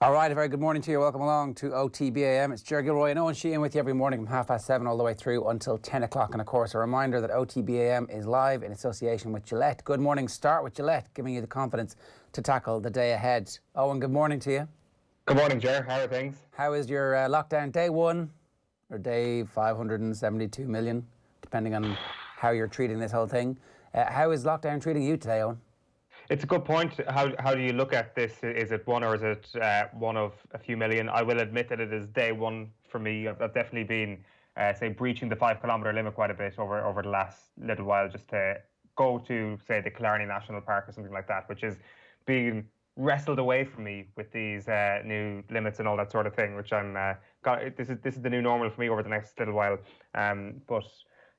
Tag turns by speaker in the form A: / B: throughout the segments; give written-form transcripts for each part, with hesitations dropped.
A: All right, a very good morning to you. Welcome along to OTB AM. It's Ger and Eoin with you every morning from 7:30 all the way through until 10 o'clock. And of course, a reminder that OTB AM is live in association with Gillette. Good morning, start with Gillette, giving you the confidence to tackle the day ahead. Owen, good morning to you.
B: Good morning, Ger. How are things?
A: How is your lockdown day one or day 572 million, depending on how you're treating this whole thing? How is lockdown treating you today, Owen?
B: It's a good point. How do you look at this? Is it one or is it one of a few million? I will admit that it is day one for me. I've definitely been, say, breaching the 5 kilometre limit quite a bit over the last little while, just to go to, say, the Killarney National Park or something like that, which is being wrestled away from me with these new limits and all that sort of thing. Which this is the new normal for me over the next little while. But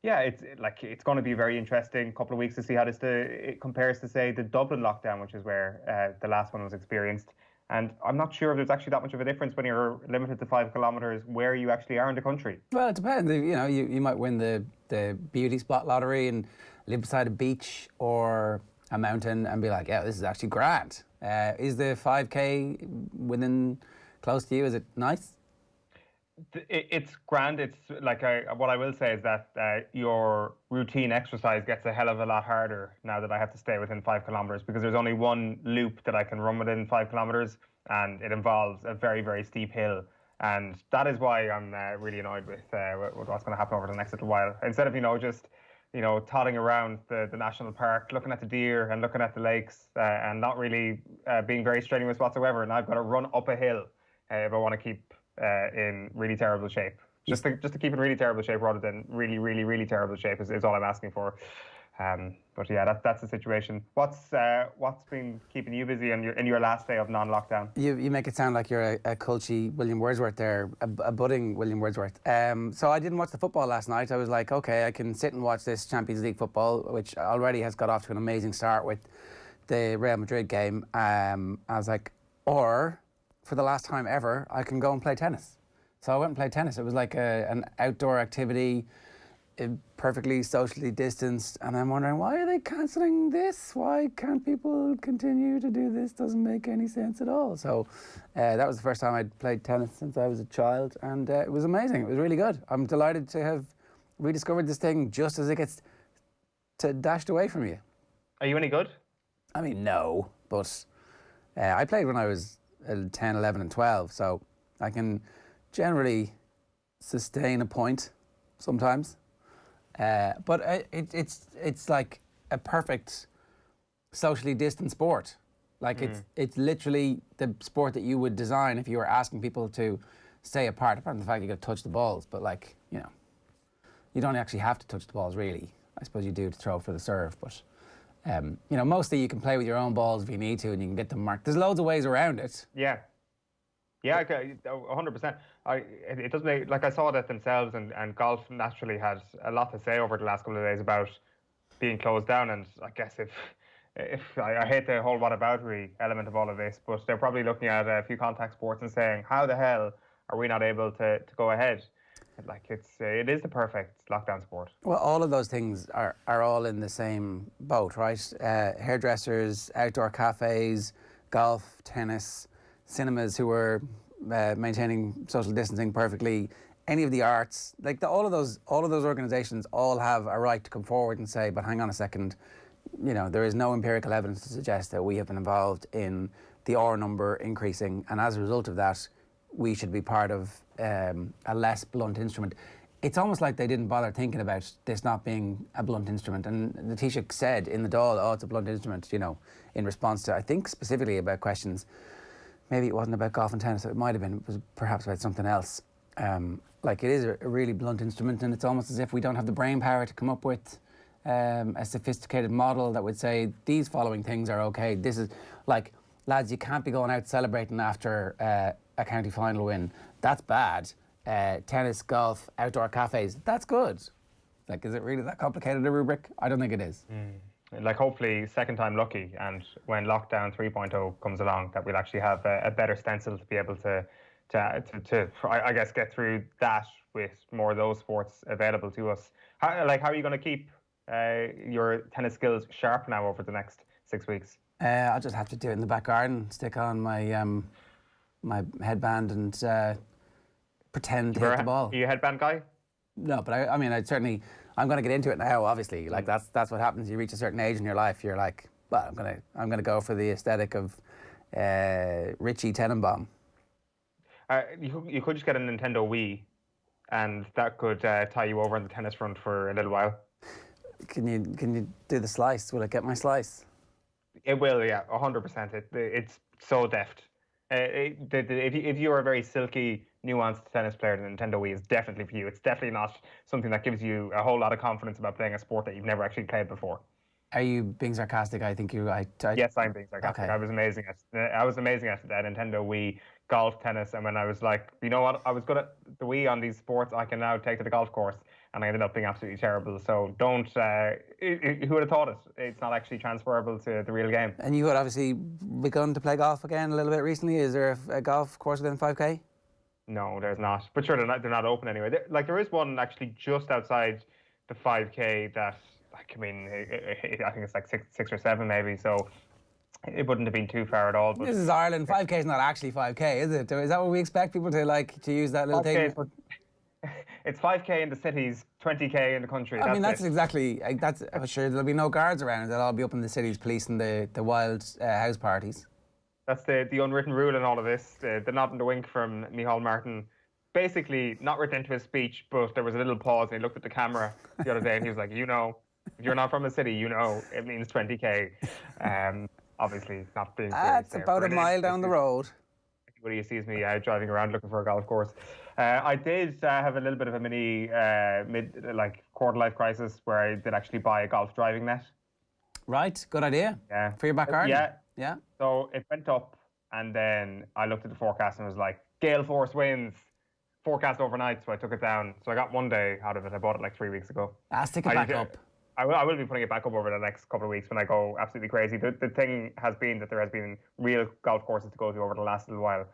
B: yeah, it's going to be a very interesting couple of weeks to see how it compares to, say, the Dublin lockdown, which is where the last one was experienced. And I'm not sure if there's actually that much of a difference when you're limited to 5 kilometres where you actually are in the country.
A: Well, it depends. You know, you might win the beauty spot lottery and live beside a beach or a mountain and be like, yeah, this is actually grand. Is the 5K within close to you? Is it nice?
B: It's grand. It's like what I will say is that your routine exercise gets a hell of a lot harder now that I have to stay within 5 kilometres, because there's only one loop that I can run within 5 kilometres, and it involves a very, very steep hill. And that is why I'm really annoyed with what's going to happen over the next little while. Instead of just todding around the national park, looking at the deer and looking at the lakes, and not really being very strenuous whatsoever, and I've got to run up a hill if I want to keep in really terrible shape. Just to keep in really terrible shape rather than really, really, really terrible shape is all I'm asking for. But yeah, that's the situation. What's been keeping you busy in your last day of non-lockdown?
A: You make it sound like you're a culty William Wordsworth there, a budding William Wordsworth. So I didn't watch the football last night. I was like, okay, I can sit and watch this Champions League football, which already has got off to an amazing start with the Real Madrid game. I was like, or for the last time ever, I can go and play tennis. So I went and played tennis. It was like an outdoor activity, perfectly socially distanced. And I'm wondering, why are they cancelling this? Why can't people continue to do this? Doesn't make any sense at all. So that was the first time I'd played tennis since I was a child. And it was amazing. It was really good. I'm delighted to have rediscovered this thing just as it gets dashed away from you.
B: Are you any good?
A: I mean, no. But I played when I was 10, 11 and 12, so I can generally sustain a point sometimes. But it's like a perfect socially distant sport. Like it's literally the sport that you would design if you were asking people to stay apart, apart from the fact you got to touch the balls. But like, you don't actually have to touch the balls really. I suppose you do to throw for the serve, but mostly you can play with your own balls if you need to, and you can get them marked. There's loads of ways around it.
B: Yeah, 100%. It does make, like, I saw that themselves, and golf naturally had a lot to say over the last couple of days about being closed down. And I guess if I hate the whole whataboutery element of all of this, but they're probably looking at a few contact sports and saying, how the hell are we not able to go ahead? Like, it is the perfect lockdown sport.
A: Well, all of those things are all in the same boat, right? Hairdressers, outdoor cafes, golf, tennis, cinemas who are maintaining social distancing perfectly. Any of the arts, like all of those organisations, all have a right to come forward and say, but hang on a second, there is no empirical evidence to suggest that we have been involved in the R number increasing, and as a result of that, we should be part of a less blunt instrument. It's almost like they didn't bother thinking about this not being a blunt instrument. And the Taoiseach said in the Dáil, oh, it's a blunt instrument, in response to, I think, specifically about questions. Maybe it wasn't about golf and tennis, it might have been, it was perhaps about something else. Like, it is a really blunt instrument, and it's almost as if we don't have the brain power to come up with a sophisticated model that would say, these following things are okay. This is, like, lads, you can't be going out celebrating after a county final win. That's bad. Tennis, golf, outdoor cafes, that's good. Like, is it really that complicated a rubric? I don't think it is.
B: Like, hopefully second time lucky, and when lockdown 3.0 comes along, that we'll actually have a better stencil to be able to I guess get through that with more of those sports available to us. How are you going to keep your tennis skills sharp now over the next 6 weeks?
A: I'll just have to do it in the back garden, stick on my my headband and pretend to hit the ball.
B: Are you a headband guy?
A: No, but I mean, I'm going to get into it now. Obviously, like that's what happens. You reach a certain age in your life, you're like, well, I'm gonna go for the aesthetic of Richie Tenenbaum.
B: You could just get a Nintendo Wii, and that could tie you over on the tennis front for a little while.
A: Can you do the slice? Will it get my slice?
B: It will, yeah, 100%. It's so deft. If you are a very silky, nuanced tennis player, the Nintendo Wii is definitely for you. It's definitely not something that gives you a whole lot of confidence about playing a sport that you've never actually played before.
A: Are you being sarcastic? I think you.
B: Yes, I'm being sarcastic. Okay. I was amazing at that Nintendo Wii, golf, tennis, and when I was like, you know what, I was good at the Wii on these sports, I can now take to the golf course, and I ended up being absolutely terrible. So don't. Who would have thought it? It's not actually transferable to the real game.
A: And you had obviously begun to play golf again a little bit recently. Is there a golf course within 5K?
B: No, there's not. But sure, they're not open anyway. There is one actually just outside the 5K that. I mean, I think it's like six or seven maybe, so it wouldn't have been too far at all. But
A: this is Ireland. 5K is not actually 5K, is it? Is that what we expect people to use that little thing?
B: It's 5K in the cities, 20K in the country.
A: I mean, that's exactly. I'm sure there'll be no guards around. They'll all be up in the cities policing the wild house parties.
B: That's the unwritten rule in all of this. The nod and the wink from Micheál Martin. Basically, not written into his speech, but there was a little pause, and he looked at the camera the other day, and he was like, if you're not from a city, it means 20K. Obviously, not being serious.
A: It's about a mile down the road.
B: Everybody sees me driving around looking for a golf course. I did have a little bit of a mini quarter-life crisis where I did actually buy a golf driving net.
A: Right, good idea.
B: Yeah.
A: For your back garden. Yeah.
B: So it went up, and then I looked at the forecast and was like, gale force winds. Forecast overnight, so I took it down. So I got one day out of it. I bought it like 3 weeks ago.
A: Stick it back up.
B: I will be putting it back up over the next couple of weeks when I go absolutely crazy. The thing has been that there has been real golf courses to go to over the last little while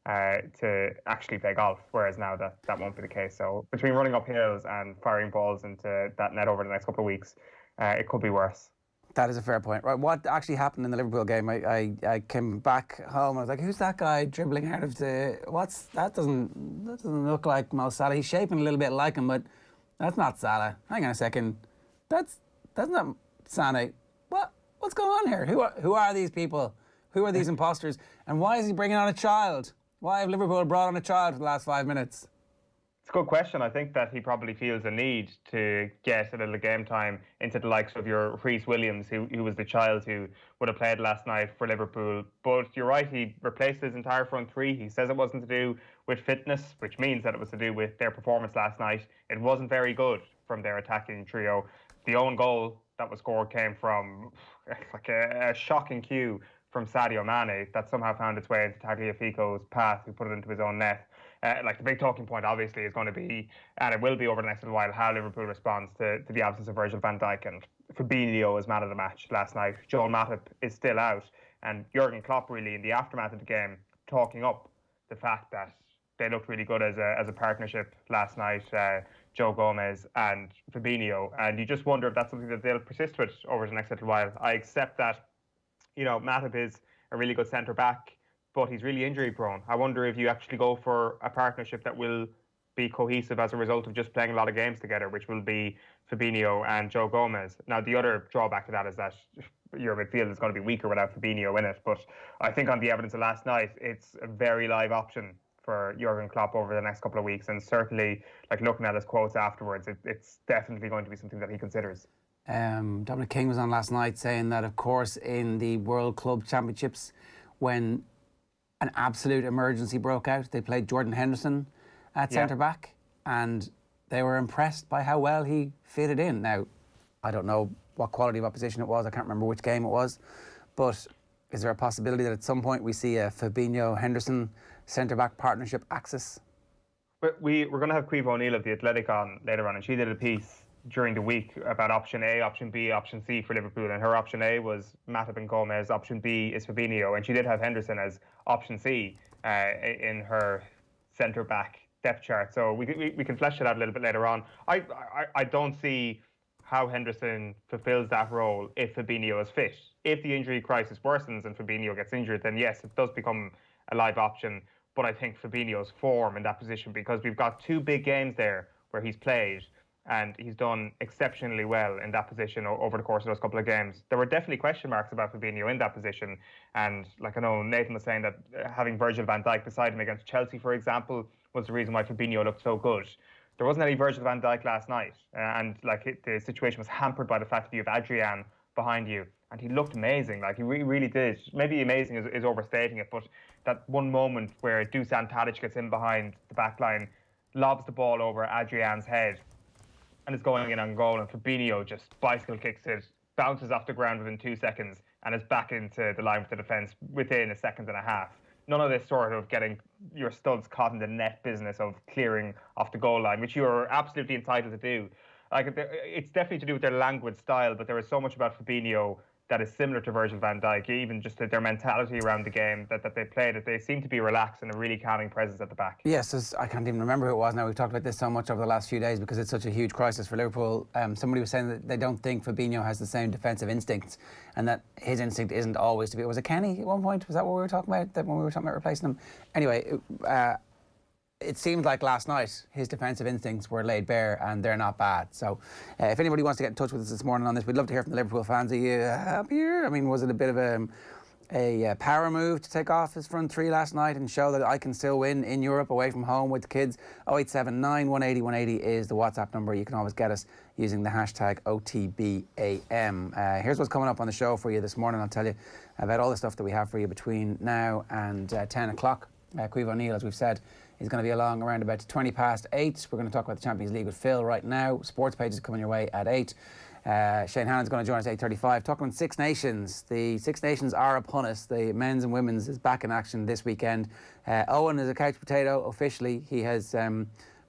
B: to actually play golf, whereas now that won't be the case. So between running up hills and firing balls into that net over the next couple of weeks, it could be worse.
A: That is a fair point. Right, what actually happened in the Liverpool game? I came back home and I was like, who's that guy dribbling out of the... That doesn't look like Mo Salah. He's shaping a little bit like him, but that's not Salah. Hang on a second. That's not Sané. What's going on here? Who are these people? Who are these imposters? And why is he bringing on a child? Why have Liverpool brought on a child for the last 5 minutes?
B: It's a good question. I think that he probably feels a need to get a little game time into the likes of your Rhys Williams, who was the child who would have played last night for Liverpool. But you're right, he replaced his entire front three. He says it wasn't to do with fitness, which means that it was to do with their performance last night. It wasn't very good from their attacking trio. The own goal that was scored came from like a shocking cue from Sadio Mane that somehow found its way into Tagliafico's path, who put it into his own net. The big talking point, obviously, is going to be, and it will be over the next little while, how Liverpool responds to the absence of Virgil van Dijk. And Fabinho was man of the match last night. Joel Matip is still out. And Jurgen Klopp, really, in the aftermath of the game, talking up the fact that they looked really good as a partnership last night, Joe Gomez and Fabinho. And you just wonder if that's something that they'll persist with over the next little while. I accept that, Matip is a really good centre-back, but he's really injury prone. I wonder if you actually go for a partnership that will be cohesive as a result of just playing a lot of games together, which will be Fabinho and Joe Gomez. Now, the other drawback to that is that your midfield is going to be weaker without Fabinho in it. But I think on the evidence of last night, it's a very live option for Jurgen Klopp over the next couple of weeks. And certainly, looking at his quotes afterwards, it's definitely going to be something that he considers.
A: Dominic King was on last night saying that, of course, in the World Club Championships, when an absolute emergency broke out, they played Jordan Henderson at centre-back, and they were impressed by how well he fitted in. Now, I don't know what quality of opposition it was. I can't remember which game it was. But is there a possibility that at some point we see a Fabinho-Henderson centre-back partnership axis?
B: But we're going to have Caoimhe O'Neill of The Athletic on later on, and she did a piece during the week about option A, option B, option C for Liverpool, and her option A was Matip and Gomez, option B is Fabinho, and she did have Henderson as option C in her centre-back depth chart. So we can flesh it out a little bit later on. I don't see how Henderson fulfills that role if Fabinho is fit. If the injury crisis worsens and Fabinho gets injured, then yes, it does become a live option. but I think Fabinho's form in that position, because we've got 2 big games there where he's played, and he's done exceptionally well in that position over the course of those couple of games. There were definitely question marks about Fabinho in that position, and like I know Nathan was saying that having Virgil van Dijk beside him against Chelsea, for example, was the reason why Fabinho looked so good. There wasn't any Virgil van Dijk last night, and the situation was hampered by the fact that you have Adrian behind you, and he looked amazing. Like, he really did. Maybe amazing is overstating it, but that one moment where Dusan Tadic gets in behind the back line, lobs the ball over Adrian's head, and it's going in on goal, and Fabinho just bicycle kicks it, bounces off the ground within 2 seconds, and is back into the line with the defence within a second and a half. None of this sort of getting your studs caught in the net business of clearing off the goal line, which you are absolutely entitled to do. Like, it's definitely to do with their languid style, but there is so much about Fabinho that is similar to Virgil van Dijk, even just their mentality around the game that they play, that they seem to be relaxed and a really calming presence at the back.
A: Yes, I can't even remember who it was now. We've talked about this so much over the last few days because it's such a huge crisis for Liverpool. Somebody was saying that they don't think Fabinho has the same defensive instincts, and that his instinct isn't always to be... Was it Kenny at one point? Was that what we were talking about, that when we were talking about replacing him? Anyway, it seemed like last night his defensive instincts were laid bare, and they're not bad. So if anybody wants to get in touch with us this morning on this, we'd love to hear from the Liverpool fans. Are you happier? I mean, was it a bit of a power move to take off his front 3 last night and show that I can still win in Europe away from home with the kids? 0879 180 180 is the WhatsApp number. You can always get us using the hashtag OTB AM. Here's what's coming up on the show for you this morning. I'll tell you about all the stuff that we have for you between now and 10 o'clock. Caoimhe O'Neill, as we've said, is going to be along around about 20 past 8. We're going to talk about the Champions League with Phil right now. Sports Page is coming your way at 8. Shane Hannon's going to join us at 8:35. Talking about Six Nations. The Six Nations are upon us. The men's and women's is back in action this weekend. Eoin is a couch potato officially. He has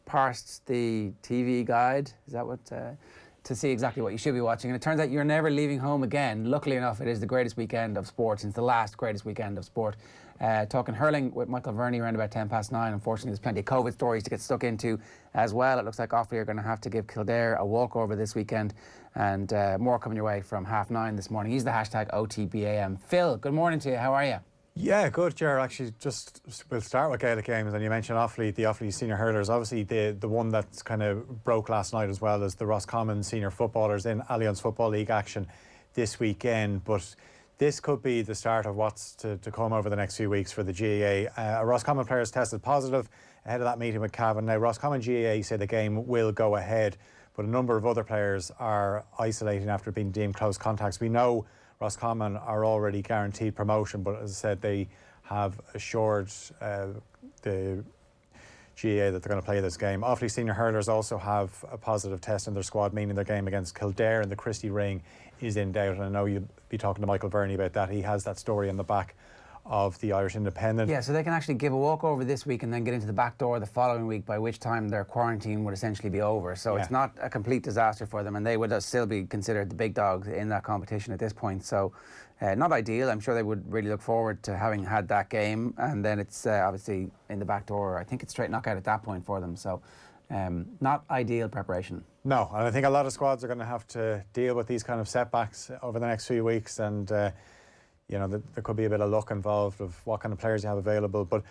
A: parsed the TV guide. Is that what... to see exactly what you should be watching. And it turns out you're never leaving home again. Luckily enough, it is the greatest weekend of sport since the last greatest weekend of sport. Talking hurling with Michael Verney around about 10 past 9. Unfortunately, there's plenty of COVID stories to get stuck into as well. It looks like Offaly are going to have to give Kildare a walkover this weekend. And more coming your way from 9:30 this morning. Use the hashtag OTBAM. Phil, good morning to you. How are you?
C: Yeah, good, Ger. Actually, we'll start with Gaelic games, and you mentioned Offaly, the Offaly senior hurlers. Obviously, the one that's kind of broke last night as well as the Roscommon senior footballers in Allianz Football League action this weekend. But this could be the start of what's to come over the next few weeks for the GAA. A Roscommon player has tested positive ahead of that meeting with Cavan. Now, Roscommon GAA say the game will go ahead, but a number of other players are isolating after being deemed close contacts. We know Roscommon are already guaranteed promotion, but as I said, they have assured the GAA that they're going to play this game. Offaly senior hurlers also have a positive test in their squad, meaning their game against Kildare in the Christie Ring is in doubt. And I know you'll be talking to Michael Verney about that. He has that story in the back of the Irish Independent.
A: Yeah, so they can actually give a walkover this week and then get into the back door the following week, by which time their quarantine would essentially be over. So it's not a complete disaster for them, and they would still be considered the big dogs in that competition at this point. So not ideal. I'm sure they would really look forward to having had that game, and then it's obviously in the back door. I think it's straight knockout at that point for them. So not ideal preparation.
C: No, and I think a lot of squads are going to have to deal with these kind of setbacks over the next few weeks, and you know, there could be a bit of luck involved of what kind of players you have available. But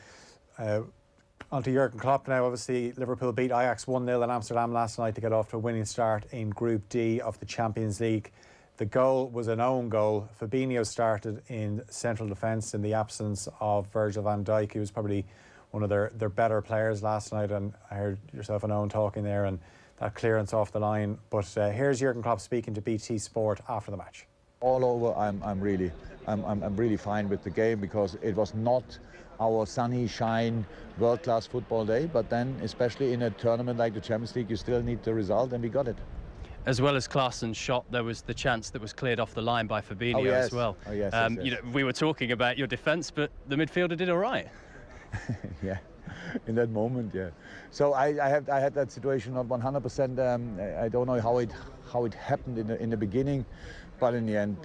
C: on to Jurgen Klopp now. Obviously, Liverpool beat Ajax 1-0 in Amsterdam last night to get off to a winning start in Group D of the Champions League. The goal was an own goal. Fabinho started in central defence in the absence of Virgil van Dijk. He was probably one of their better players last night, and I heard yourself and Owen talking there, and that clearance off the line. But here's Jurgen Klopp speaking to BT Sport after the match.
D: All over, I'm really fine with the game, because it was not our sunny shine world-class football day, but then especially in a tournament like the Champions League, you still need the result, and we got it.
E: As well as Klaasen's shot, there was the chance that was cleared off the line by Fabinho as well.
D: Oh, yes,
E: You know, we were talking about your defence, but the midfielder did all right.
D: Yeah, in that moment, yeah. So I had that situation not 100%. I don't know how it happened in the beginning, but in the end,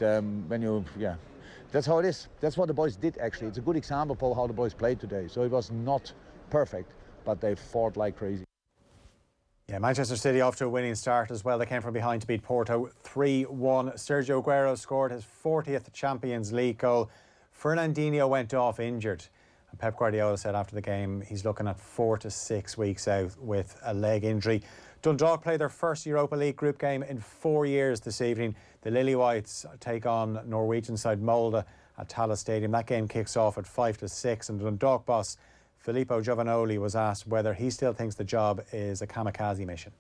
D: that's how it is. That's what the boys did, actually. It's a good example of how the boys played today. So it was not perfect, but they fought like crazy.
C: Yeah, Manchester City off to a winning start as well. They came from behind to beat Porto 3-1. Sergio Aguero scored his 40th Champions League goal. Fernandinho went off injured, And Pep Guardiola said after the game he's looking at 4 to 6 weeks out with a leg injury. Dundalk play their first Europa League group game in 4 years this evening. The Lily Whites take on Norwegian side Molde at Tallaght Stadium. That game kicks off at 5 to 6, and Dundalk boss Filippo Giovanoli was asked whether he still thinks the job is a kamikaze mission.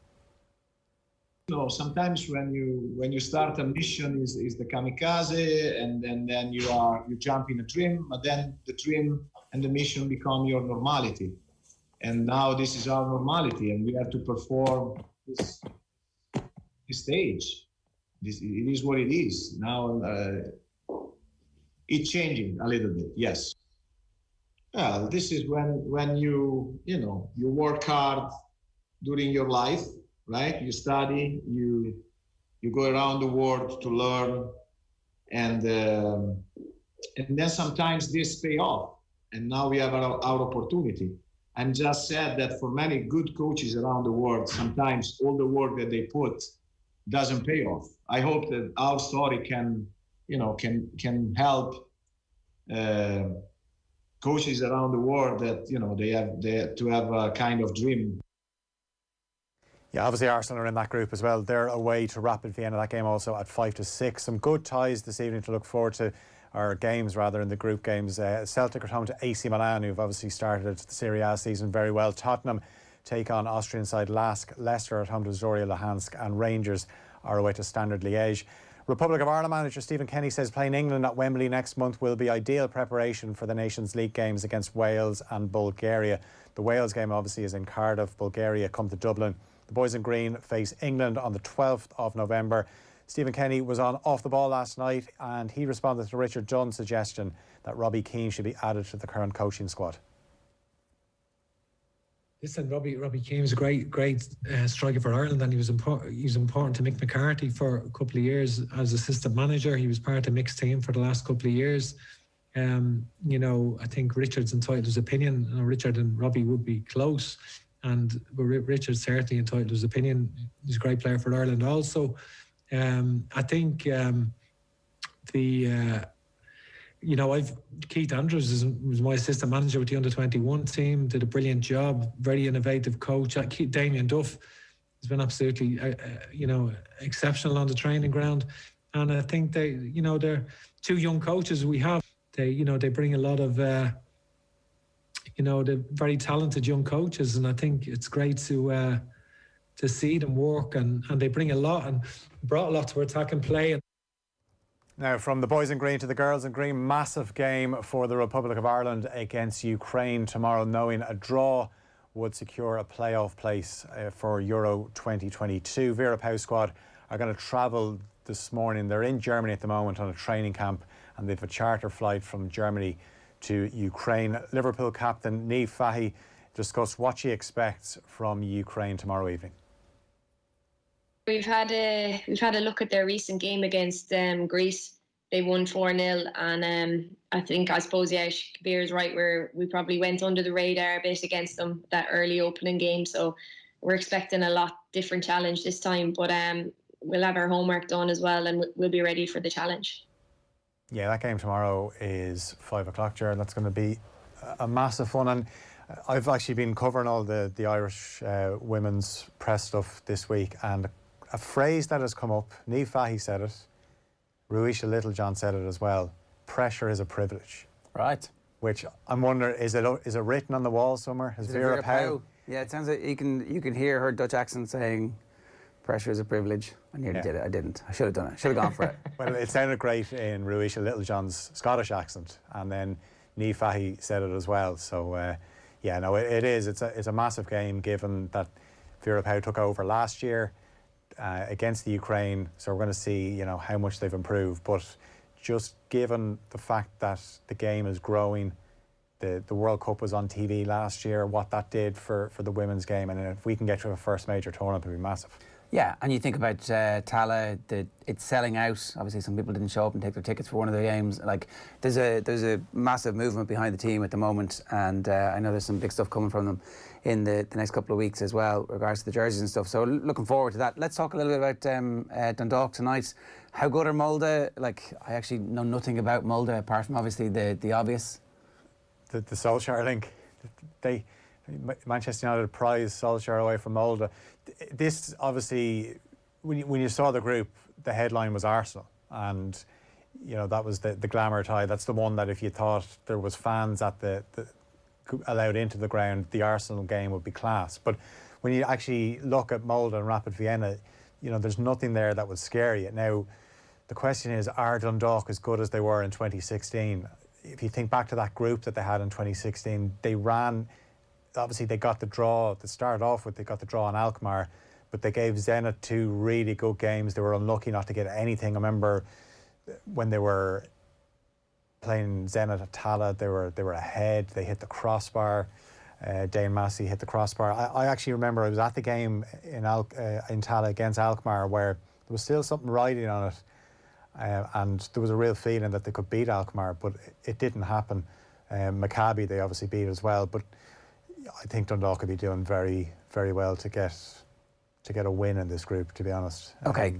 F: No, sometimes when you start a mission is the kamikaze, and then you jump in a dream, but then the dream and the mission become your normality. And now this is our normality, and we have to perform this stage. It is what it is. Now it's changing a little bit, yes. Well, this is when you work hard during your life, right? You study, you go around the world to learn, and then sometimes this pay off. And now we have our opportunity. I'm just sad that for many good coaches around the world, sometimes all the work that they put doesn't pay off. I hope that our story can help coaches around the world that they have to have a kind of dream.
C: Yeah, obviously Arsenal are in that group as well. They're away to Rapid Vienna. That game also at 5 to 6. Some good ties this evening to look forward to. Or games rather, in the group games. Celtic are home to AC Milan, who've obviously started the Serie A season very well. Tottenham take on Austrian side Lask. Leicester at home to Zorya Luhansk, and Rangers are away to Standard Liège. Republic of Ireland manager Stephen Kenny says playing England at Wembley next month will be ideal preparation for the Nations League games against Wales and Bulgaria. The Wales game obviously is in Cardiff. Bulgaria come to Dublin. The boys in green face England on the 12th of November. Stephen Kenny was on Off the Ball last night, and he responded to Richard Dunn's suggestion that Robbie Keane should be added to the current coaching squad.
G: Listen, Robbie Keane was a great striker for Ireland, and he was important to Mick McCarthy for a couple of years as assistant manager. He was part of Mick's team for the last couple of years. I think Richard's entitled his opinion. Richard and Robbie would be close, and Richard's certainly entitled his opinion. He's a great player for Ireland also. I think Keith Andrews was my assistant manager with the under-21 team, did a brilliant job, very innovative coach. Damien Duff has been absolutely, exceptional on the training ground. And I think they're two young coaches we have. They bring a lot of, they're very talented young coaches, and I think it's great to see them work, and they bring a lot and brought a lot to attack and play.
C: Now, from the boys in green to the girls in green, massive game for the Republic of Ireland against Ukraine tomorrow, knowing a draw would secure a playoff place for Euro 2022. Vera Pauw's squad are going to travel this morning. They're in Germany at the moment on a training camp, and they've a charter flight from Germany to Ukraine. Liverpool captain Niamh Fahey discussed what she expects from Ukraine tomorrow evening.
H: We've had a look at their recent game against Greece. They won 4-0, and I suppose Kabir is right, where we probably went under the radar a bit against them that early opening game. So we're expecting a lot different challenge this time, but we'll have our homework done as well, and we'll be ready for the challenge. Yeah,
C: that game tomorrow is 5 o'clock, Ger. That's going to be a massive fun. And I've actually been covering all the Irish women's press stuff this week, and a phrase that has come up, Niamh Fahey said it, Ruisha Littlejohn said it as well: pressure is a privilege. Right. Which I'm wondering, is it written on the wall somewhere? Is Vera Pauw?
A: Yeah, it sounds like you can hear her Dutch accent saying pressure is a privilege. I nearly did it. I didn't. I should have done it. Should have gone for it.
C: Well, it sounded great in Ruisha Littlejohn's Scottish accent, and then Niamh Fahey said it as well. So it is. It's a massive game, given that Vera Pauw took over last year against the Ukraine, so we're going to see how much they've improved. But just given the fact that the game is growing, the World Cup was on TV last year, what that did for the women's game, and if we can get to a first major tournament, it would be massive.
A: Yeah, and you think about Tallaght, it's selling out. Obviously, some people didn't show up and take their tickets for one of the games. Like, there's a massive movement behind the team at the moment, and I know there's some big stuff coming from them in the next couple of weeks as well, regards to the jerseys and stuff. So looking forward to that. Let's talk a little bit about Dundalk tonight. How good are Molde? Like, I actually know nothing about Molde apart from obviously the obvious.
C: the Solskjaer link. Manchester United prize Solskjaer away from Molde. This obviously, when you saw the group, the headline was Arsenal, and that was the glamour tie. That's the one that if you thought there was fans at the allowed into the ground, the Arsenal game would be class. But when you actually look at Molde and Rapid Vienna, there's nothing there that would scare you. Now, the question is, are Dundalk as good as they were in 2016? If you think back to that group that they had in 2016, they ran. Obviously, they got the draw. They started off with, they got the draw on Alkmaar, but they gave Zenit 2 really good games. They were unlucky not to get anything. I remember when they were playing Zenit at Tala, they were ahead. They hit the crossbar. Dane Massey hit the crossbar. I actually remember I was at the game in Tala against Alkmaar where there was still something riding on it, and there was a real feeling that they could beat Alkmaar, but it didn't happen. Maccabi they obviously beat as well, but I think Dundalk could be doing very, very well to get a win in this group, to be honest.
A: Okay,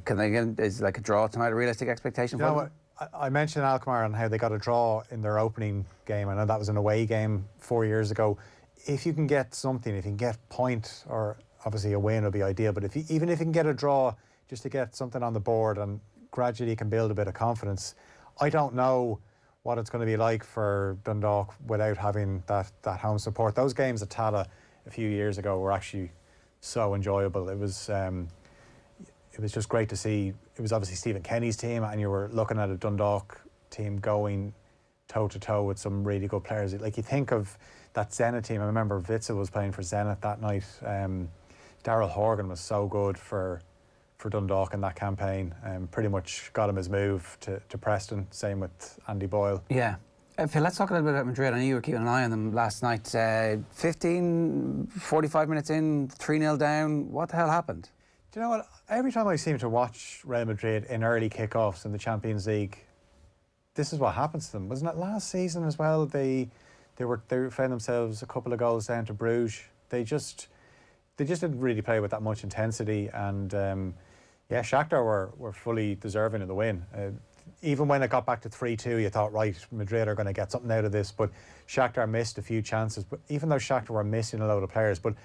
A: is like a draw tonight a realistic expectation for them?
C: I mentioned Alkmaar and how they got a draw in their opening game. I know that was an away game 4 years ago. If you can get something, if you can get a point, or obviously a win would be ideal, but even if you can get a draw just to get something on the board and gradually you can build a bit of confidence, I don't know what it's going to be like for Dundalk without having that home support. Those games at Tala a few years ago were actually so enjoyable. It was just great to see. It was obviously Stephen Kenny's team, and you were looking at a Dundalk team going toe-to-toe with some really good players. Like, you think of that Zenit team. I remember Witzel was playing for Zenit that night. Daryl Horgan was so good for Dundalk in that campaign. Pretty much got him his move to Preston. Same with Andy Boyle.
A: Yeah. Phil, let's talk a little bit about Madrid. I know you were keeping an eye on them last night. 45 minutes in, 3-0 down. What the hell happened?
C: Do you know what? Every time I seem to watch Real Madrid in early kickoffs in the Champions League, this is what happens to them. Wasn't it last season as well? They found themselves a couple of goals down to Bruges. They just didn't really play with that much intensity, and Shakhtar were fully deserving of the win. Even when it got back to 3-2, you thought, right, Madrid are going to get something out of this, but Shakhtar missed a few chances. But even though Shakhtar were missing a load of players, but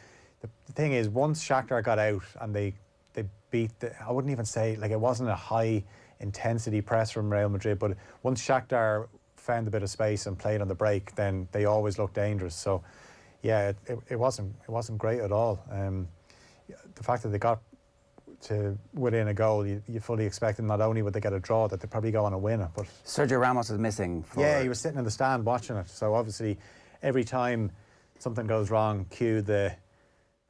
C: the thing is, once Shakhtar got out and they beat, I wouldn't even say, like, it wasn't a high intensity press from Real Madrid, but once Shakhtar found a bit of space and played on the break, then they always looked dangerous. So yeah, it wasn't great at all. The fact that they got to within a goal, you fully expected not only would they get a draw, that they'd probably go on and win it. But
A: Sergio Ramos is missing.
C: Yeah, he was sitting in the stand watching it. So obviously, every time something goes wrong, cue the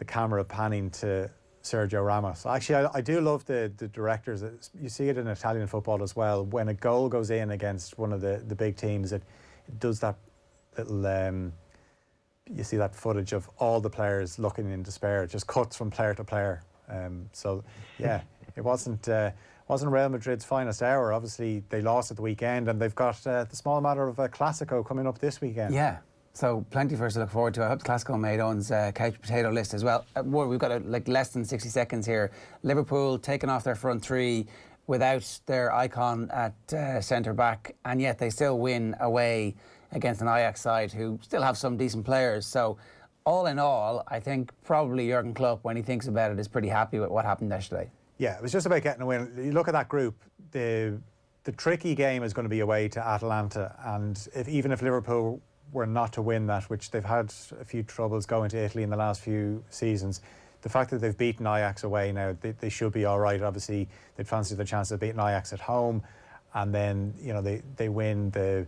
C: camera panning to Sergio Ramos. Actually, I do love the directors. You see it in Italian football as well. When a goal goes in against one of the big teams, it does that little. You see that footage of all the players looking in despair. It just cuts from player to player. So yeah, it wasn't Real Madrid's finest hour. Obviously, they lost at the weekend, and they've got the small matter of a Clásico coming up this weekend.
A: Yeah. So plenty for us to look forward to. I hope the Clásico made Eoin's couch potato list as well. We've got less than 60 seconds here. Liverpool taking off their front three without their icon at centre back, and yet they still win away against an Ajax side who still have some decent players. So all in all, I think probably Jurgen Klopp, when he thinks about it, is pretty happy with what happened yesterday. Yeah,
C: it was just about getting a win. You look at that group, the tricky game is going to be away to Atalanta, and even if Liverpool were not to win that, which they've had a few troubles going to Italy in the last few seasons, the fact that they've beaten Ajax away now, they should be all right. Obviously, they'd fancy the chance of beating Ajax at home, and then they win the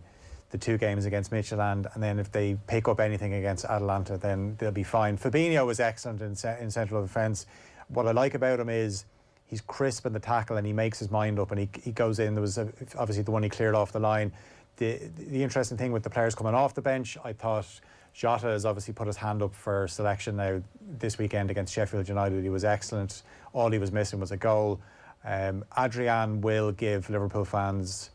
C: 2 games against Midtjylland, and then if they pick up anything against Atalanta, then they'll be fine. Fabinho was excellent in central defence. What I like about him is he's crisp in the tackle and he makes his mind up, and he goes in. There was obviously the one he cleared off the line. The interesting thing with the players coming off the bench, I thought Jota has obviously put his hand up for selection now this weekend against Sheffield United. He was excellent. All he was missing was a goal. Adrian will give Liverpool fans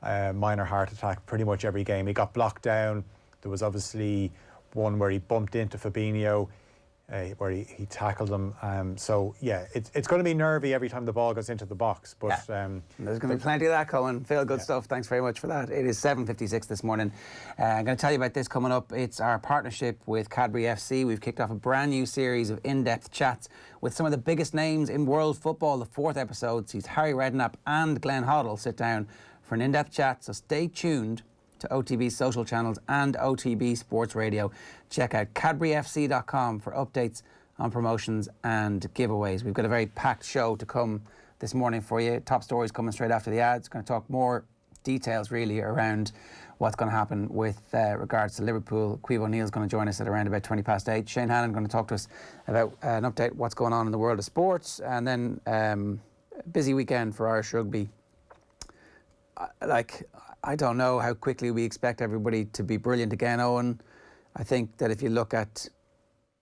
C: a minor heart attack pretty much every game. He got blocked down. There was obviously one where he bumped into Fabinho. where he tackled them. So yeah, it's going to be nervy every time the ball goes into the box. But
A: there's going to be plenty of that coming. Phil, good stuff. Thanks very much for that. It is 7:56 this morning. I'm going to tell you about this coming up. It's our partnership with Cadbury FC. We've kicked off a brand new series of in-depth chats with some of the biggest names in world football. The 4th episode sees Harry Redknapp and Glenn Hoddle sit down for an in-depth chat. So stay tuned to OTB's social channels and OTB Sports Radio. Check out cadburyfc.com for updates on promotions and giveaways. We've got a very packed show to come this morning for you. Top stories coming straight after the ads. Going to talk more details really around what's going to happen with regards to Liverpool. Caoimhe O'Neill's going to join us at around about 8:20. Shane Hannon going to talk to us about an update what's going on in the world of sports, and then busy weekend for Irish rugby. I don't know how quickly we expect everybody to be brilliant again, Eoin. I think that if you look at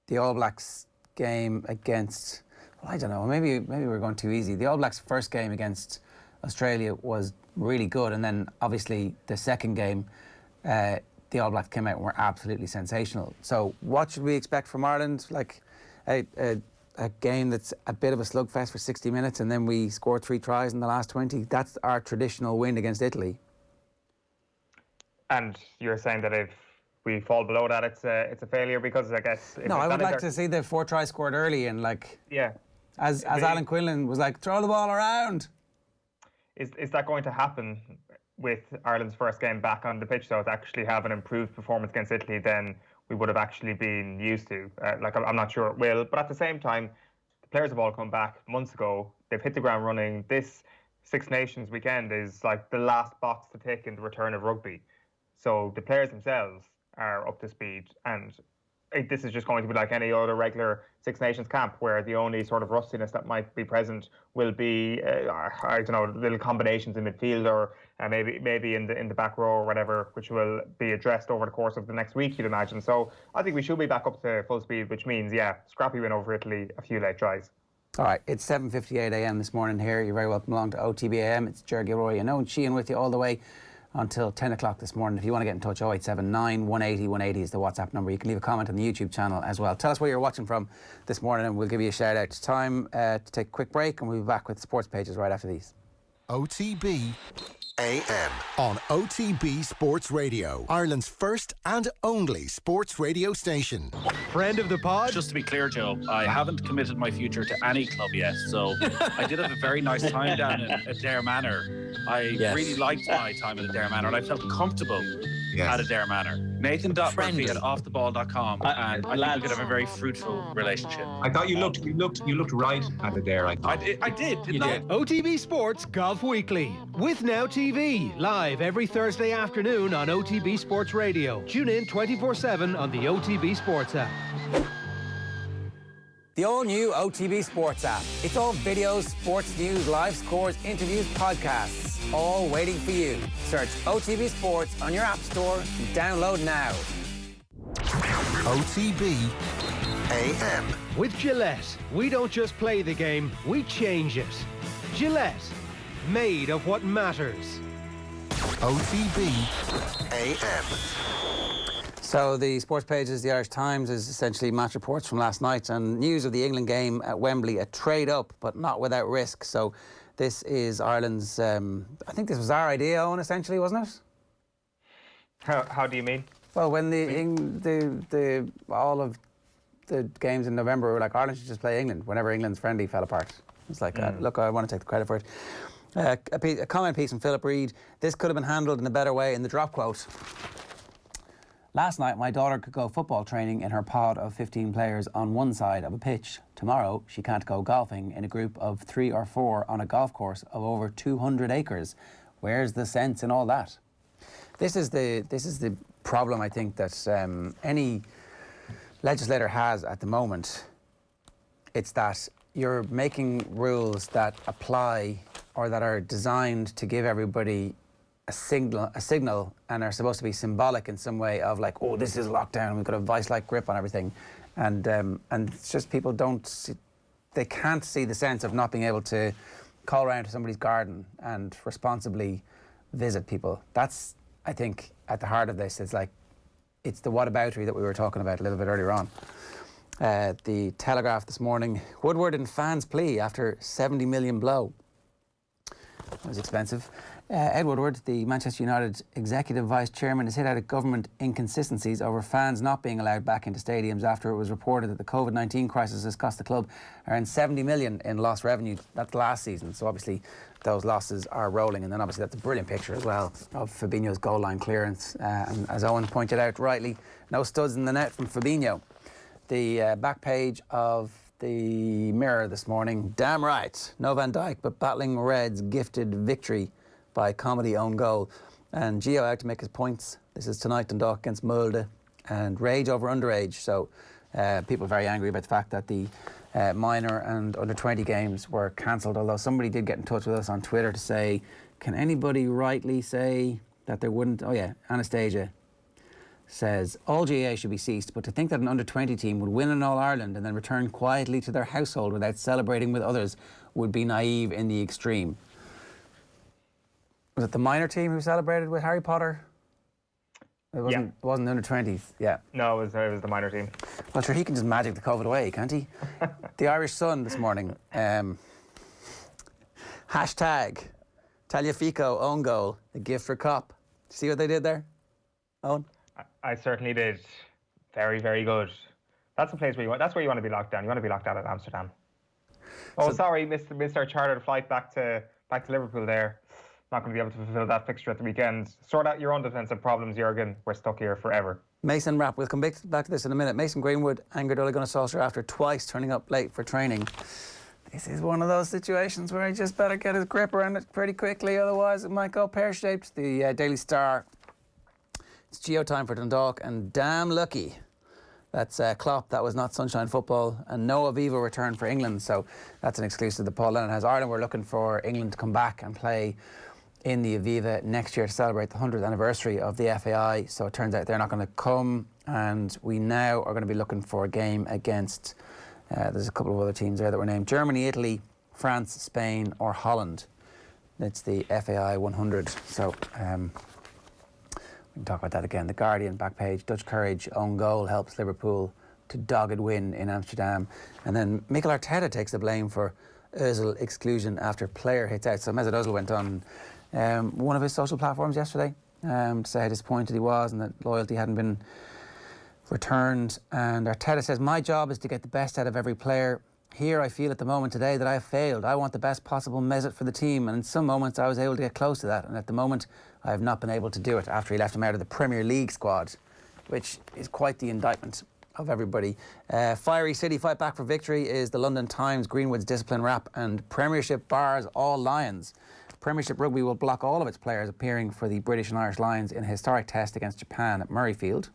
A: the All Blacks game against, well, I don't know, maybe we're going too easy. The All Blacks' first game against Australia was really good, and then obviously the second game, the All Blacks came out and were absolutely sensational. So what should we expect from Ireland? Like a game that's a bit of a slugfest for 60 minutes and then we score 3 tries in the last 20? That's our traditional win against Italy.
B: And you're saying that if we fall below that, it's a failure, because I guess...
A: No, I would like to see the 4 tries scored early and as Alan Quinlan was like, throw the ball around.
B: Is that going to happen with Ireland's first game back on the pitch, though, to actually have an improved performance against Italy than we would have actually been used to? I'm not sure it will, but at the same time, the players have all come back months ago. They've hit the ground running. This Six Nations weekend is like the last box to tick in the return of rugby. So the players themselves are up to speed, and this is just going to be like any other regular Six Nations camp, where the only sort of rustiness that might be present will be, I don't know, little combinations in midfield, or maybe in the back row or whatever, which will be addressed over the course of the next week, you'd imagine. So I think we should be back up to full speed, which means, scrappy win over Italy, a few late tries.
A: All right, it's 7:58 a.m. this morning here. You're very welcome along to OTB AM. It's Ger and Eoin and Eoin Sheehan with you all the way until 10 o'clock this morning. If you want to get in touch, 0879 180 180 is the WhatsApp number. You can leave a comment on the YouTube channel as well. Tell us where you're watching from this morning and we'll give you a shout out. It's time to take a quick break, and we'll be back with sports pages right after these.
I: OTB AM on OTB Sports Radio, Ireland's first and only sports radio station.
J: Friend of the pod?
K: Just to be clear, Joe, I haven't committed my future to any club yet, so I did have a very nice time down at Adair Manor. I really liked my time at Adair Manor, and I felt comfortable at Adair Manor. Nathan.Murphy at offtheball.com, and I think we could have a very fruitful relationship.
J: I thought you looked right at Adair. I did, didn't I?
L: OTB Sports Golf Weekly with Now TV, live every Thursday afternoon on OTB Sports Radio. Tune in 24/7 on the OTB Sports app.
A: The all-new OTB Sports app. It's all videos, sports news, live scores, interviews, podcasts, all waiting for you. Search OTB Sports on your app store and download now.
I: OTB AM.
L: With Gillette, we don't just play the game, we change it. Gillette, made of what matters.
I: OTB AM.
A: So the sports pages, the Irish Times, is essentially match reports from last night and news of the England game at Wembley, a trade up, but not without risk. So this is Ireland's, I think this was our idea, Eoin, essentially, wasn't it?
B: How do you mean?
A: Well, when all of the games in November were like, Ireland should just play England, whenever England's friendly fell apart. It's like, look, I want to take the credit for it. A comment piece from Philip Reid. This could have been handled in a better way in the drop quote. Last night, my daughter could go football training in her pod of 15 players on one side of a pitch. Tomorrow, she can't go golfing in a group of 3 or 4 on a golf course of over 200 acres. Where's the sense in all that? This is the problem, I think, that any legislator has at the moment. It's that you're making rules that apply or that are designed to give everybody a signal and are supposed to be symbolic in some way of like, oh, this is lockdown, we've got a vice-like grip on everything. And it's just people they can't see the sense of not being able to call around to somebody's garden and responsibly visit people. That's, I think, at the heart of this. It's like, it's the whataboutery that we were talking about a little bit earlier on. The Telegraph this morning, Woodward and fans plea after 70 million blow. That was expensive. Ed Woodward, the Manchester United Executive Vice Chairman, has hit out at government inconsistencies over fans not being allowed back into stadiums after it was reported that the COVID-19 crisis has cost the club around 70 million in lost revenue. That's last season, so obviously those losses are rolling. And then obviously that's a brilliant picture as well of Fabinho's goal line clearance. And as Owen pointed out rightly, no studs in the net from Fabinho. The back page of the Mirror this morning, damn right, no Van Dijk, but battling Reds gifted victory by comedy own goal. And Gio out to make his points. This is tonight Dundalk against Molde, and rage over underage. So people are very angry about the fact that the minor and under 20 games were cancelled, although somebody did get in touch with us on Twitter to say, can anybody rightly say that there wouldn't? Oh yeah, Anastasia says all GAA should be ceased, but to think that an under 20 team would win in All-Ireland and then return quietly to their household without celebrating with others would be naive in the extreme. Was it the minor team who celebrated with Harry Potter? It wasn't the under 20s, yeah.
B: No, it was the minor team.
A: Well, sure, he can just magic the COVID away, can't he? The Irish Sun this morning. Hashtag Taliafico own goal, a gift for Cop. See what they did there, Owen?
B: I certainly did. Very, very good. That's the place where that's where you want to be locked down. You want to be locked out at Amsterdam. Oh, so, sorry, missed our chartered flight back to Liverpool there. Not going to be able to fulfil that fixture at the weekend. Sort out your own defensive problems, Jurgen. We're stuck here forever.
A: Mason Rapp, we'll come back to this in a minute. Mason Greenwood angered Ole Gunnar Solskjaer after twice turning up late for training. This is one of those situations where he just better get his grip around it pretty quickly, otherwise it might go pear-shaped. The Daily Star. It's Geo time for Dundalk, and damn lucky. That's Klopp. That was not sunshine football, and no Aviva return for England. So that's an exclusive that Paul Lennon has. Ireland, we're looking for England to come back and play in the Aviva next year to celebrate the 100th anniversary of the FAI. So it turns out they're not going to come, and we now are going to be looking for a game against, there's a couple of other teams there that were named, Germany, Italy, France, Spain or Holland. It's the FAI 100. So we can talk about that again. The Guardian, back page, Dutch courage, own goal helps Liverpool to dogged win in Amsterdam. And then Mikel Arteta takes the blame for Ozil exclusion after player hits out. So Mesut Ozil went on one of his social platforms yesterday to say how disappointed he was and that loyalty hadn't been returned. And Arteta says, my job is to get the best out of every player. Here I feel at the moment today that I have failed. I want the best possible Mesut for the team, and in some moments I was able to get close to that, and at the moment I have not been able to do it after he left him out of the Premier League squad, which is quite the indictment of everybody. Fiery City fight back for victory is the London Times, Greenwood's discipline rap, and Premiership bars all Lions. Premiership Rugby will block all of its players appearing for the British and Irish Lions in a historic test against Japan at Murrayfield.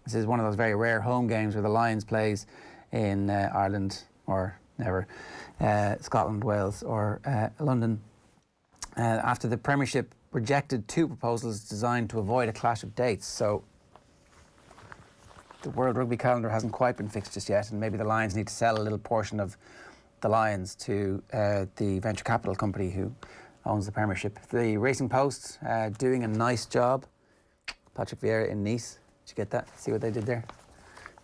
A: This is one of those very rare home games where the Lions plays in Ireland or never, Scotland, Wales or London. After the Premiership rejected two proposals designed to avoid a clash of dates. So the World Rugby calendar hasn't quite been fixed just yet, and maybe the Lions need to sell a little portion of the Lions to the venture capital company who owns the Premiership. The Racing Post doing a nice job. Patrick Vieira in Nice. Did you get that? See what they did there?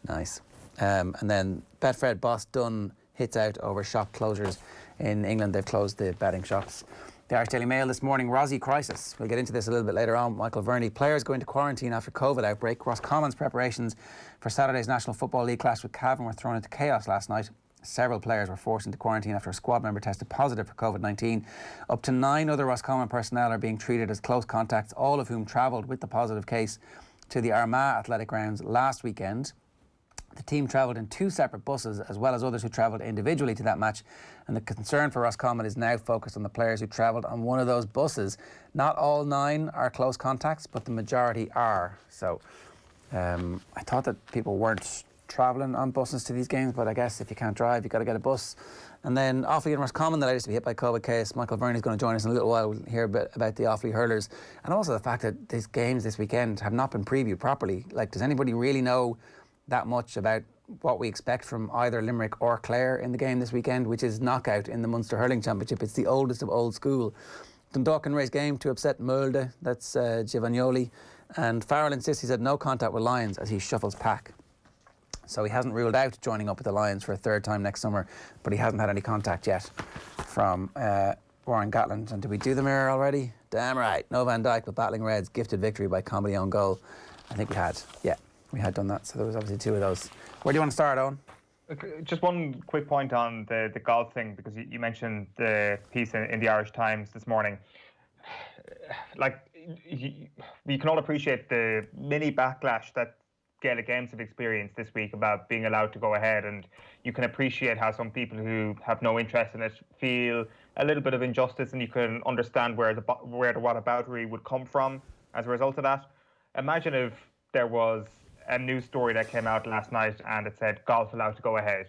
A: Nice. And then Betfred boss Dunn hits out over shop closures in England. They've closed the betting shops. The Irish Daily Mail this morning, Rozzy crisis. We'll get into this a little bit later on. Michael Verney, players go into quarantine after COVID outbreak. Roscommon's preparations for Saturday's National Football League clash with Cavan were thrown into chaos last night. Several players were forced into quarantine after a squad member tested positive for COVID-19. Up to 9 other Roscommon personnel are being treated as close contacts, all of whom travelled with the positive case to the Armagh Athletic Grounds last weekend. The team travelled in 2 separate buses, as well as others who travelled individually to that match. And the concern for Roscommon is now focused on the players who travelled on one of those buses. Not all 9 are close contacts, but the majority are. So I thought that people weren't travelling on buses to these games, but I guess if you can't drive, you've got to get a bus. And then Offaly and Roscommon, the latest to be hit by COVID case. Michael Verney is going to join us in a little while. We'll hear a bit about the Offaly hurlers. And also the fact that these games this weekend have not been previewed properly. Like, does anybody really know that much about what we expect from either Limerick or Clare in the game this weekend, which is knockout in the Munster Hurling Championship? It's the oldest of old school. Dundalk can raise game to upset Molde, that's Giovannioli, and Farrell insists he's had no contact with Lions as he shuffles pack. So he hasn't ruled out joining up with the Lions for a third time next summer, but he hasn't had any contact yet from Warren Gatland. And did we do the mirror already? Damn right. No Van Dijk with Battling Reds, gifted victory by comedy on goal. I think we had. Yeah, we had done that. So there was obviously 2 of those. Where do you want to start, Eoin?
B: Just one quick point on the golf thing, because you mentioned the piece in the Irish Times this morning. Like, you can all appreciate the mini backlash that Gaelic Games have experienced this week about being allowed to go ahead, and you can appreciate how some people who have no interest in it feel a little bit of injustice, and you can understand where the whataboutery would come from as a result of that. Imagine if there was a news story that came out last night and it said golf allowed to go ahead.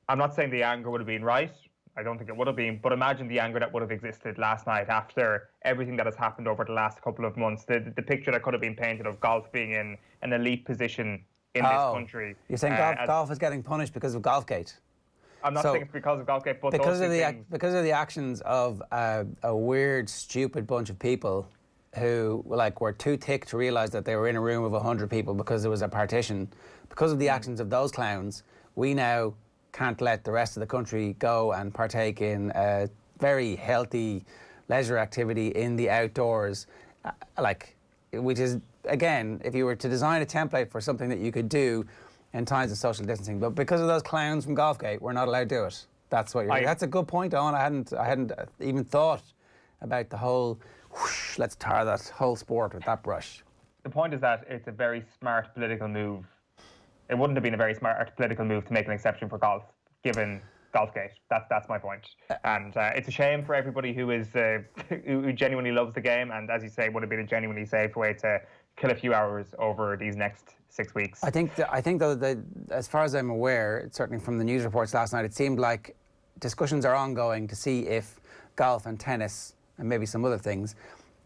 B: I'm not saying the anger would have been right. I don't think it would have been, but imagine the anger that would have existed last night after everything that has happened over the last couple of months. The picture that could have been painted of golf being in an elite position in this country.
A: You're saying golf is getting punished because of Golfgate?
B: I'm not saying it's because of Golfgate, but
A: because of the actions of a weird, stupid bunch of people who were too thick to realise that they were in a room of 100 people because there was a partition. Because of the actions of those clowns, we now can't let the rest of the country go and partake in a very healthy leisure activity in the outdoors, which is, again, if you were to design a template for something that you could do in times of social distancing, but because of those clowns from Golfgate, we're not allowed to do it. That's what you're. That's a good point, Eoin. I hadn't even thought about the whole. Whoosh, let's tar that whole sport with that brush.
B: The point is that it's a very smart political move. It wouldn't have been a very smart political move to make an exception for golf, given Golfgate. That's my point. And it's a shame for everybody who is who genuinely loves the game, and as you say, would have been a genuinely safe way to kill a few hours over these next 6 weeks.
A: I think though that, as far as I'm aware, certainly from the news reports last night, it seemed like discussions are ongoing to see if golf and tennis and maybe some other things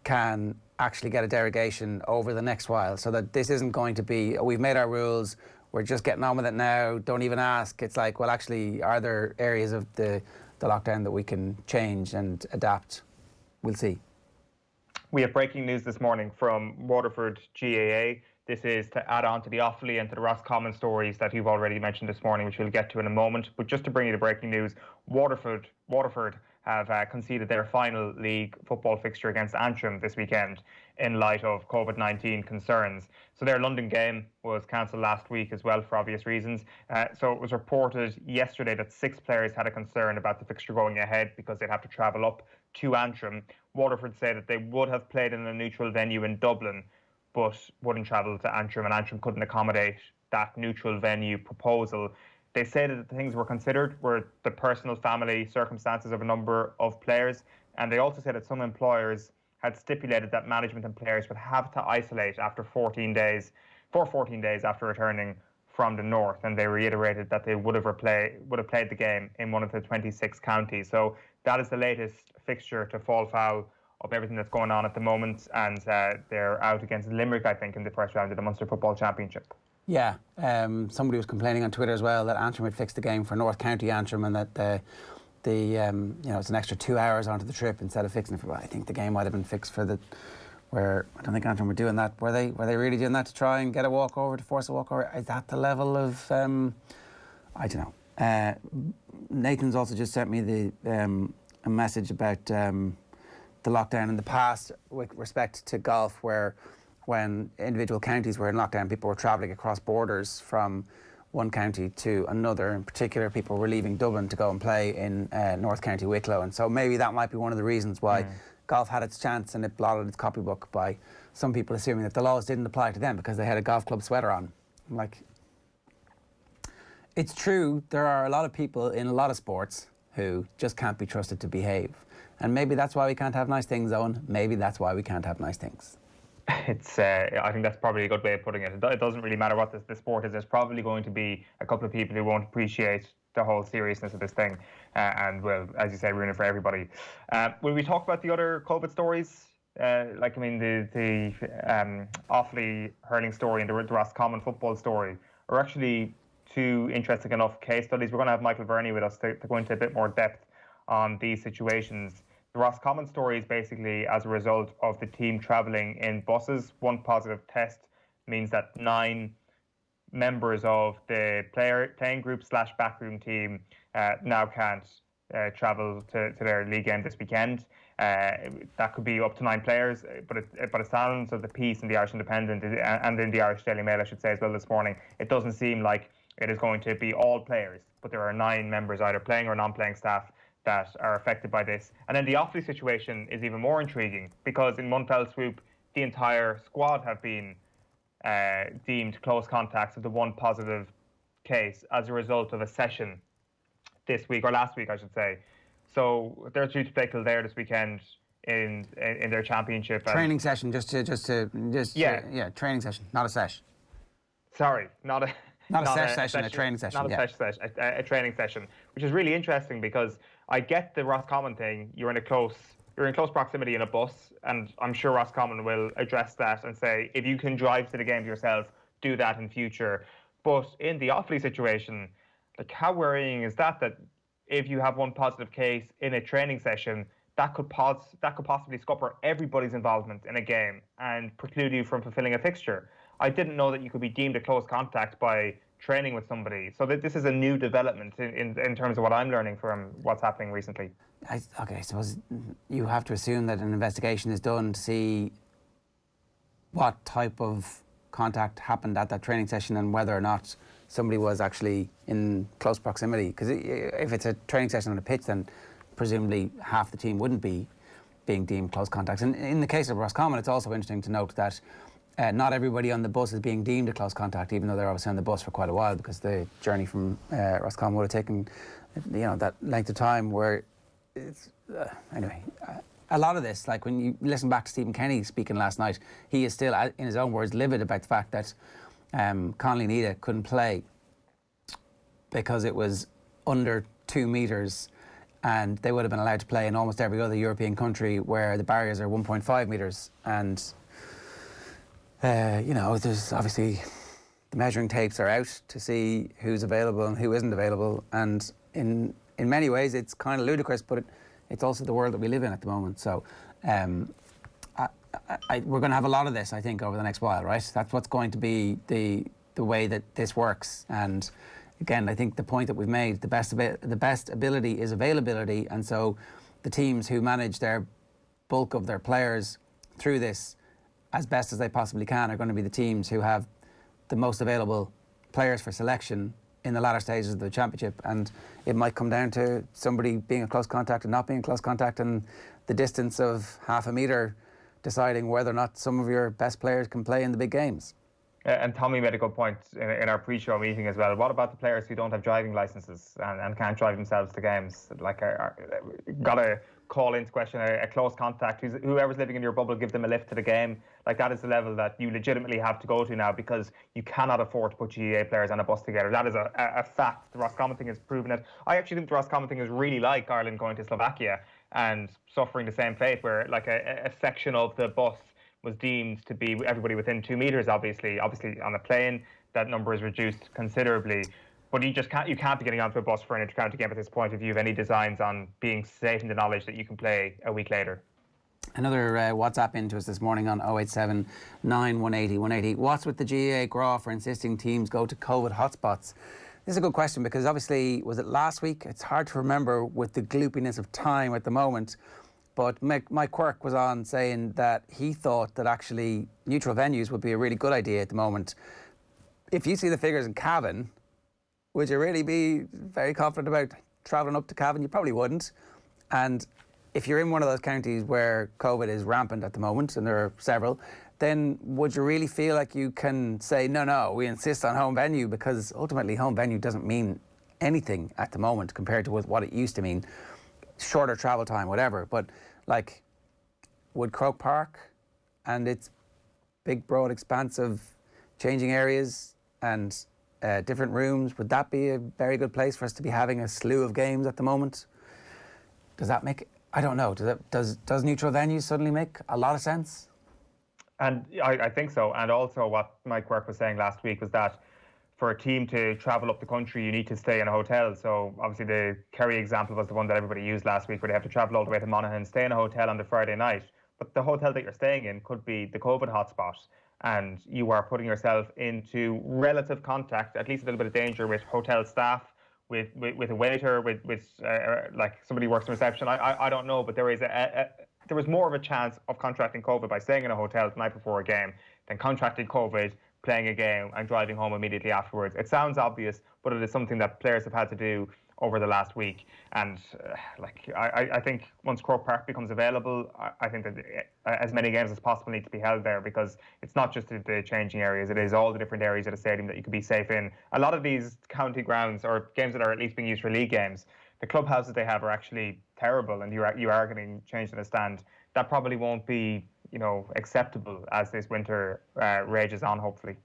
A: can actually get a derogation over the next while, so that this isn't going to be, we've made our rules, we're just getting on with it now, don't even ask. It's like, well, actually, are there areas of the lockdown that we can change and adapt? We'll see.
B: We have breaking news this morning from Waterford GAA. This is to add on to the Offaly and to the Roscommon stories that you've already mentioned this morning, which we'll get to in a moment. But just to bring you the breaking news, Waterford have conceded their final league football fixture against Antrim this weekend in light of COVID-19 concerns. So their London game was cancelled last week as well for obvious reasons. So it was reported yesterday that 6 players had a concern about the fixture going ahead because they'd have to travel up to Antrim. Waterford say that they would have played in a neutral venue in Dublin, but wouldn't travel to Antrim, and Antrim couldn't accommodate that neutral venue proposal. They say that the things were considered were the personal family circumstances of a number of players, and they also said that some employers had stipulated that management and players would have to isolate after 14 days after returning from the north, and they reiterated that they would have played the game in one of the 26 counties. So that is the latest fixture to fall foul of everything that's going on at the moment, and they're out against Limerick, I think, in the first round of the Munster Football Championship.
A: Yeah, somebody was complaining on Twitter as well that Antrim had fixed the game for North County Antrim, and that it's an extra 2 hours onto the trip instead of fixing it for. I think the game might have been fixed for where I don't think Antrim were doing that. Were they really doing that to try and get a walkover, to force a walkover? Is that the level of? I don't know. Nathan's also just sent me a message about the lockdown in the past with respect to golf, where when individual counties were in lockdown, people were travelling across borders from one county to another. In particular, people were leaving Dublin to go and play in North County Wicklow, and so maybe that might be one of the reasons why golf had its chance and it blotted its copybook by some people assuming that the laws didn't apply to them because they had a golf club sweater on. I'm like, it's true, there are a lot of people in a lot of sports who just can't be trusted to behave. And maybe that's why we can't have nice things, Eoin. Maybe that's why we can't have nice things.
B: I think that's probably a good way of putting it. It doesn't really matter what the sport is. There's probably going to be a couple of people who won't appreciate the whole seriousness of this thing, and will, as you say, ruin it for everybody. Will we talk about the other COVID stories? The Offaly hurling story and the Roscommon football story are actually 2 interesting enough case studies. We're going to have Michael Verney with us to go into a bit more depth on these situations. The Roscommon story is basically as a result of the team travelling in buses. 1 positive test means that 9 members of the playing group / backroom team now can't travel to their league game this weekend. That could be up to 9 players, but it sounds of the piece in the Irish Independent and in the Irish Daily Mail, I should say, as well this morning, it doesn't seem like it is going to be all players, but there are 9 members, either playing or non-playing staff, that are affected by this. And then the Offaly situation is even more intriguing, because in one fell swoop, the entire squad have been deemed close contacts of the one positive case as a result of a session this week, or last week, I should say. So they're due to play Kildare this weekend in their championship.
A: Training session, just training session, not a sesh.
B: Sorry, not a
A: sesh session, a training session.
B: Not a sesh session, a training session, which is really interesting, because I get the Roscommon thing. You're in close proximity in a bus, and I'm sure Roscommon will address that and say, if you can drive to the games yourself, do that in future. But in the Offaly situation, like, how worrying is that if you have one positive case in a training session, that could possibly scupper everybody's involvement in a game and preclude you from fulfilling a fixture. I didn't know that you could be deemed a close contact by training with somebody. So this is a new development in terms of what I'm learning from what's happening recently.
A: I suppose you have to assume that an investigation is done to see what type of contact happened at that training session and whether or not somebody was actually in close proximity. Because if it's a training session on a pitch, then presumably half the team wouldn't be being deemed close contacts. And in the case of Roscommon, it's also interesting to note that not everybody on the bus is being deemed a close contact, even though they're obviously on the bus for quite a while, because the journey from Roscommon would have taken, that length of time. Where it's anyway. A lot of this, like when you listen back to Stephen Kenny speaking last night, he is still, in his own words, livid about the fact that Conley Nita couldn't play because it was under 2 metres, and they would have been allowed to play in almost every other European country where the barriers are 1.5 metres. And there's obviously the measuring tapes are out to see who's available and who isn't available, and in many ways it's kind of ludicrous, but it's also the world that we live in at the moment. So we're going to have a lot of this, I think, over the next while, right? That's what's going to be the way that this works. And again, I think the point that we've made, the best ability is availability, and so the teams who manage their bulk of their players through this as best as they possibly can are going to be the teams who have the most available players for selection in the latter stages of the championship. And it might come down to somebody being a close contact and not being a close contact, and the distance of half a metre deciding whether or not some of your best players can play in the big games.
B: And Tommy made a good point in our pre-show meeting as well. What about the players who don't have driving licenses and can't drive themselves to games? Like, got to call into question a close contact. Whoever's living in your bubble, give them a lift to the game. Like, that is the level that you legitimately have to go to now, because you cannot afford to put GAA players on a bus together. That is a fact. The Roscommon thing has proven it. I actually think the Roscommon thing is really like Ireland going to Slovakia and suffering the same fate, where like a section of the bus was deemed to be everybody within 2 metres. Obviously on a plane that number is reduced considerably, but you can't be getting onto a bus for an inter-county game at this point if you have any designs on being safe in the knowledge that you can play a week later.
A: Another WhatsApp into us this morning on 087 9180 180. What's with the GAA GRA for insisting teams go to COVID hotspots? This is a good question, because obviously, was it last week? It's hard to remember with the gloopiness of time at the moment. But Mike Quirk was on saying that he thought that actually neutral venues would be a really good idea at the moment. If you see the figures in Cavan, would you really be very confident about travelling up to Cavan? You probably wouldn't. And if you're in one of those counties where COVID is rampant at the moment, and there are several, then would you really feel like you can say, no, we insist on home venue? Because ultimately home venue doesn't mean anything at the moment compared to what it used to mean. Shorter travel time, whatever. But like, would Croke Park and its big, broad expanse of changing areas and different rooms, would that be a very good place for us to be having a slew of games at the moment? Does that make, I don't know, does neutral venues suddenly make a lot of sense?
B: And I think so. And also what Mike Quirk was saying last week was that for a team to travel up the country, you need to stay in a hotel. So obviously the Kerry example was the one that everybody used last week, where they have to travel all the way to Monaghan, stay in a hotel on the Friday night. But the hotel that you're staying in could be the COVID hotspot. and you are putting yourself into relative contact, at least a little bit of danger with hotel staff, with a waiter, with like somebody who works in reception. I don't know, but there was more of a chance of contracting COVID by staying in a hotel the night before a game than contracting COVID, playing a game and driving home immediately afterwards. It sounds obvious, but it is something that players have had to do over the last week. And I think once Croke Park becomes available, I think that as many games as possible need to be held there, because it's not just the changing areas, it is all the different areas of the stadium that you could be safe in. A lot of these county grounds or games that are at least being used for league games, the clubhouses they have are actually terrible, and you are getting changed in a stand. That probably won't be, acceptable as this winter rages on, hopefully.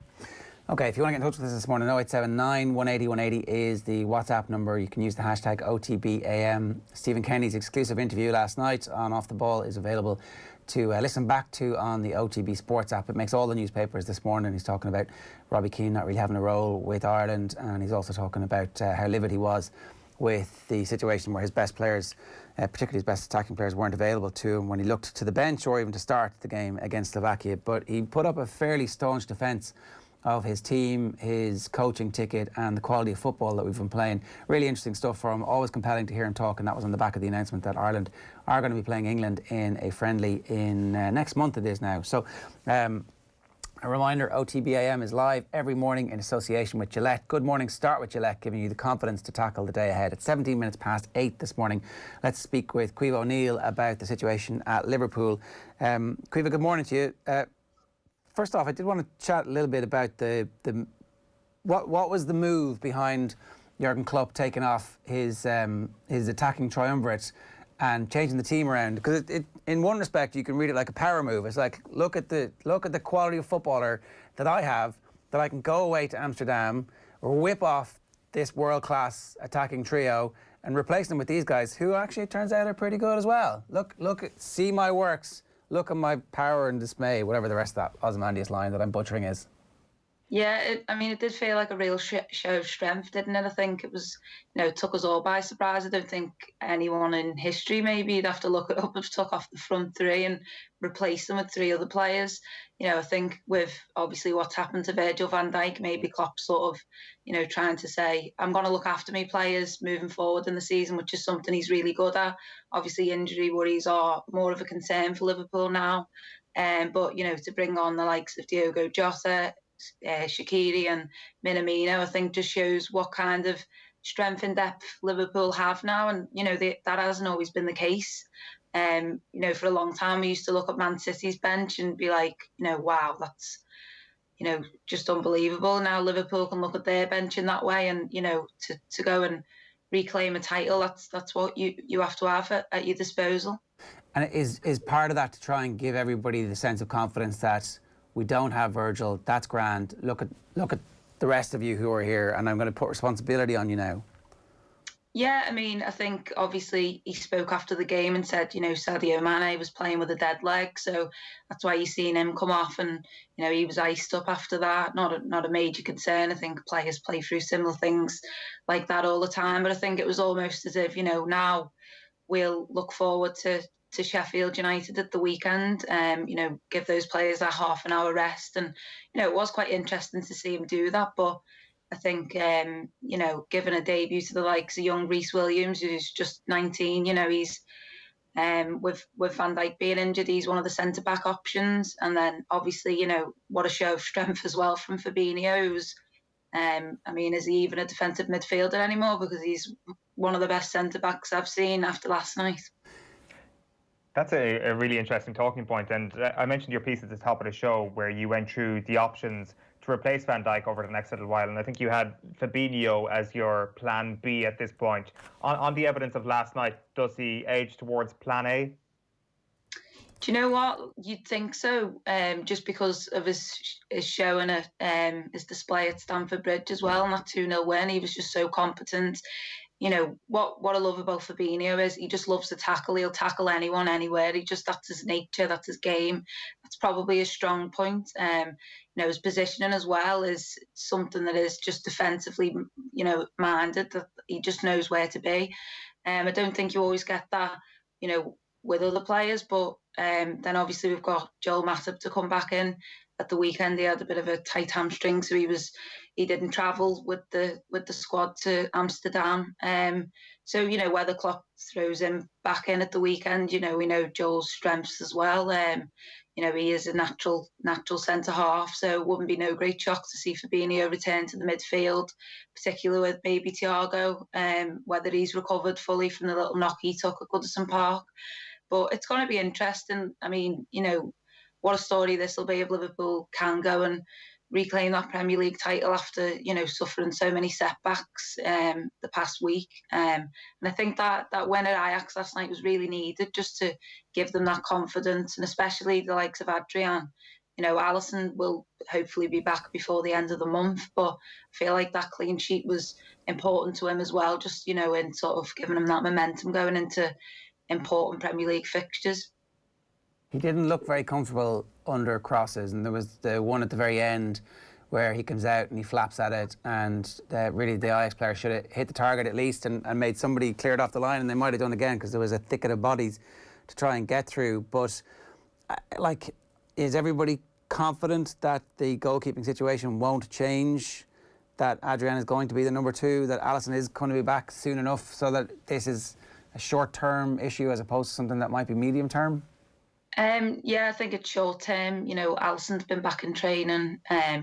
A: Okay, if you want to get in touch with us this morning, 0879 180 180 is the WhatsApp number. You can use the hashtag OTB AM. Stephen Kenny's exclusive interview last night on Off the Ball is available to listen back to on the OTB Sports app. It makes all the newspapers this morning. He's talking about Robbie Keane not really having a role with Ireland, and he's also talking about how livid he was with the situation where his best players, particularly his best attacking players, weren't available to him when he looked to the bench or even to start the game against Slovakia. But he put up a fairly staunch defence of his team, his coaching ticket, and the quality of football that we've been playing. Really interesting stuff for him. Always compelling to hear him talk, and that was on the back of the announcement that Ireland are going to be playing England in a friendly in next month. It is now. So a reminder, OTB AM is live every morning in association with Gillette. Good morning. Start with Gillette, giving you the confidence to tackle the day ahead. It's 17 minutes past 8 this morning. Let's speak with Caoimhe O'Neill about the situation at Liverpool. Caoimhe, good morning to you. First off, I did want to chat a little bit about what was the move behind Jurgen Klopp taking off his attacking triumvirate and changing the team around, because it in one respect you can read it like a power move. It's like, look at the quality of footballer that I have, that I can go away to Amsterdam or whip off this world-class attacking trio and replace them with these guys who actually, it turns out, are pretty good as well. See my works. Look at my power and dismay, whatever the rest of that Ozymandias line that I'm butchering is.
M: Yeah, it did feel like a real show of strength, didn't it? I think it was, it took us all by surprise. I don't think anyone in history, maybe you'd have to look it up, have took off the front three and replaced them with three other players. I think with obviously what's happened to Virgil van Dijk, maybe Klopp sort of, trying to say, I'm going to look after me players moving forward in the season, which is something he's really good at. Obviously, injury worries are more of a concern for Liverpool now. But, to bring on the likes of Diogo Jota, Shaqiri and Minamino, I think just shows what kind of strength and depth Liverpool have now, and that hasn't always been the case. For a long time we used to look at Man City's bench and be like, wow, that's just unbelievable. Now Liverpool can look at their bench in that way, and to go and reclaim a title, that's what you have to have at your disposal.
A: And is part of that to try and give everybody the sense of confidence that we don't have Virgil, that's grand. Look at the rest of you who are here, and I'm going to put responsibility on you now.
M: Yeah, I think obviously he spoke after the game and said, Sadio Mane was playing with a dead leg, so that's why you're seeing him come off, and he was iced up after that. Not a major concern. I think players play through similar things like that all the time, but I think it was almost as if now we'll look forward to Sheffield United at the weekend, give those players that half an hour rest. And, it was quite interesting to see him do that. But I think, given a debut to the likes of young Reece Williams, who's just 19, he's, with Van Dijk being injured, he's one of the centre-back options. And then, obviously, what a show of strength as well from Fabinho, who's, is he even a defensive midfielder anymore? Because he's one of the best centre-backs I've seen after last night.
B: That's a really interesting talking point. And I mentioned your piece at the top of the show where you went through the options to replace Van Dijk over the next little while. And I think you had Fabinho as your plan B at this point. On the evidence of last night, does he age towards plan A?
M: Do you know what? You'd think so, just because of his show and his display at Stamford Bridge as well, and that 2-0 win. He was just so competent. What I love about Fabinho is he just loves to tackle. He'll tackle anyone, anywhere. That's his nature, that's his game. That's probably a strong point. His positioning as well is something that is just defensively, minded, that he just knows where to be. I don't think you always get that, with other players, but then obviously we've got Joel Matip to come back in at the weekend he had a bit of a tight hamstring, so he didn't travel with the squad to Amsterdam. So, you know, whether Klopp throws him back in at the weekend, you know, we know Joel's strengths as well. You know, he is a natural centre half, so it wouldn't be no great shock to see Fabinho return to the midfield, particularly with maybe Thiago, whether he's recovered fully from the little knock he took at Goodison Park. But it's going to be interesting. I mean, you know, what a story this will be if Liverpool can go and reclaim that Premier League title after, you know, suffering so many setbacks the past week. And I think that win at Ajax last night was really needed, just to give them that confidence, and especially the likes of Adrian. You know, Alisson will hopefully be back before the end of the month, but I feel like that clean sheet was important to him as well, just, you know, in sort of giving him that momentum going into important Premier League fixtures.
A: He didn't look very comfortable under crosses, and there was the one at the very end where he comes out and he flaps at it, and really the Ajax player should have hit the target at least and made somebody clear it off the line, and they might have done again because there was a thicket of bodies to try and get through. But like, is everybody confident that the goalkeeping situation won't change, that Adrian is going to be the number 2, that Alisson is going to be back soon enough, so that this is a short-term issue as opposed to something that might be medium-term?
M: Yeah, I think it's short term. You know, Alisson's been back in training,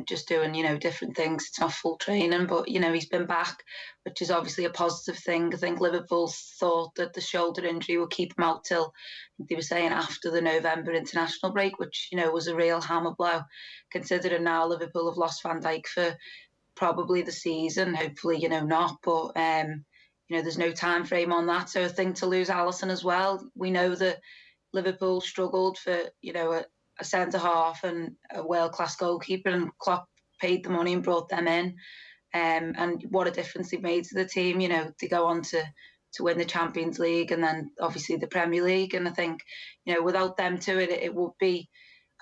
M: just doing, you know, different things. It's not full training, but, you know, he's been back, which is obviously a positive thing. I think Liverpool thought that the shoulder injury would keep him out till, they were saying, after the November international break, which, you know, was a real hammer blow, considering now Liverpool have lost Van Dijk for probably the season. Hopefully, you know, not, but, you know, there's no time frame on that. So I think to lose Alisson as well, we know that Liverpool struggled for, you know, a centre half and a world-class goalkeeper, and Klopp paid the money and brought them in. And what a difference they've made to the team, you know, to go on to win the Champions League and then obviously the Premier League. And I think, you know, without them to it would be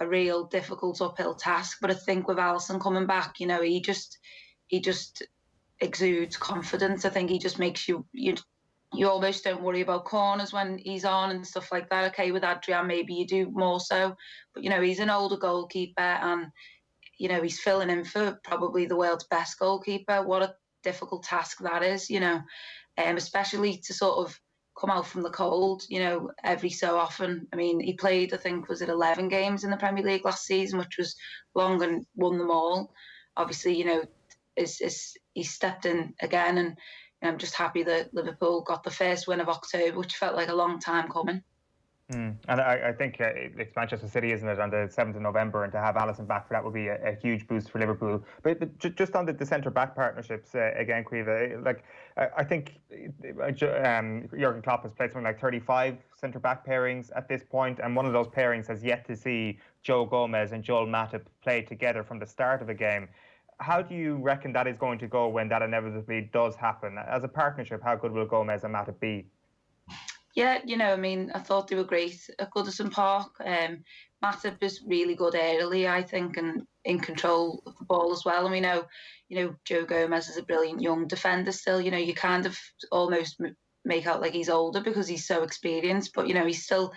M: a real difficult uphill task. But I think with Alisson coming back, you know, he just exudes confidence. I think he just makes you almost don't worry about corners when he's on and stuff like that. Okay, with Adrian, maybe you do more so. But, you know, he's an older goalkeeper and, you know, he's filling in for probably the world's best goalkeeper. What a difficult task that is, you know, especially to sort of come out from the cold, you know, every so often. I mean, he played, I think, was it 11 games in the Premier League last season, which was long, and won them all. Obviously, you know, he stepped in again, and I'm just happy that Liverpool got the first win of October, which felt like a long time coming.
B: And I think it's Manchester City, isn't it, on the 7th of November, and to have Alisson back for that would be a huge boost for Liverpool. But just on the centre-back partnerships, again, Caoimhe, like, I think Jurgen Klopp has played something like 35 centre-back pairings at this point, and one of those pairings has yet to see Joe Gomez and Joel Matip play together from the start of a game. How do you reckon that is going to go when that inevitably does happen? As a partnership, how good will Gomez and Matip be?
M: Yeah, you know, I mean, I thought they were great at Goodison Park. Matip is really good early, I think, and in control of the ball as well. And we know, you know, Joe Gomez is a brilliant young defender still. You know, you kind of almost make out like he's older because he's so experienced, but, you know, he's still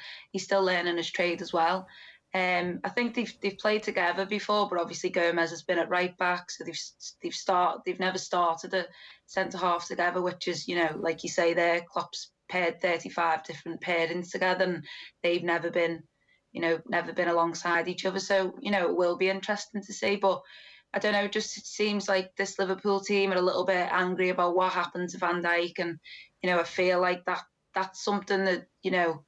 M: learning his trade as well. I think they've played together before, but obviously Gomez has been at right back, so they've never started a centre half together, which is, you know, like you say there, Klopp's paired 35 different pairings together, and they've never been alongside each other. So, you know, it will be interesting to see. But I don't know, it seems like this Liverpool team are a little bit angry about what happened to Van Dijk, and, you know, I feel like that's something that, you know,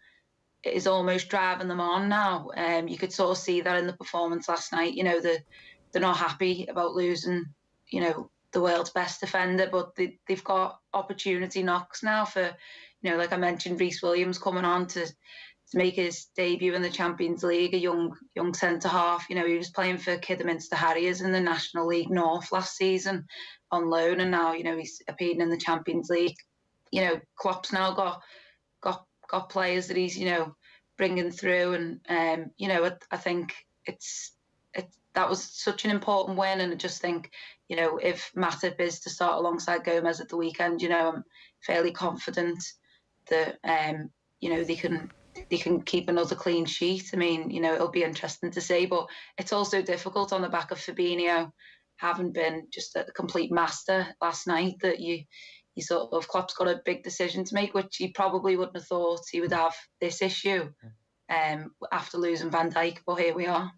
M: is almost driving them on now. You could sort of see that in the performance last night. You know, they're not happy about losing, you know, the world's best defender, but they've got opportunity knocks now for, you know, like I mentioned, Rhys Williams coming on to make his debut in the Champions League, a young centre half. You know, he was playing for Kidderminster Harriers in the National League North last season on loan, and now, you know, he's appearing in the Champions League. You know, Klopp's now got players that he's, you know, bringing through, and you know, I think that was such an important win, and I just think, you know, if Matip is to start alongside Gomez at the weekend, you know, I'm fairly confident that you know, they can they can keep another clean sheet. I mean, you know, it'll be interesting to see, but it's also difficult on the back of Fabinho having been just a complete master last night, that you sort of, Klopp's got a big decision to make, which he probably wouldn't have thought he would have this issue after losing Van Dijk, but here we are.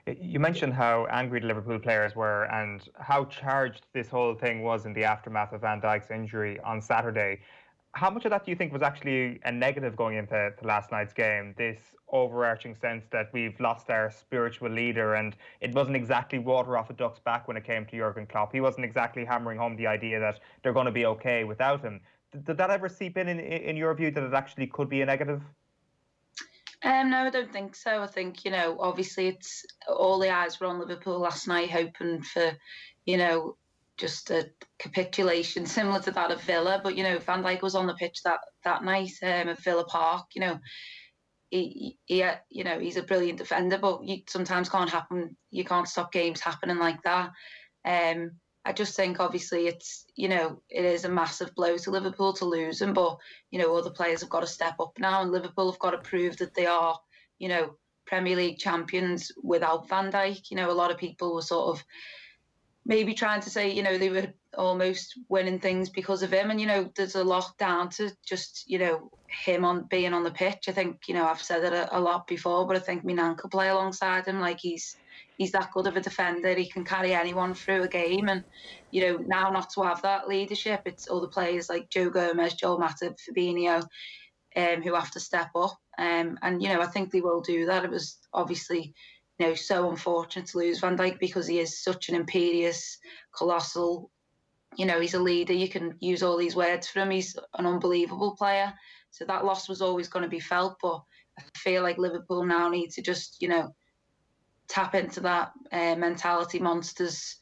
B: You mentioned how angry the Liverpool players were and how charged this whole thing was in the aftermath of Van Dijk's injury on Saturday. How much of that do you think was actually a negative going into last night's game? This overarching sense that we've lost our spiritual leader, and it wasn't exactly water off a duck's back when it came to Jurgen Klopp. He wasn't exactly hammering home the idea that they're going to be okay without him. Did that ever seep in your view, that it actually could be a negative?
M: No, I don't think so. I think, you know, obviously it's all the eyes were on Liverpool last night, hoping for, you know, just a capitulation similar to that of Villa. But, you know, Van Dijk was on the pitch that night at Villa Park. You know, he you know, he's a brilliant defender, but you sometimes can't happen. You can't stop games happening like that. I just think, obviously, it's, you know, it is a massive blow to Liverpool to lose him, but, you know, other players have got to step up now, and Liverpool have got to prove that they are, you know, Premier League champions without Van Dijk. You know, a lot of people were sort of maybe trying to say, you know, they were almost winning things because of him, and, you know, there's a lot down to just, you know, him being on the pitch. I think, you know, I've said it a lot before, but I think Minan could play alongside him. Like, he's that good of a defender. He can carry anyone through a game. And, you know, now not to have that leadership, it's other players like Joe Gomez, Joel Matip, Fabinho, who have to step up. And, you know, I think they will do that. It was obviously, you know, so unfortunate to lose Van Dijk because he is such an imperious, colossal, you know, he's a leader. You can use all these words for him. He's an unbelievable player. So that loss was always going to be felt. But I feel like Liverpool now need to just, you know, tap into that mentality monsters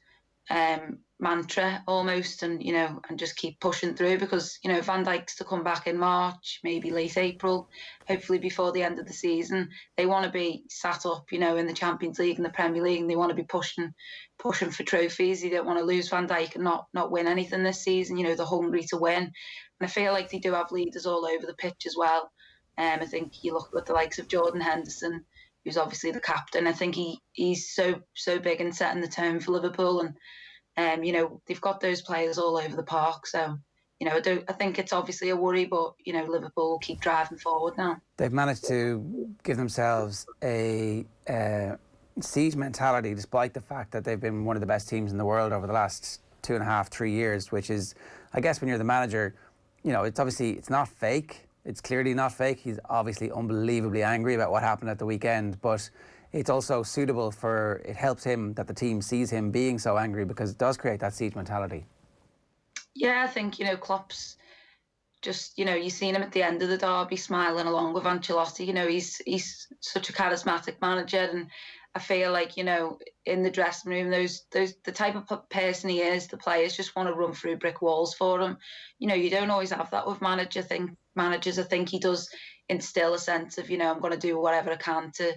M: mantra almost, and, you know, and just keep pushing through, because, you know, Van Dijk's to come back in March, maybe late April, hopefully before the end of the season. They want to be sat up, you know, in the Champions League and the Premier League, and they want to be pushing for trophies. They don't want to lose Van Dijk and not win anything this season. You know, they're hungry to win, and I feel like they do have leaders all over the pitch as well. I think you look at the likes of Jordan Henderson, who's obviously the captain. I think he's so big in setting the tone for Liverpool, and you know, they've got those players all over the park. So, you know, I think it's obviously a worry, but, you know, Liverpool will keep driving forward now.
A: They've managed to give themselves a siege mentality, despite the fact that they've been one of the best teams in the world over the last 2.5, 3 years, which is, I guess, when you're the manager, you know, it's not fake. It's clearly not fake. He's obviously unbelievably angry about what happened at the weekend, but it's also suitable for, it helps him that the team sees him being so angry, because it does create that siege mentality.
M: Yeah, I think, you know, Klopp's just, you know, you've seen him at the end of the derby smiling along with Ancelotti. You know, he's such a charismatic manager, and I feel like, you know, in the dressing room, the type of person he is, the players just want to run through brick walls for him. You know, you don't always have that with managers. I think he does instill a sense of, you know, I'm going to do whatever I can to,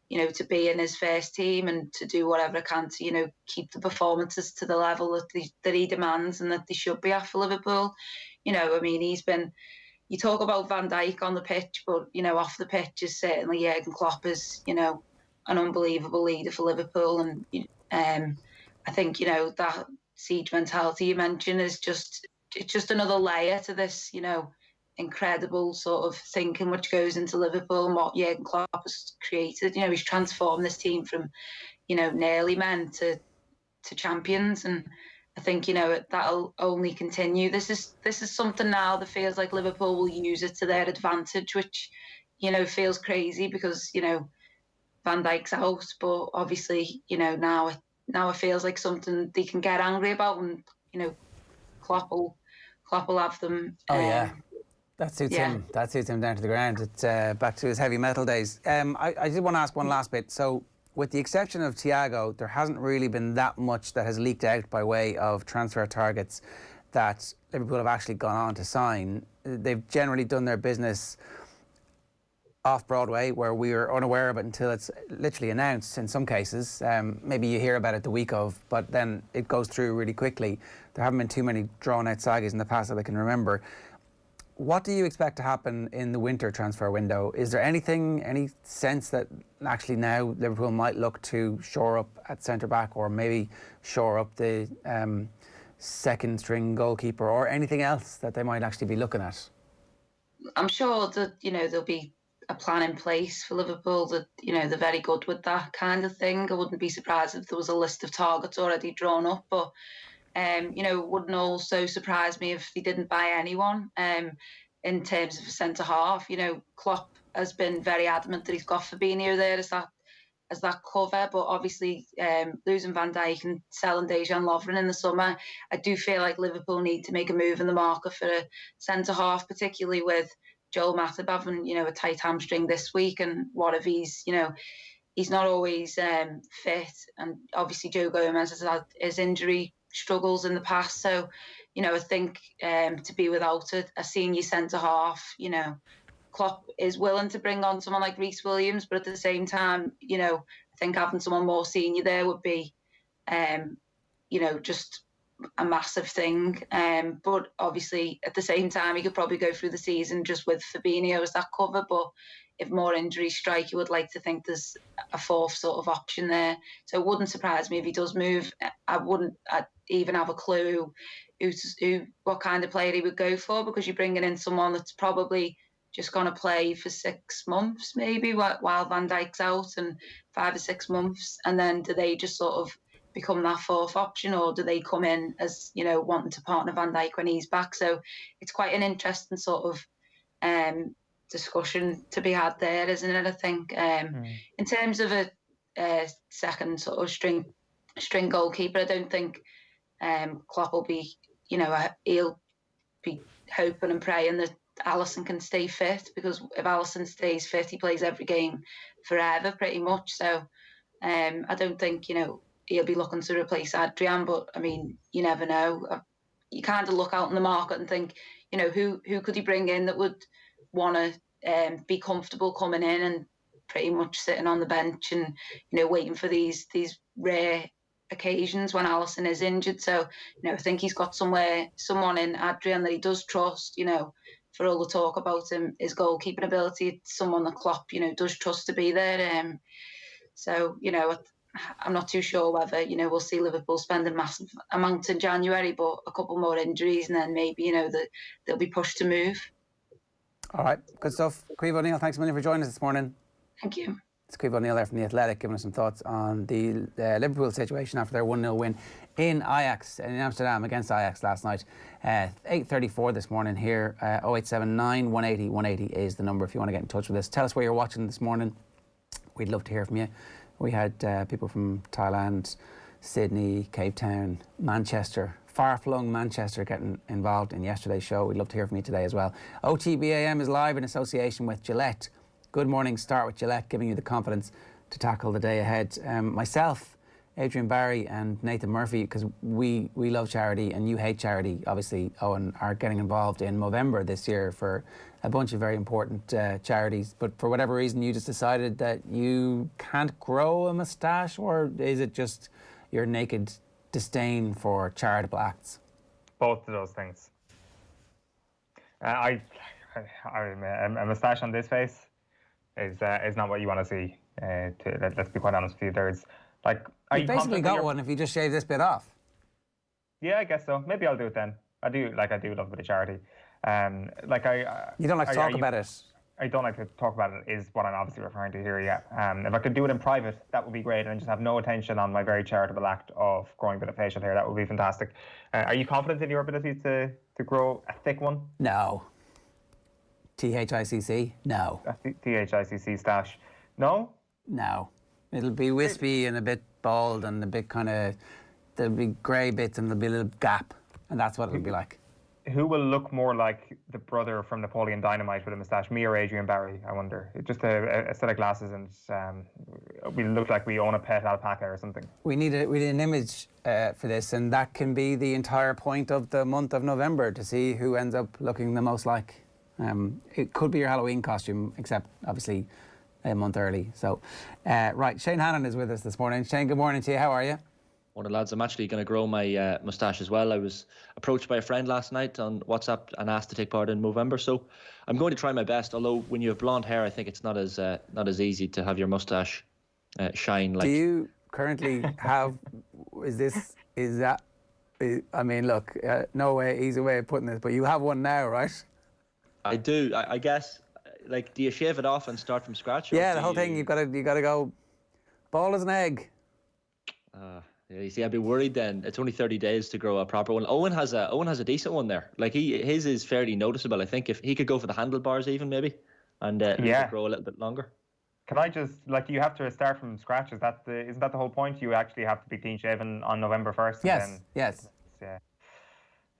M: you know, to be in his first team, and to do whatever I can to, you know, keep the performances to the level that he demands and that they should be at for Liverpool. You know, I mean, you talk about Van Dijk on the pitch, but, you know, off the pitch is certainly Jurgen Klopp is, you know, an unbelievable leader for Liverpool. And I think, you know, that siege mentality you mentioned is it's just another layer to this, you know, incredible sort of thinking which goes into Liverpool and what Jurgen Klopp has created. You know, he's transformed this team from, you know, nearly men to champions, and I think, you know, that'll only continue. This is something now that feels like Liverpool will use it to their advantage, which, you know, feels crazy because, you know, Van Dijk's out, but obviously, you know, now it feels like something they can get angry about, and, you know, Klopp will have them.
A: That suits him. That suits him down to the ground. It's back to his heavy metal days. I did want to ask one last bit. So, with the exception of Thiago, there hasn't really been that much that has leaked out by way of transfer targets that Liverpool have actually gone on to sign. They've generally done their business off Broadway, where we are unaware of it until it's literally announced in some cases. Maybe you hear about it the week of, but then it goes through really quickly. There haven't been too many drawn-out sagas in the past that I can remember. what do you expect to happen in the winter transfer window? Is there any sense that actually now Liverpool might look to shore up at centre-back, or maybe shore up the second string goalkeeper, or anything else that they might actually be looking at?
M: I'm sure that, there'll be a plan in place for Liverpool that, they're very good with that kind of thing. I wouldn't be surprised if there was a list of targets already drawn up, but it wouldn't also surprise me if they didn't buy anyone in terms of a centre-half. Klopp has been very adamant that he's got Fabinho there as that cover, but obviously losing Van Dijk and selling Dejan Lovren in the summer, I do feel like Liverpool need to make a move in the market for a centre-half, particularly with Joel Matip having, a tight hamstring this week, and what if he's not always fit, and obviously Joe Gomez has had his injury struggles in the past, so I think to be without a senior centre half, Klopp is willing to bring on someone like Reece Williams, but at the same time, I think having someone more senior there would be just a massive thing, but obviously at the same time he could probably go through the season just with Fabinho as that cover, but if more injuries strike, you would like to think there's a fourth sort of option there. So it wouldn't surprise me if he does move. I'd even have a clue what kind of player he would go for, because you're bringing in someone that's probably just going to play for 6 months maybe while Van Dijk's out, and 5 or 6 months, and then do they just sort of become that fourth option, or do they come in as wanting to partner Van Dijk when he's back? So it's quite an interesting sort of discussion to be had there, isn't it? I think in terms of a second sort of string goalkeeper, I don't think Klopp will be, he'll be hoping and praying that Alisson can stay fit, because if Alisson stays fit, he plays every game forever pretty much. So I don't think he'll be looking to replace Adrian, but I mean, you never know. You kind of look out in the market and think, who could he bring in that would want to be comfortable coming in and pretty much sitting on the bench and waiting for these rare occasions when Alisson is injured. So I think he's got someone in Adrian that he does trust. For all the talk about his goalkeeping ability, it's someone that Klopp does trust to be there. So I'm not too sure whether we'll see Liverpool spend a massive amount in January, but a couple more injuries and then maybe they'll be pushed to move.
A: All right, good stuff. Caoimhe O'Neill, thanks a million for joining us this morning.
M: Thank you.
A: It's Caoimhe O'Neill there from The Athletic, giving us some thoughts on the Liverpool situation after their 1-0 win in Ajax, in Amsterdam against Ajax last night. 8:34 this morning here. 0879 180 180 is the number if you want to get in touch with us. Tell us where you're watching this morning. We'd love to hear from you. We had people from Thailand, Sydney, Cape Town, Manchester, far-flung Manchester getting involved in yesterday's show. We'd love to hear from you today as well. OTB AM is live in association with Gillette. Good morning, start with Gillette, giving you the confidence to tackle the day ahead. Myself, Adrian Barry and Nathan Murphy, because we love charity and you hate charity, obviously, Owen, are getting involved in Movember this year for a bunch of very important charities. But for whatever reason, you just decided that you can't grow a moustache, or is it just your naked disdain for charitable acts?
B: Both of those things. A moustache on this face is not what you want to see. Let's be quite honest with you. There's you
A: basically got one if you just shave this bit off.
B: Yeah, I guess so. Maybe I'll do it then. I do love a bit of charity.
A: You don't like to talk about it.
B: I don't like to talk about it is what I'm obviously referring to here, yeah. If I could do it in private, that would be great, and just have no attention on my very charitable act of growing a bit of facial hair. That would be fantastic. Are you confident in your ability to grow a thick one?
A: No. THICC? No.
B: THICC stash? No?
A: No. It'll be wispy and a bit bald and a bit there'll be grey bits and there'll be a little gap, and that's what it'll be like.
B: Who will look more like the brother from Napoleon Dynamite with a moustache, me or Adrian Barry, I wonder? Just a set of glasses and we look like we own a pet alpaca or something. We need an image for this, and that can be the entire point of the month of November, to see who ends up looking the most like. It could be your Halloween costume, except obviously a month early. So, right, Shane Hannon is with us this morning. Shane, good morning to you. How are you?
N: one of the lads. I'm actually going to grow my moustache as well. I was approached by a friend last night on WhatsApp and asked to take part in Movember. So I'm going to try my best. Although when you have blonde hair, I think it's not as easy to have your moustache shine. Like.
A: Do you currently have? I mean, look, no way, easy way of putting this, but you have one now, right?
N: I do. I guess. Like, do you shave it off and start from scratch?
A: Yeah, the whole thing. You gotta go bald as an egg.
N: Yeah, you see, I'd be worried then. It's only 30 days to grow a proper one. Owen has a decent one there. Like his is fairly noticeable. I think if he could go for the handlebars even maybe, and grow a little bit longer.
B: Can I just, like, you have to start from scratch? Isn't that the whole point? You actually have to be clean shaven on November 1st.
A: Yes. Yes.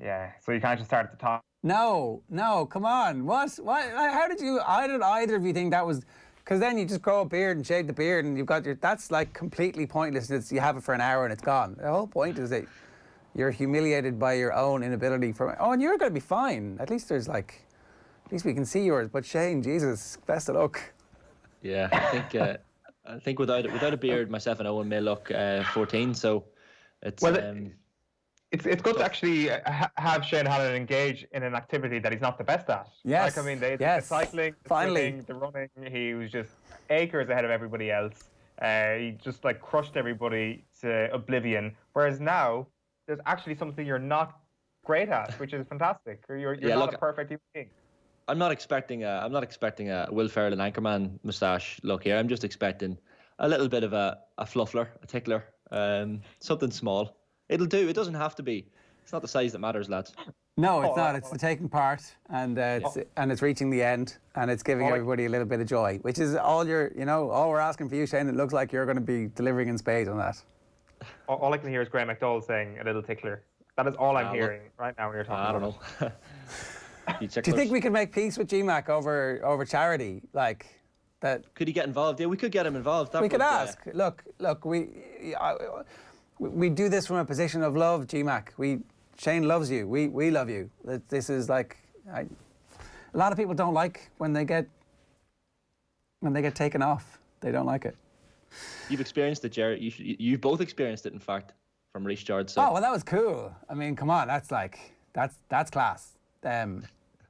B: Yeah. So you can't just start at the top.
A: No, come on. What? How did either of you think that was? Because then you just grow a beard and shave the beard, and you've got that's like completely pointless. You have it for an hour and it's gone. The whole point is that you're humiliated by your own inability and you're going to be fine. At least we can see yours. But Shane, Jesus, best of luck.
N: Yeah, I think without a beard, myself and Owen may look 14. So it's.
B: It's good to actually have Shane Hannon engage in an activity that he's not the best at.
A: Yes.
B: Like, I mean, the cycling, the swimming, the running, he was just acres ahead of everybody else. He just like crushed everybody to oblivion. Whereas now, there's actually something you're not great at, which is fantastic. You're not a perfect human being.
N: I'm not expecting a Will Ferrell and Anchorman moustache look here. I'm just expecting a little bit of a fluffler, a tickler, something small. It'll do. It doesn't have to be. It's not the size that matters, lads.
A: No, it's not. It's the taking part, and it's reaching the end, and it's giving everybody a little bit of joy, which is all all we're asking for you, Shane. It looks like you're going to be delivering in spades on that.
B: All I can hear is Graham McDowell saying a little tickler. That is all I'm hearing right now when you're talking.
N: I don't know.
A: Do you think we could make peace with GMAC over charity, like that?
N: Could he get involved? Yeah, we could get him involved.
A: We could ask. Look, we do this from a position of love, GMAC. Shane loves you. We love you. This is like a lot of people don't like when they get taken off. They don't like it.
N: You've experienced it, Ger. You've both experienced it, in fact, from Reece George. So.
A: Oh well, that was cool. I mean, come on, that's class. Anyway,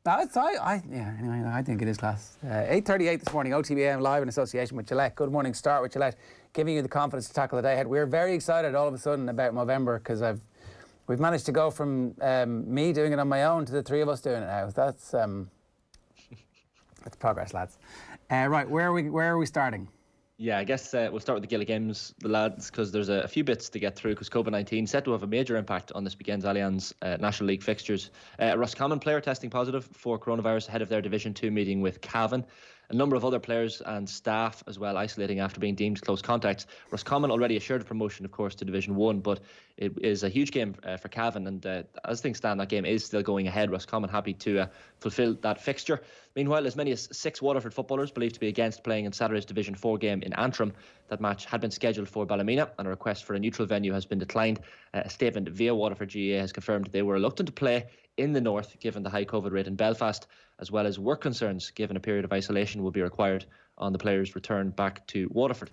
A: I think it is class. 8:38 this morning, OTB AM live in association with Gillette. Good morning, start with Gillette, giving you the confidence to tackle the day ahead. We're very excited all of a sudden about Movember because we've managed to go from me doing it on my own to the three of us doing it now. That's progress, lads. Right, where are we starting?
N: Yeah, I guess we'll start with the Gaelic Games, the lads, because there's a few bits to get through, because COVID-19 set to have a major impact on this weekend's Allianz National League fixtures. Roscommon player testing positive for coronavirus ahead of their Division 2 meeting with Cavan. A number of other players and staff as well isolating after being deemed close contacts. Roscommon already assured promotion, of course, to Division 1, but it is a huge game for Cavan, and as things stand, that game is still going ahead. Roscommon happy to fulfil that fixture. Meanwhile, as many as 6 Waterford footballers believed to be against playing in Saturday's Division 4 game in Antrim. That match had been scheduled for Ballymena, and a request for a neutral venue has been declined. A statement via Waterford GAA has confirmed they were reluctant to play in the north given the high COVID rate in Belfast, as well as work concerns given a period of isolation will be required on the players' return back to Waterford.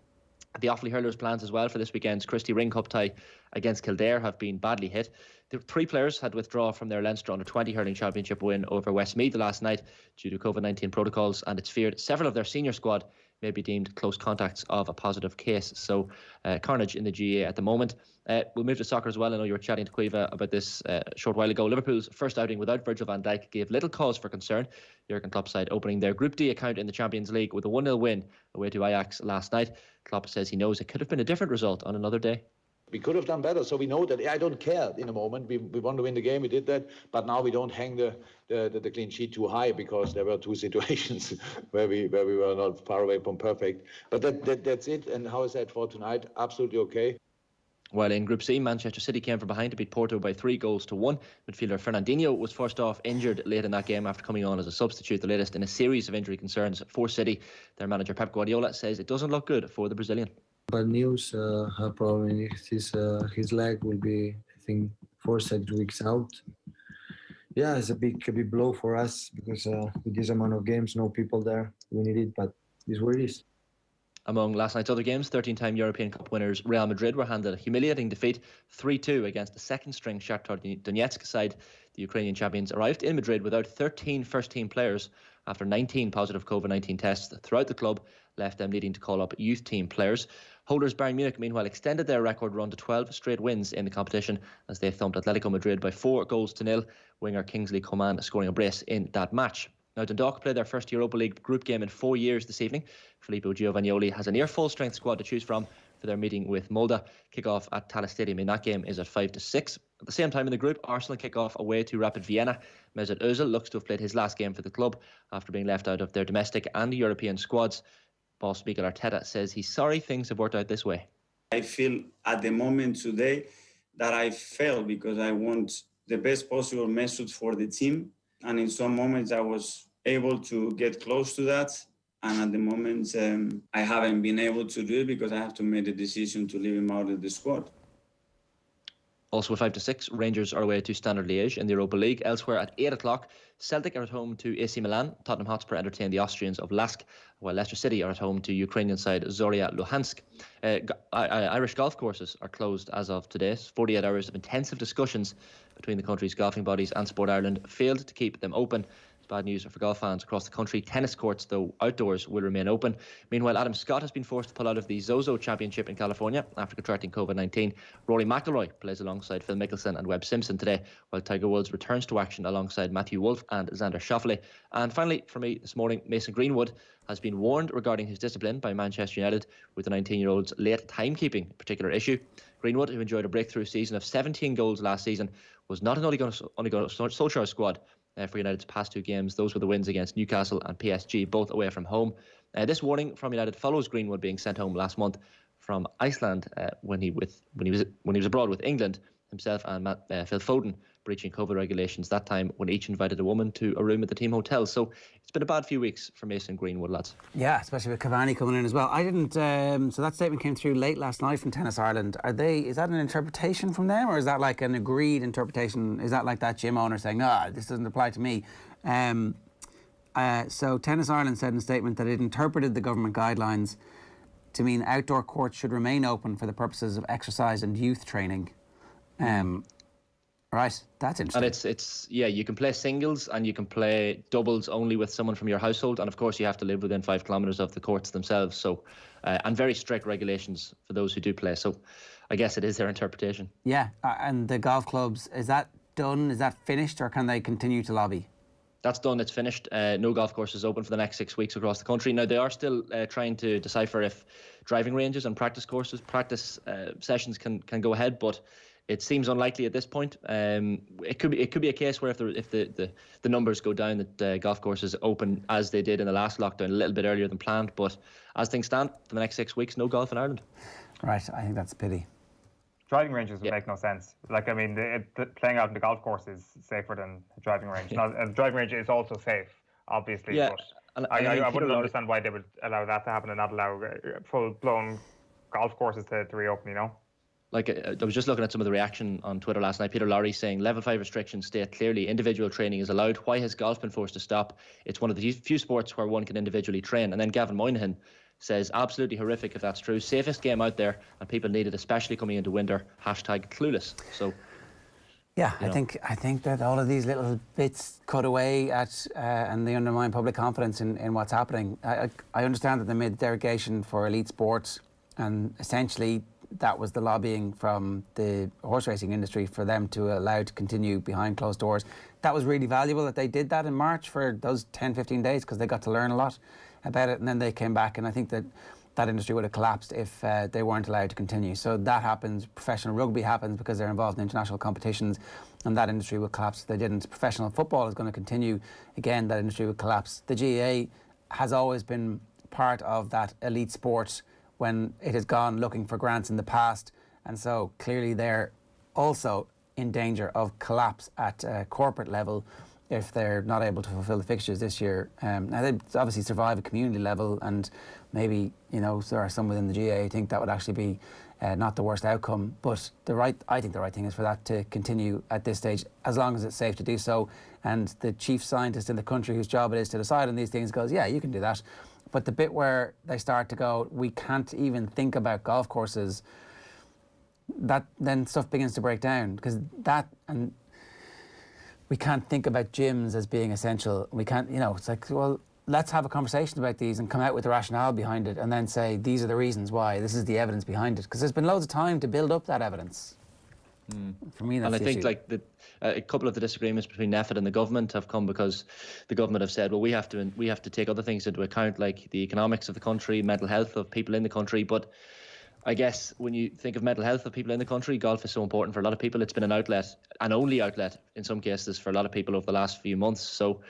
N: The Offaly hurlers' plans as well for this weekend's Christy Ring Cup tie against Kildare have been badly hit. The 3 players had withdrawn from their Leinster Under-20 Hurling Championship win over Westmeath last night due to COVID-19 protocols, and it's feared several of their senior squad may be deemed close contacts of a positive case. So carnage in the GAA at the moment. We'll move to soccer as well. I know you were chatting to Caoimhe about this a short while ago. Liverpool's first outing without Virgil van Dijk gave little cause for concern. Jurgen Klopp side opening their Group D account in the Champions League with a 1-0 win away to Ajax last night. Klopp says he knows it could have been a different result on another day.
D: We could have done better, so we know that. I don't care in a moment. We want to win the game, we did that, but now we don't hang the clean sheet too high, because there were 2 situations where we were not far away from perfect. But that's it. And how is that for tonight? Absolutely okay.
N: While in Group C, Manchester City came from behind to beat Porto by 3-1. Midfielder Fernandinho was forced off injured late in that game after coming on as a substitute, the latest in a series of injury concerns for City. Their manager Pep Guardiola says it doesn't look good for the Brazilian.
O: Bad news. Probably his leg will be, I think, 4-6 weeks out. Yeah, it's a big blow for us, because with this amount of games, no people there, we need it, but it's what it is.
N: Among last night's other games, 13-time European Cup winners Real Madrid were handed a humiliating defeat 3-2 against the second-string Shakhtar Donetsk side. The Ukrainian champions arrived in Madrid without 13 first-team players after 19 positive COVID-19 tests throughout the club left them needing to call up youth team players. Holders Bayern Munich, meanwhile, extended their record run to 12 straight wins in the competition as they thumped Atletico Madrid by 4-0. Winger Kingsley Coman scoring a brace in that match. Now, Dundalk play their first Europa League group game in 4 years this evening. Filippo Giovagnoli has a near full-strength squad to choose from for their meeting with Molde. Kick-off at Talis Stadium in that game is at 5-6. At the same time in the group, Arsenal kick off away to Rapid Vienna. Mesut Ozil looks to have played his last game for the club after being left out of their domestic and European squads. Boss Mikel Arteta says he's sorry things have worked out this way.
P: I feel at the moment today that I failed because I want the best possible message for the team. And in some moments I was able to get close to that. And at the moment, I haven't been able to do it because I have to make the decision to leave him out of the squad.
N: Also at 5-6, Rangers are away to Standard Liège in the Europa League. Elsewhere at 8 o'clock, Celtic are at home to AC Milan. Tottenham Hotspur entertain the Austrians of Lask, while Leicester City are at home to Ukrainian side Zorya Luhansk. Irish golf courses are closed as of today. 48 hours of intensive discussions between the country's golfing bodies and Sport Ireland failed to keep them open. Bad news for golf fans across the country. Tennis courts, though outdoors, will remain open. Meanwhile, Adam Scott has been forced to pull out of the Zozo Championship in California after contracting COVID-19. Rory McIlroy plays alongside Phil Mickelson and Webb Simpson today, while Tiger Woods returns to action alongside Matthew Wolff and Xander Schauffele. And finally, for me this morning, Mason Greenwood has been warned regarding his discipline by Manchester United, with the 19-year-old's late timekeeping a particular issue. Greenwood, who enjoyed a breakthrough season of 17 goals last season, was not only going to Solskjaer's squad for United's past 2 games. Those were the wins against Newcastle and PSG, both away from home. This warning from United follows Greenwood being sent home last month from Iceland when he was abroad with England. Himself and Phil Foden breaching COVID regulations that time when each invited a woman to a room at the team hotel. So it's been a bad few weeks for Mason Greenwood, lads.
A: Yeah, especially with Cavani coming in as well. I didn't. So that statement came through late last night from Tennis Ireland. Is that an interpretation from them, or is that like an agreed interpretation? Is that like that gym owner saying, this doesn't apply to me? So Tennis Ireland said in a statement that it interpreted the government guidelines to mean outdoor courts should remain open for the purposes of exercise and youth training. Right, that's interesting.
N: And it's you can play singles and you can play doubles only with someone from your household, and of course you have to live within 5 kilometres of the courts themselves. So, and very strict regulations for those who do play. So, I guess it is their interpretation.
A: Yeah, and the golf clubs, is that done? Is that finished, or can they continue to lobby?
N: That's done. It's finished. No golf courses open for the next 6 weeks across the country. Now, they are still trying to decipher if driving ranges and practice sessions can go ahead, but it seems unlikely at this point. It could be a case where if the numbers go down, that golf courses open as they did in the last lockdown a little bit earlier than planned. But as things stand, for the next 6 weeks, no golf in Ireland.
A: Right, I think that's a pity.
B: Driving ranges would make no sense. Like, I mean, playing out in the golf course is safer than a driving range. Now, a driving range is also safe, obviously.
N: Yeah,
B: but I wouldn't understand why they would allow that to happen and not allow full-blown golf courses to reopen, you know?
N: Like, I was just looking at some of the reaction on Twitter last night. Peter Lowry saying level 5 restrictions state clearly individual training is allowed. Why has golf been forced to stop? It's one of the few sports where one can individually train. And then Gavin Moynihan says absolutely horrific if that's true. Safest game out there, and people need it, especially coming into winter. #clueless. So
A: yeah, I think that all of these little bits cut away at and they undermine public confidence in what's happening. I understand that they made the derogation for elite sports, and essentially that was the lobbying from the horse racing industry for them to allow to continue behind closed doors. That was really valuable that they did that in March for those 10-15 days, because they got to learn a lot about it, and then they came back, and I think that industry would have collapsed if they weren't allowed to continue. So that happens. Professional rugby happens because they're involved in international competitions, and that industry would collapse if they didn't. Professional football is going to continue. Again, that industry would collapse. The GAA has always been part of that elite sport when it has gone looking for grants in the past, and so clearly they're also in danger of collapse at corporate level if they're not able to fulfil the fixtures this year. Now they obviously survive at community level, and maybe there are some within the GAA who think that would actually be not the worst outcome, but I think the right thing is for that to continue at this stage, as long as it's safe to do so. And the chief scientist in the country, whose job it is to decide on these things, goes, yeah, you can do that. But the bit where they start to go, we can't even think about golf courses, that then stuff begins to break down, because that, and we can't think about gyms as being essential. We can't, you know, it's like, well, let's have a conversation about these and come out with the rationale behind it, and then say, these are the reasons why, this is the evidence behind it. Because there's been loads of time to build up that evidence. For me, that's
N: and I
A: the
N: think
A: issue.
N: like a couple of the disagreements between NEFIT and the government have come because the government have said, well, we have to take other things into account, like the economics of the country, mental health of people in the country. But I guess when you think of mental health of people in the country, golf is so important for a lot of people. It's been an outlet, an only outlet in some cases, for a lot of people over the last few months. So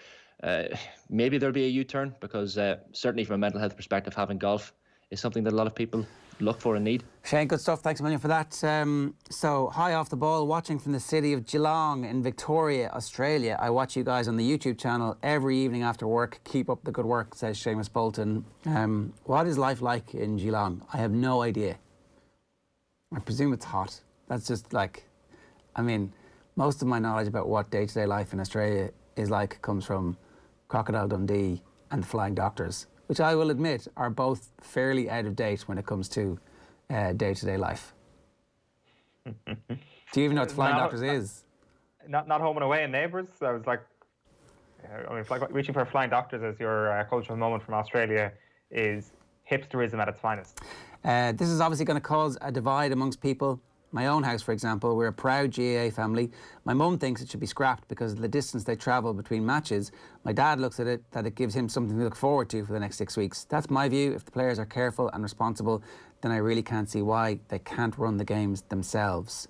N: maybe there'll be a U-turn, because certainly from a mental health perspective, having golf is something that a lot of people look for and need.
A: Shane, good stuff. Thanks a million for that. So, high off the ball, watching from the city of Geelong in Victoria, Australia. I watch you guys on the YouTube channel every evening after work. Keep up the good work, says Seamus Bolton. What is life like in Geelong? I have no idea. I presume it's hot. That's just like, I mean, most of my knowledge about what day-to-day life in Australia is like comes from Crocodile Dundee and the Flying Doctors, which I will admit are both fairly out of date when it comes to day-to-day life. Do you even know what the Flying Doctors is?
B: Not Home and Away and Neighbours. I was like, I mean, reaching for Flying Doctors as your cultural moment from Australia is hipsterism at its finest.
A: This is obviously going to cause a divide amongst people. My own house, for example, we're a proud GAA family. My mum thinks it should be scrapped because of the distance they travel between matches. My dad looks at it that it gives him something to look forward to for the next 6 weeks. That's my view. If the players are careful and responsible, then I really can't see why they can't run the games themselves.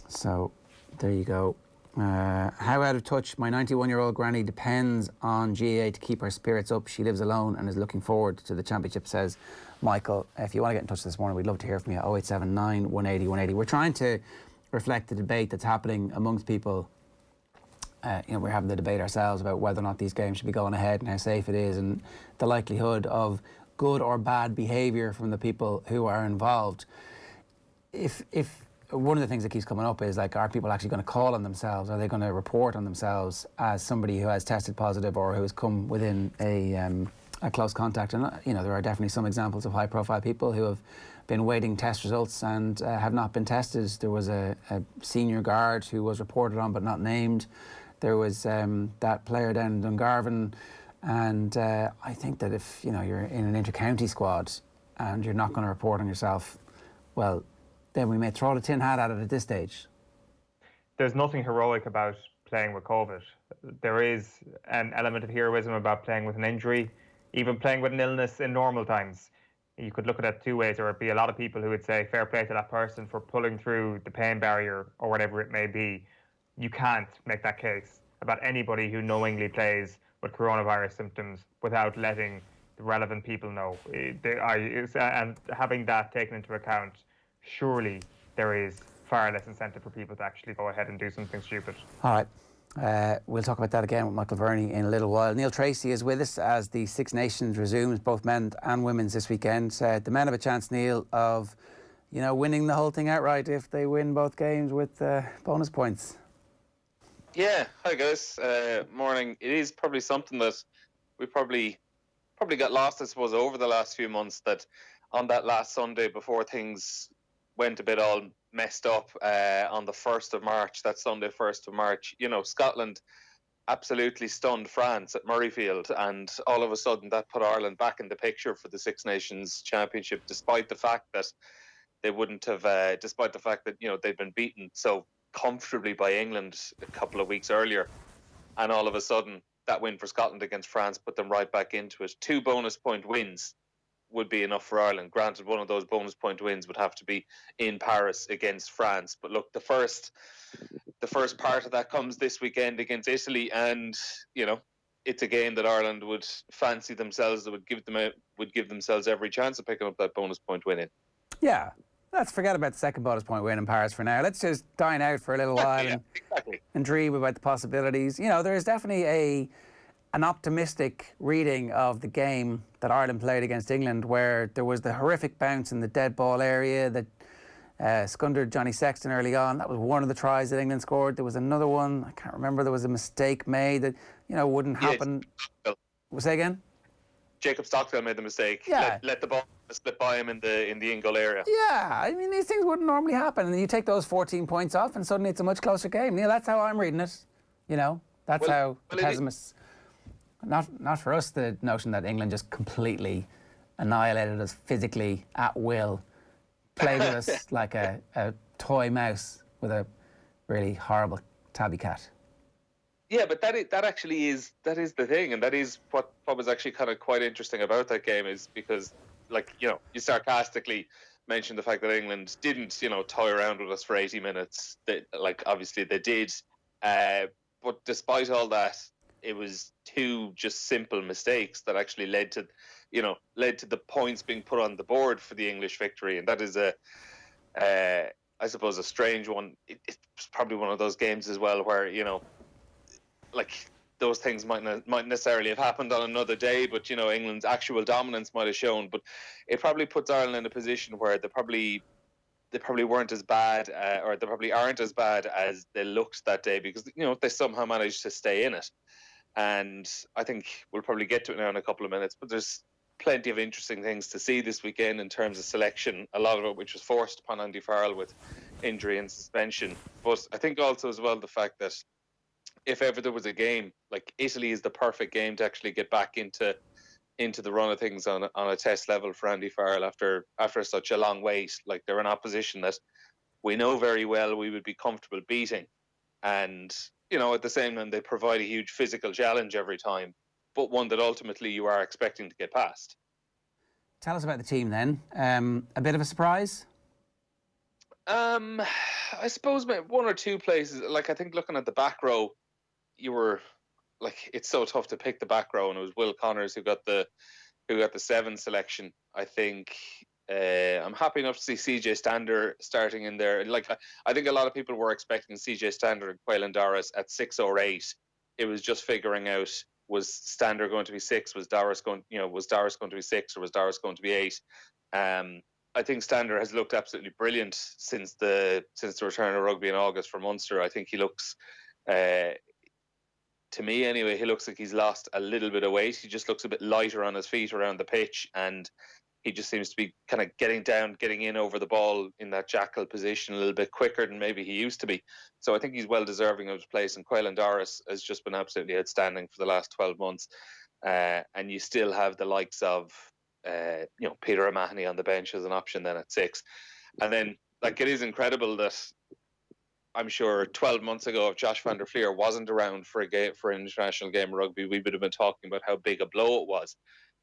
A: So there you go. How out of touch my 91-year-old granny depends on GAA to keep her spirits up. She lives alone and is looking forward to the championship, says Michael. If you want to get in touch this morning, we'd love to hear from you. 0879 180 180. We're trying to reflect the debate that's happening amongst people. We're having the debate ourselves about whether or not these games should be going ahead and how safe it is, and the likelihood of good or bad behaviour from the people who are involved. If one of the things that keeps coming up is, like, are people actually going to call on themselves? Are they going to report on themselves as somebody who has tested positive or who has come within a close contact? And, there are definitely some examples of high-profile people who have been waiting test results and have not been tested. There was a senior guard who was reported on but not named. There was that player down in Dungarvan. And I think that if, you're in an inter-county squad and you're not going to report on yourself, well, then we may throw the tin hat at it at this stage.
B: There's nothing heroic about playing with COVID. There is an element of heroism about playing with an injury, even playing with an illness in normal times. You could look at it two ways. There would be a lot of people who would say fair play to that person for pulling through the pain barrier or whatever it may be. You can't make that case about anybody who knowingly plays with coronavirus symptoms without letting the relevant people know. And having that taken into account, surely there is far less incentive for people to actually go ahead and do something stupid.
A: All right. We'll talk about that again with Michael Verney in a little while. Neil Treacy is with us as the Six Nations resumes, both men and women's this weekend. The men have a chance, Neil, of winning the whole thing outright if they win both games with bonus points.
Q: Yeah, hi guys. Morning. It is probably something that we probably got lost, I suppose, over the last few months, that on that last Sunday before things went a bit all messed up on the 1st of March, that Sunday 1st of March, Scotland absolutely stunned France at Murrayfield, and all of a sudden that put Ireland back in the picture for the Six Nations Championship, despite the fact that they wouldn't have, despite the fact that, they'd been beaten so comfortably by England a couple of weeks earlier, and all of a sudden that win for Scotland against France put them right back into it. 2 bonus point wins would be enough for Ireland. Granted, one of those bonus point wins would have to be in Paris against France. But look, the first part of that comes this weekend against Italy, and it's a game that Ireland would fancy themselves, that would give themselves every chance of picking up that bonus point win in.
A: Yeah. Let's forget about the second bonus point win in Paris for now. Let's just dine out for a little while and dream about the possibilities. There's definitely an optimistic reading of the game that Ireland played against England, where there was the horrific bounce in the dead ball area that scundered Johnny Sexton early on. That was one of the tries that England scored. There was another one, I can't remember, there was a mistake made that, wouldn't happen. Say again?
Q: Jacob Stockdale made the mistake.
A: Yeah.
Q: Let the ball slip by him in the in-goal area.
A: Yeah, I mean, these things wouldn't normally happen. And then you take those 14 points off and suddenly it's a much closer game. Neil, that's how I'm reading it. You know, that's how the pessimists... Not for us, the notion that England just completely annihilated us physically at will, played with us like a toy mouse with a really horrible tabby cat.
Q: Yeah, but that actually is the thing, and that is what was actually kind of quite interesting about that game, is because, like, you know, you sarcastically mentioned the fact that England didn't, you know, toy around with us for 80 minutes. Obviously they did, but despite all that, it was two just simple mistakes that actually led to the points being put on the board for the English victory, and that is I suppose a strange one. It's probably one of those games as well where, you know, like, those things might necessarily have happened on another day, but, you know, England's actual dominance might have shown. But it probably puts Ireland in a position where they probably weren't as bad, or they probably aren't as bad as they looked that day, because, you know, they somehow managed to stay in it. And I think we'll probably get to it now in a couple of minutes, but there's plenty of interesting things to see this weekend in terms of selection, a lot of it which was forced upon Andy Farrell with injury and suspension. But I think also as well the fact that if ever there was a game, like, Italy is the perfect game to actually get back into the run of things on a test level for Andy Farrell after such a long wait. Like, they're an opposition that we know very well we would be comfortable beating, and, you know, at the same time they provide a huge physical challenge every time, but one that ultimately you are expecting to get past.
A: Tell us about the team then. A bit of a surprise?
Q: I suppose one or two places. Like, I think looking at the back row, you were like, it's so tough to pick the back row, and it was Will Connors who got the 7 selection. I think I'm happy enough to see CJ Stander starting in there. Like, I think a lot of people were expecting CJ Stander and Caoimhe Doris at 6 or 8. It was just figuring out, was Stander going to be 6? Was Doris going to be 6, or was Doris going to be 8? I think Stander has looked absolutely brilliant since the return of rugby in August for Munster. I think he looks, to me anyway, he looks like he's lost a little bit of weight. He just looks a bit lighter on his feet around the pitch, and he just seems to be kind of getting in over the ball in that jackal position a little bit quicker than maybe he used to be. So I think he's well deserving of his place, and Caoimhe Doris has just been absolutely outstanding for the last 12 months. And you still have the likes of Peter O'Mahony on the bench as an option then at 6. And then, like, it is incredible that I'm sure 12 months ago, if Josh van der Flier wasn't around for an international game of rugby, we would have been talking about how big a blow it was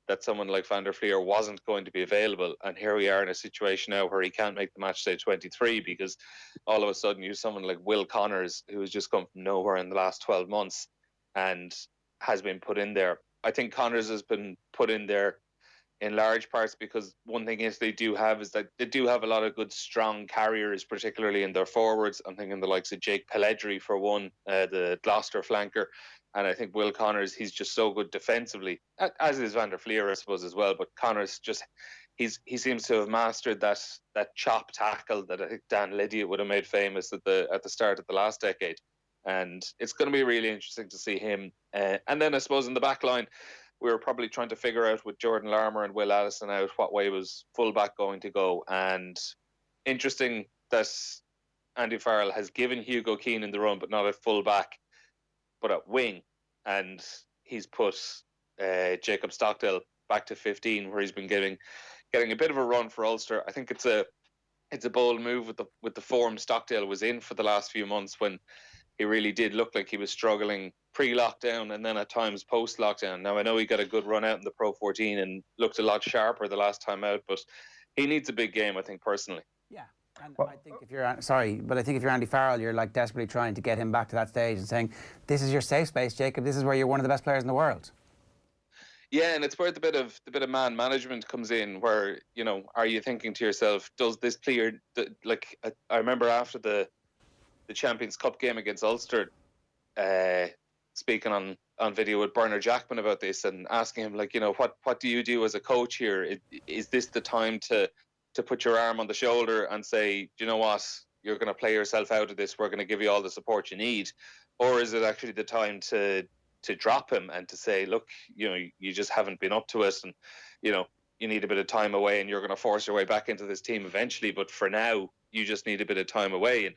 Q: that someone like van der Flier wasn't going to be available. And here we are in a situation now where he can't make the match day 23 because all of a sudden you have someone like Will Connors, who has just come from nowhere in the last 12 months and has been put in there. I think Connors has been put in there in large parts because one thing they do have is that they do have a lot of good, strong carriers, particularly in their forwards. I'm thinking the likes of Jake Pelledri for one, the Gloucester flanker. And I think Will Connors, he's just so good defensively, as is van der Flier, I suppose, as well. But Connors just, he seems to have mastered that chop tackle that I think Dan Lydiate would have made famous at the start of the last decade. And it's going to be really interesting to see him. And then I suppose in the back line, we were probably trying to figure out with Jordan Larmour and Will Addison out what way was fullback going to go. And interesting that Andy Farrell has given Hugo Keane the run, but not at fullback, but at wing. And he's put Jacob Stockdale back to 15, where he's been getting a bit of a run for Ulster. I think it's a bold move with the form Stockdale was in for the last few months, when he really did look like he was struggling pre-lockdown and then at times post-lockdown. Now, I know he got a good run out in the Pro 14 and looked a lot sharper the last time out, but he needs a big game, I think, personally.
A: Yeah, and I think if you're Andy Farrell, you're like desperately trying to get him back to that stage and saying, this is your safe space, Jacob. This is where you're one of the best players in the world.
Q: Yeah, and it's where the bit of man management comes in, where, you know, are you thinking to yourself, does this player, like, I remember after the Champions Cup game against Ulster, speaking on video with Bernard Jackman about this and asking him, like, you know, what do you do as a coach here? Is this the time to put your arm on the shoulder and say, do you know what, you're going to play yourself out of this, we're going to give you all the support you need? Or is it actually the time to to drop him and to say, look, you just haven't been up to it, and you need a bit of time away, and you're going to force your way back into this team eventually, but for now you just need a bit of time away. And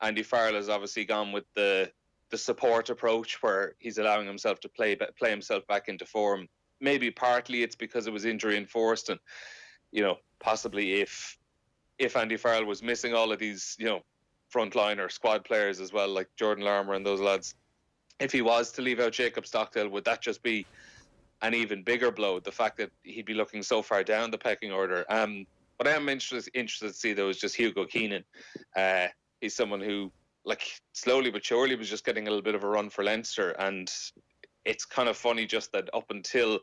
Q: Andy Farrell has obviously gone with the support approach, where he's allowing himself to play himself back into form. Maybe partly it's because it was injury enforced, and possibly if Andy Farrell was missing all of these frontline or squad players as well, like Jordan Larmour and those lads, if he was to leave out Jacob Stockdale, would that just be an even bigger blow, the fact that he'd be looking so far down the pecking order? What I am interested to see, though, is just Hugo Keenan. He's someone who, slowly but surely was just getting a little bit of a run for Leinster, and it's kind of funny just that up until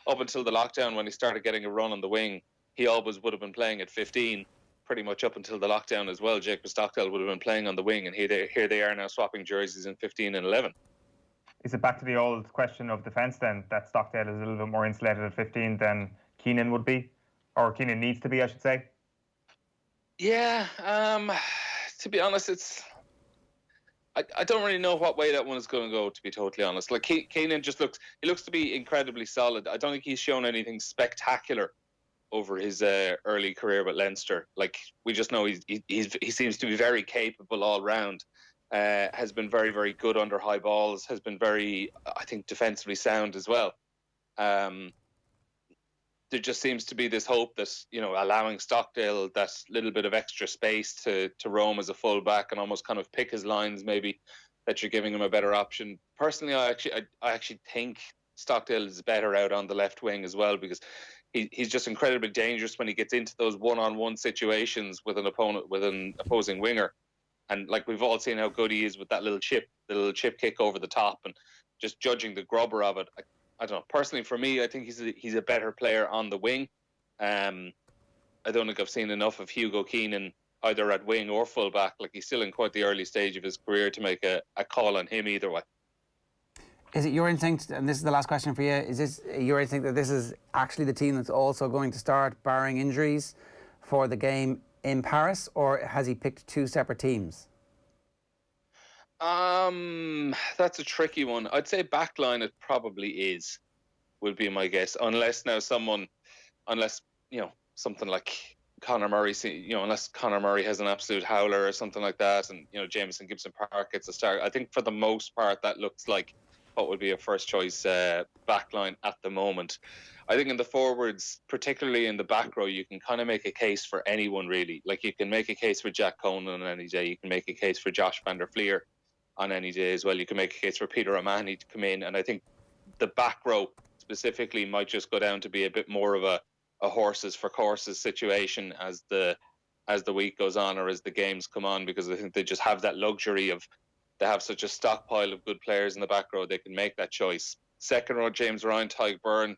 Q: the lockdown, when he started getting a run on the wing, he always would have been playing at 15, pretty much up until the lockdown as well. Jacob Stockdale would have been playing on the wing, and here they are now swapping jerseys in 15 and 11.
B: Is it back to the old question of defence then, that Stockdale is a little bit more insulated at 15 than Keenan would be? Or Keenan needs to be, I should say? Yeah, to be honest, I don't really know what way that one is going to go, to be totally honest. Keenan just looks to be incredibly solid. I don't think he's shown anything spectacular over his early career with Leinster. We just know he seems to be very capable all round. Has been very, very good under high balls, has been very, I think, defensively sound as well. There just seems to be this hope that, allowing Stockdale that little bit of extra space to roam as a full-back and almost kind of pick his lines, maybe, that you're giving him a better option. Personally, I actually think Stockdale is better out on the left wing as well, because he's just incredibly dangerous when he gets into those one-on-one situations with an opposing winger. And we've all seen how good he is with that little chip kick over the top, and just judging the grubber of it. I don't know. Personally, for me, I think he's a better player on the wing. I don't think I've seen enough of Hugo Keenan either at wing or fullback. He's still in quite the early stage of his career to make a call on him either way.
A: Is it your instinct, and this is the last question for you, is this your instinct that this is actually the team that's also going to start, barring injuries, for the game in Paris, or has he picked two separate teams?
Q: That's a tricky one. I'd say backline it probably would be my guess, unless something like Conor Murray, unless Conor Murray has an absolute howler or something like that, and Jameson Gibson Park gets a start. I think for the most part that looks like what would be a first choice backline at the moment. I think in the forwards, particularly in the back row, you can kind of make a case for anyone really. You can make a case for Jack Conan on any day. You can make a case for Josh van der Fleer on any day as well. You can make a case for Peter O'Mahony to come in, and I think the back row specifically might just go down to be a bit more of a horses for courses situation as the week goes on or as the games come on, because I think they just have that luxury of they have such a stockpile of good players in the back row, they can make that choice. Second row, James Ryan, Tyke Byrne,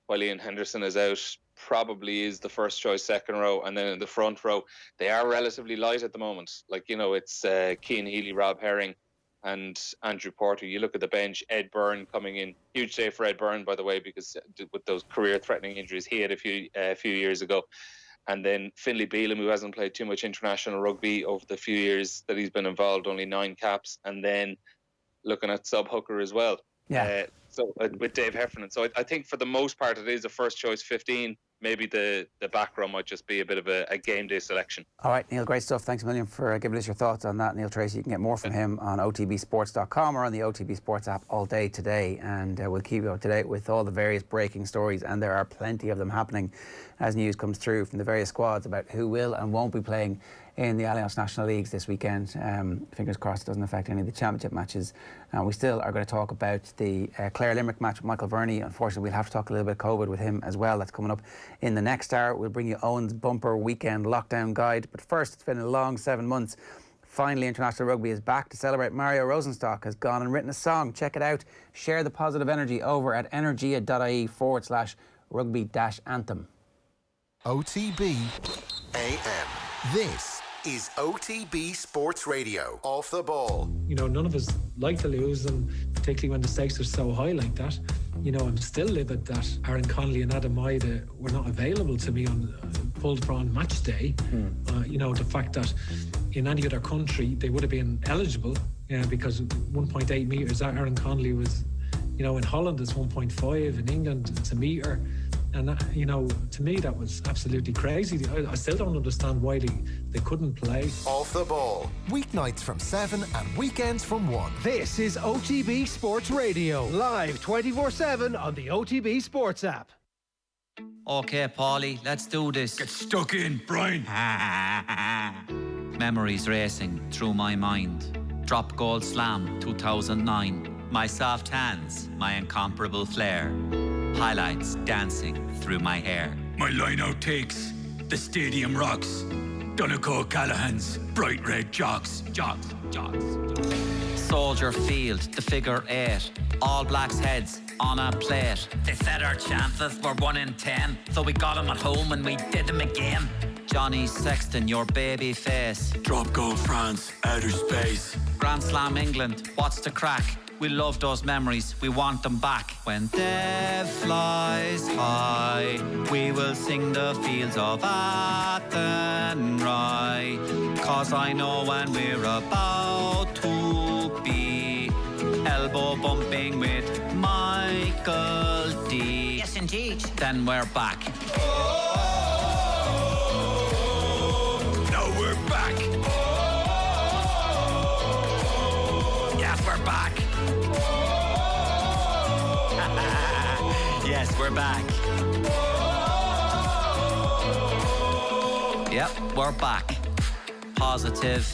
Q: while Ian Henderson is out, probably is the first choice second row. And then in the front row, they are relatively light at the moment. It's Cian Healy, Rob Herring and Andrew Porter. You look at the bench, Ed Byrne coming in. Huge day for Ed Byrne, by the way, because with those career-threatening injuries he had a few years ago. And then Finlay Bealham, who hasn't played too much international rugby over the few years that he's been involved, only 9 caps. And then looking at Sub Hooker as well. Yeah. With Dave Heffernan. So I think for the most part it is a first choice 15. Maybe the back row might just be a bit of a game day selection. All
A: right, Neil, great stuff. Thanks a million for giving us your thoughts on that, Neil Treacy. You can get more from him on otbsports.com or on the OTB Sports app all day today, and we'll keep you up to date with all the various breaking stories, and there are plenty of them happening as news comes through from the various squads about who will and won't be playing in the Allianz National Leagues this weekend. Fingers crossed it doesn't affect any of the championship matches. We still are going to talk about the Clare Limerick match with Michael Verney. Unfortunately, we'll have to talk a little bit COVID with him as well. That's coming up in the next hour. We'll bring you Owen's bumper weekend lockdown guide. But first, it's been a long 7 months. Finally, international rugby is back. To celebrate, Mario Rosenstock has gone and written a song. Check it out. Share the positive energy over at energia.ie/rugby-anthem.
I: OTB AM. This is OTB Sports Radio. Off the ball.
G: None of us like to lose, and particularly when the stakes are so high like that. I'm still livid that Aaron Connolly and Adam Maida were not available to me on pulled for on match day. The fact that in any other country they would have been eligible because 1.8 metres, Aaron Connolly was You know, in Holland it's 1.5, in England it's 1 metre. And, you know, to me that was absolutely crazy. I still don't understand why they couldn't play.
I: Off the Ball. Weeknights from 7 and weekends from 1.
L: This is OTB Sports Radio. Live 24/7 on the OTB Sports app.
R: Okay, Paulie, let's do this.
S: Get stuck in, Brian.
R: Memories racing through my mind. Drop Gold Slam 2009. My soft hands, my incomparable flair. Highlights dancing through my hair.
S: My line-out takes, the stadium rocks. Donegal Callahan's bright red jocks.
R: Soldier Field, the figure 8. All Blacks heads on a plate. They said our chances were 1 in 10, so we got them at home and we did them again. Johnny Sexton, your baby face.
S: Drop goal France, outer space.
R: Grand Slam England, what's the crack? We love those memories, we want them back. When Dev flies high, we will sing the fields of Athenry. 'Cause I know when we're about to be elbow bumping with Michael D.
T: Yes, indeed.
R: Then we're back.
S: Now we're back.
R: Yes, we're back. Yes, we're back. Yep, we're back. Positive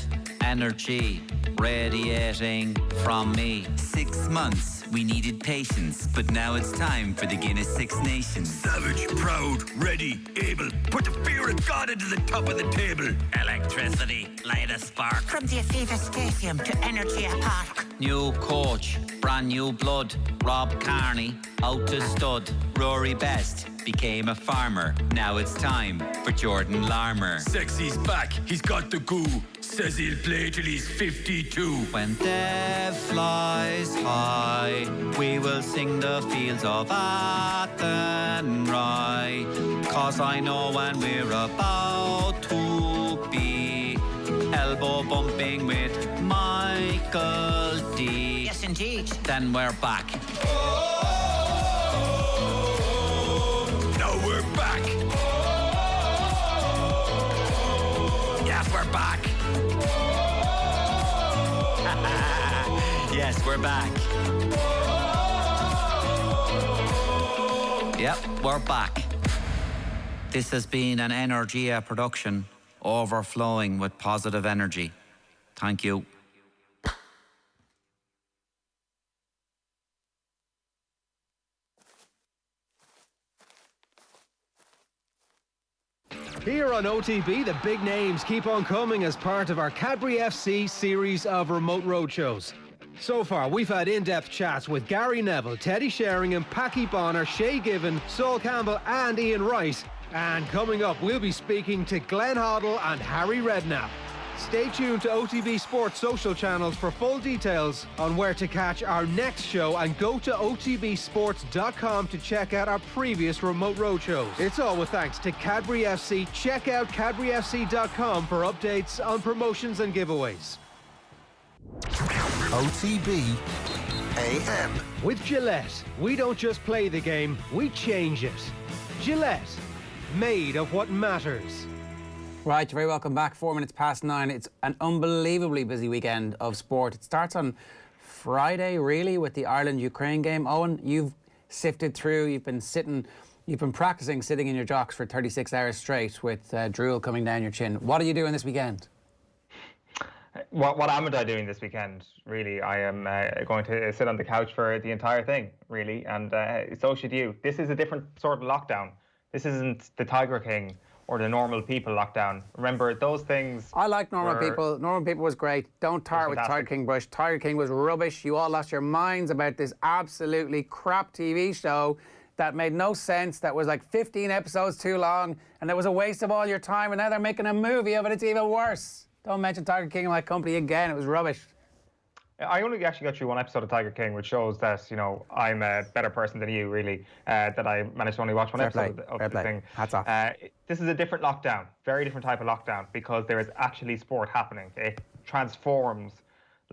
R: energy radiating from me.
T: 6 months, we needed patience, but now it's time for the Guinness Six Nations.
S: Savage, proud, ready, able. Put the fear of God into the top of the table.
T: Electricity, light a spark. From the Aviva Stadium to Energy Park.
R: New coach, brand new blood. Rob Kearney, out to stud. Rory Best became a farmer. Now it's time for Jordan Larmour.
S: Sexy's back, he's got the goo. Says he'll play till he's 52.
R: When Dev flies high, we will sing the fields of Athenry. 'Cause I know when we're about to be elbow bumping with Michael D.
T: Yes, indeed.
R: Then we're back.
S: Now we're back.
R: Yes, we're back. Yes, we're back. Yep, we're back. This has been an Energia production, overflowing with positive energy. Thank you.
L: Here on OTB, the big names keep on coming as part of our Cadbury FC series of remote roadshows. So far, we've had in-depth chats with Gary Neville, Teddy Sheringham, Packy Bonner, Shay Given, Saul Campbell and Ian Wright. And coming up, we'll be speaking to Glenn Hoddle and Harry Redknapp. Stay tuned to OTB Sports social channels for full details on where to catch our next show, and go to otbsports.com to check out our previous remote roadshows. It's all with thanks to Cadbury FC. Check out cadburyfc.com for updates on promotions and giveaways.
I: OTB AM.
L: With Gillette, we don't just play the game, we change it. Gillette, made of what matters.
A: Right, you're very welcome back. 4 minutes past 9. It's an unbelievably busy weekend of sport. It starts on Friday, really, with the Ireland-Ukraine game. Eoin, you've sifted through, you've been practicing sitting in your jocks for 36 hours straight with drool coming down your chin. What are you doing this weekend?
B: What am I doing this weekend, really? I am going to sit on the couch for the entire thing, really, and so should you. This is a different sort of lockdown. This isn't the Tiger King or the normal people lockdown. Remember, those things...
A: I like normal people. Normal people was great. Don't tar it with Tiger King brush. Tiger King was rubbish. You all lost your minds about this absolutely crap TV show that made no sense, that was like 15 episodes too long, and it was a waste of all your time, and now they're making a movie of it. It's even worse. Don't mention Tiger King in my company again. It was rubbish.
B: I only actually got through one episode of Tiger King, which shows that, you know, I'm a better person than you, really, that I managed to only watch one episode of the thing.
A: Hats off.
B: This is a different lockdown, very different type of lockdown, because there is actually sport happening. It transforms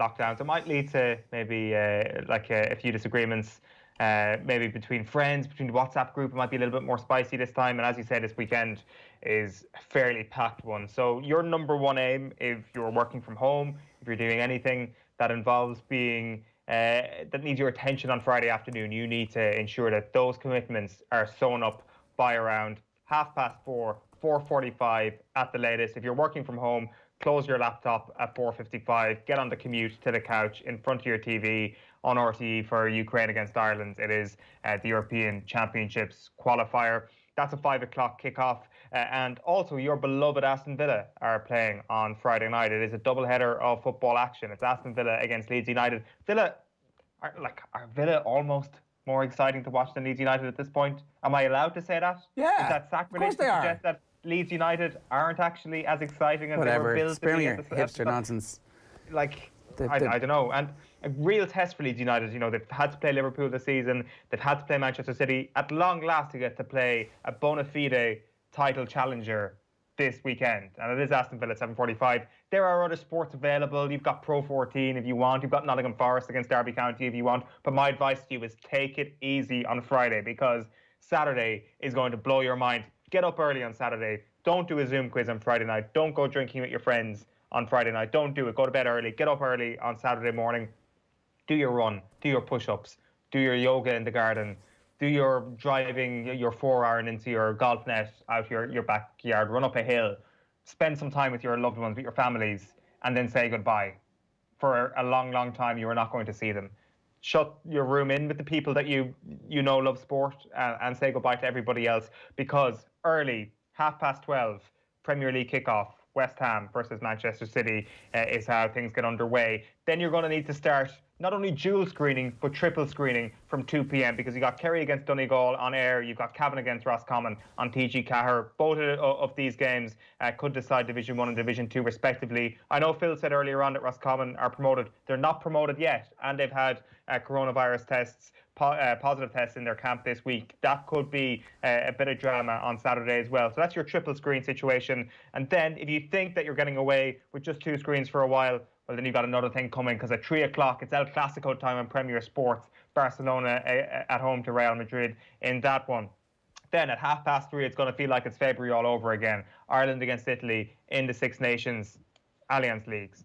B: lockdowns. It might lead to maybe a few disagreements maybe between friends, between the WhatsApp group. It might be a little bit more spicy this time. And as you said, this weekend is a fairly packed one. So your number one aim, if you're working from home, if you're doing anything that involves being that needs your attention on Friday afternoon, you need to ensure that those commitments are sewn up by around 4:30, 4:45 at the latest. If you're working from home, close your laptop at 4:55, get on the commute to the couch in front of your TV on RTE for Ukraine against Ireland. It is the European Championships qualifier. That's a 5 o'clock kickoff. And also, your beloved Aston Villa are playing on Friday night. It is a double-header of football action. It's Aston Villa against Leeds United. Are Villa almost more exciting to watch than Leeds United at this point? Am I allowed to say that?
A: Yeah,
B: is that sacrilege to suggest that Leeds United aren't actually as exciting as they were built to be?
A: Whatever, hipster nonsense.
B: I don't know. And a real test for Leeds United. They've had to play Liverpool this season. They've had to play Manchester City. At long last, they get to play a bona fide title challenger this weekend. And it is Aston Villa at 7:45. There are other sports available. You've got Pro 14 if you want. You've got Nottingham Forest against Derby County if you want. But my advice to you is take it easy on Friday, because Saturday is going to blow your mind. Get up early on Saturday. Don't do a Zoom quiz on Friday night. Don't go drinking with your friends on Friday night. Don't do it. Go to bed early. Get up early on Saturday morning. Do your run. Do your push-ups. Do your yoga in the garden. Do your driving your 4-iron into your golf net out your backyard. Run up a hill. Spend some time with your loved ones, with your families, and then say goodbye. For a long, long time, you are not going to see them. Shut your room in with the people that you know love sport, and say goodbye to everybody else, because early, 12:30, Premier League kickoff, West Ham versus Manchester City is how things get underway. Then you're going to need to start not only dual screening, but triple screening from 2 p.m. because you got Kerry against Donegal on air, you've got Cavan against Roscommon on TG Cahir. Both of these games could decide Division 1 and Division 2 respectively. I know Phil said earlier on that Roscommon are promoted. They're not promoted yet, and they've had coronavirus tests, positive tests in their camp this week. That could be a bit of drama on Saturday as well. So that's your triple screen situation. And then if you think that you're getting away with just 2 screens for a while, well, then you've got another thing coming, because at 3 o'clock, it's El Clasico time on Premier Sports. Barcelona at home to Real Madrid in that one. Then at 3:30, it's going to feel like it's February all over again. Ireland against Italy in the Six Nations Alliance Leagues.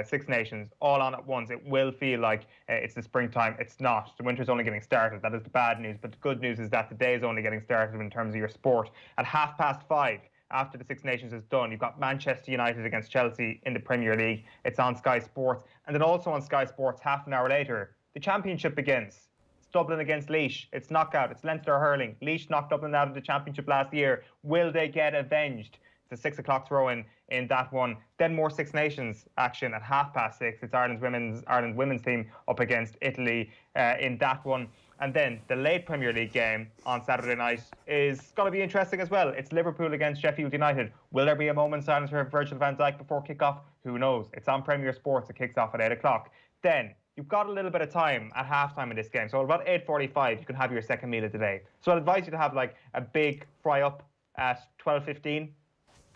B: Six Nations all on at once. It will feel like it's the springtime. It's not. The winter's only getting started. That is the bad news. But the good news is that the day is only getting started in terms of your sport. At 5:30, after the Six Nations is done, you've got Manchester United against Chelsea in the Premier League. It's on Sky Sports. And then also on Sky Sports, half an hour later, the Championship begins. It's Dublin against Laois. It's knockout. It's Leinster hurling. Laois knocked Dublin out of the Championship last year. Will they get avenged? It's a 6 o'clock throw-in in that one. Then more Six Nations action at 6:30. It's Ireland's women's team up against Italy in that one. And then the late Premier League game on Saturday night is going to be interesting as well. It's Liverpool against Sheffield United. Will there be a moment's silence for Virgil van Dijk before kickoff? Who knows? It's on Premier Sports. It kicks off at 8 o'clock. Then you've got a little bit of time at halftime in this game. So about 8:45, you can have your second meal of the day. So I'd advise you to have like a big fry-up at 12:15.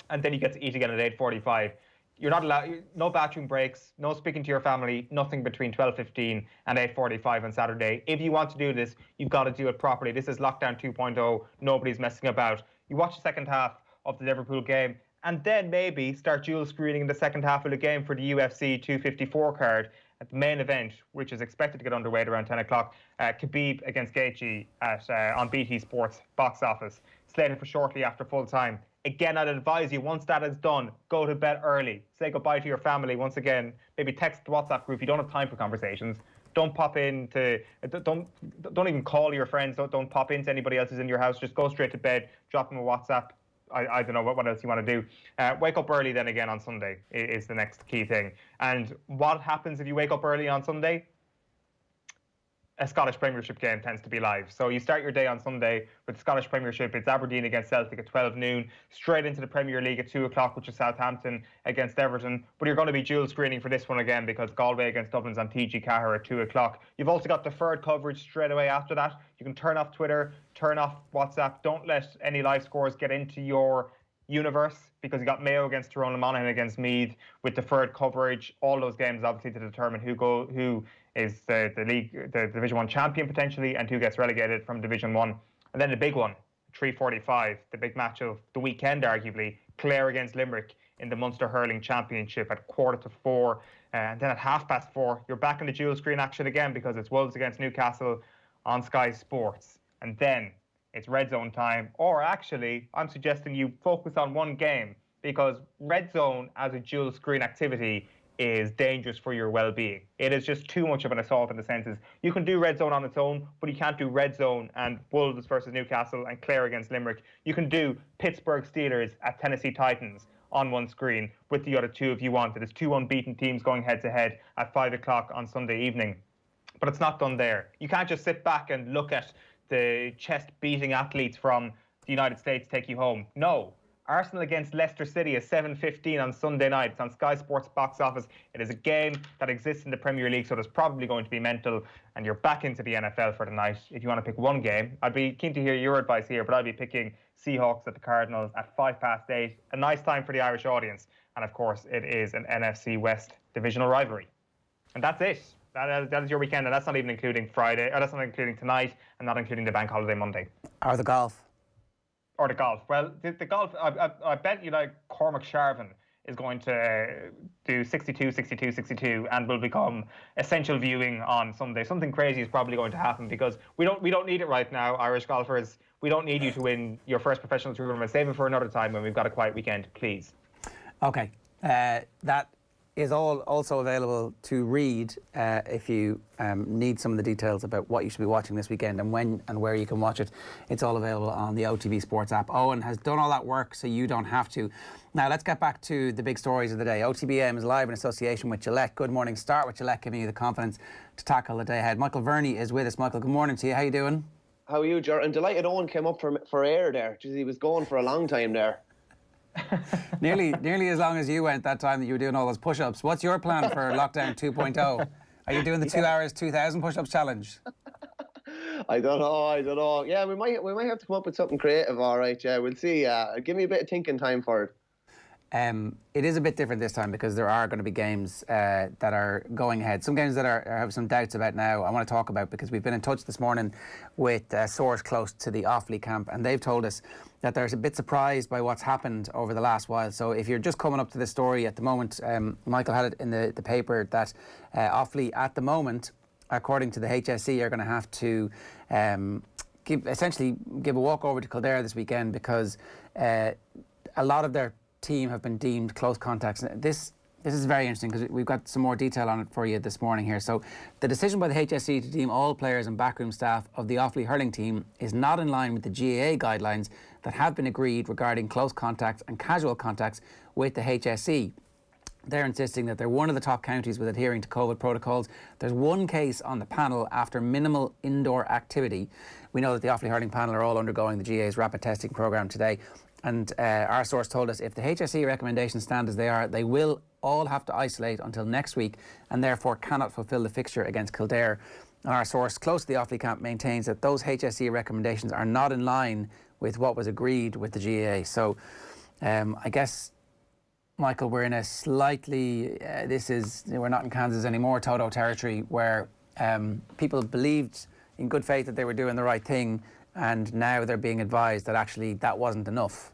B: And then you get to eat again at 8:45. You're not allowed, no bathroom breaks, no speaking to your family, nothing between 12:15 and 8:45 on Saturday. If you want to do this, you've got to do it properly. This is lockdown 2.0. Nobody's messing about. You watch the second half of the Liverpool game, and then maybe start dual screening in the second half of the game for the UFC 254 card at the main event, which is expected to get underway at around 10 o'clock. Khabib against Gaethje on BT Sports box office, slated for shortly after full time. Again, I'd advise you, once that is done, go to bed early. Say goodbye to your family once again. Maybe text the WhatsApp group. You don't have time for conversations. Don't pop into, don't even call your friends. Don't pop into anybody else who's in your house. Just go straight to bed. Drop them a WhatsApp. I don't know what else you want to do. Wake up early then again on Sunday is the next key thing. And what happens if you wake up early on Sunday? A Scottish Premiership game tends to be live. So you start your day on Sunday with the Scottish Premiership. It's Aberdeen against Celtic at 12 noon, straight into the Premier League at 2 o'clock, which is Southampton against Everton. But you're going to be dual screening for this one again, because Galway against Dublin's on TG Cahir at 2 o'clock. You've also got deferred coverage straight away after that. You can turn off Twitter, turn off WhatsApp. Don't let any live scores get into your universe, because you got Mayo against Tyrone and Monaghan against Meath with deferred coverage. All those games obviously to determine who is the Division 1 champion potentially, and who gets relegated from Division 1. And then the big one, 3:45, the big match of the weekend, arguably, Clare against Limerick in the Munster Hurling Championship at 4:45. And then at 4:30, you're back in the dual screen action again because it's Wolves against Newcastle on Sky Sports. And then it's Red Zone time. Or actually, I'm suggesting you focus on one game, because Red Zone as a dual screen activity is dangerous for your well-being. It is just too much of an assault in the senses. You can do Red Zone on its own, but you can't do Red Zone and Wolves versus Newcastle and Clare against Limerick. You can do Pittsburgh Steelers at Tennessee Titans on one screen with the other two if you want. It is two unbeaten teams going head-to-head at 5 o'clock on Sunday evening. But it's not done there. You can't just sit back and look at the chest-beating athletes from the United States take you home. No. Arsenal against Leicester City is 7:15 on Sunday night. It's on Sky Sports Box Office. It is a game that exists in the Premier League, so it's probably going to be mental, and you're back into the NFL for the night. If you want to pick one game, I'd be keen to hear your advice here, but I'd be picking Seahawks at the Cardinals at 8:05. A nice time for the Irish audience. And of course, it is an NFC West divisional rivalry. And that's it. That is your weekend, and that's not even including Friday, or that's not including tonight, and not including the bank holiday Monday.
A: Or the golf.
B: Or the golf. Well, the golf, I bet you like Cormac Sharvin is going to do 62, 62, 62 and will become essential viewing on Sunday. Something crazy is probably going to happen because we don't need it right now, Irish golfers. We don't need you to win your first professional tournament. Save it for another time when we've got a quiet weekend, please.
A: Okay. That is all also available to read if you need some of the details about what you should be watching this weekend and when and where you can watch it. It's all available on the OTB Sports app. Owen has done all that work so you don't have to. Now let's get back to the big stories of the day. OTB AM is live in association with Gillette. Good morning. Start with Gillette, giving you the confidence to tackle the day ahead. Michael Verney is with us. Michael, good morning to you. How you doing?
U: How are you, Ger? And delighted Eoin came up for air there. Jeez, he was going for a long time there.
A: nearly as long as you went that time that you were doing all those push-ups. What's your plan for lockdown 2.0? Are you doing the 2 hours 2,000 push-ups challenge?
U: I don't know. Yeah, we might have to come up with something creative. All right, yeah, we'll see. Give me a bit of thinking time for it.
A: It is a bit different this time because there are going to be games that are going ahead. Some games that I have some doubts about now I want to talk about because we've been in touch this morning with a source close to the Offaly camp, and they've told us that they're a bit surprised by what's happened over the last while. So if you're just coming up to this story at the moment, Michael had it in the paper that Offaly at the moment, according to the HSE, are going to have to essentially give a walk over to Kildare this weekend because a lot of their team have been deemed close contacts. This is very interesting because we've got some more detail on it for you this morning here. So the decision by the HSE to deem all players and backroom staff of the Offaly hurling team is not in line with the GAA guidelines that have been agreed regarding close contacts and casual contacts with the HSE. They're insisting that they're one of the top counties with adhering to COVID protocols. There's one case on the panel after minimal indoor activity. We know that the Offaly hurling panel are all undergoing the GAA's rapid testing programme today. And our source told us if the HSE recommendations stand as they are, they will all have to isolate until next week and therefore cannot fulfil the fixture against Kildare. And our source close to the Offaly camp maintains that those HSE recommendations are not in line with what was agreed with the GAA. So I guess, Michael, we're in a slightly, we're not in Kansas anymore, Toto territory, where people believed in good faith that they were doing the right thing, and now they're being advised that actually that wasn't enough.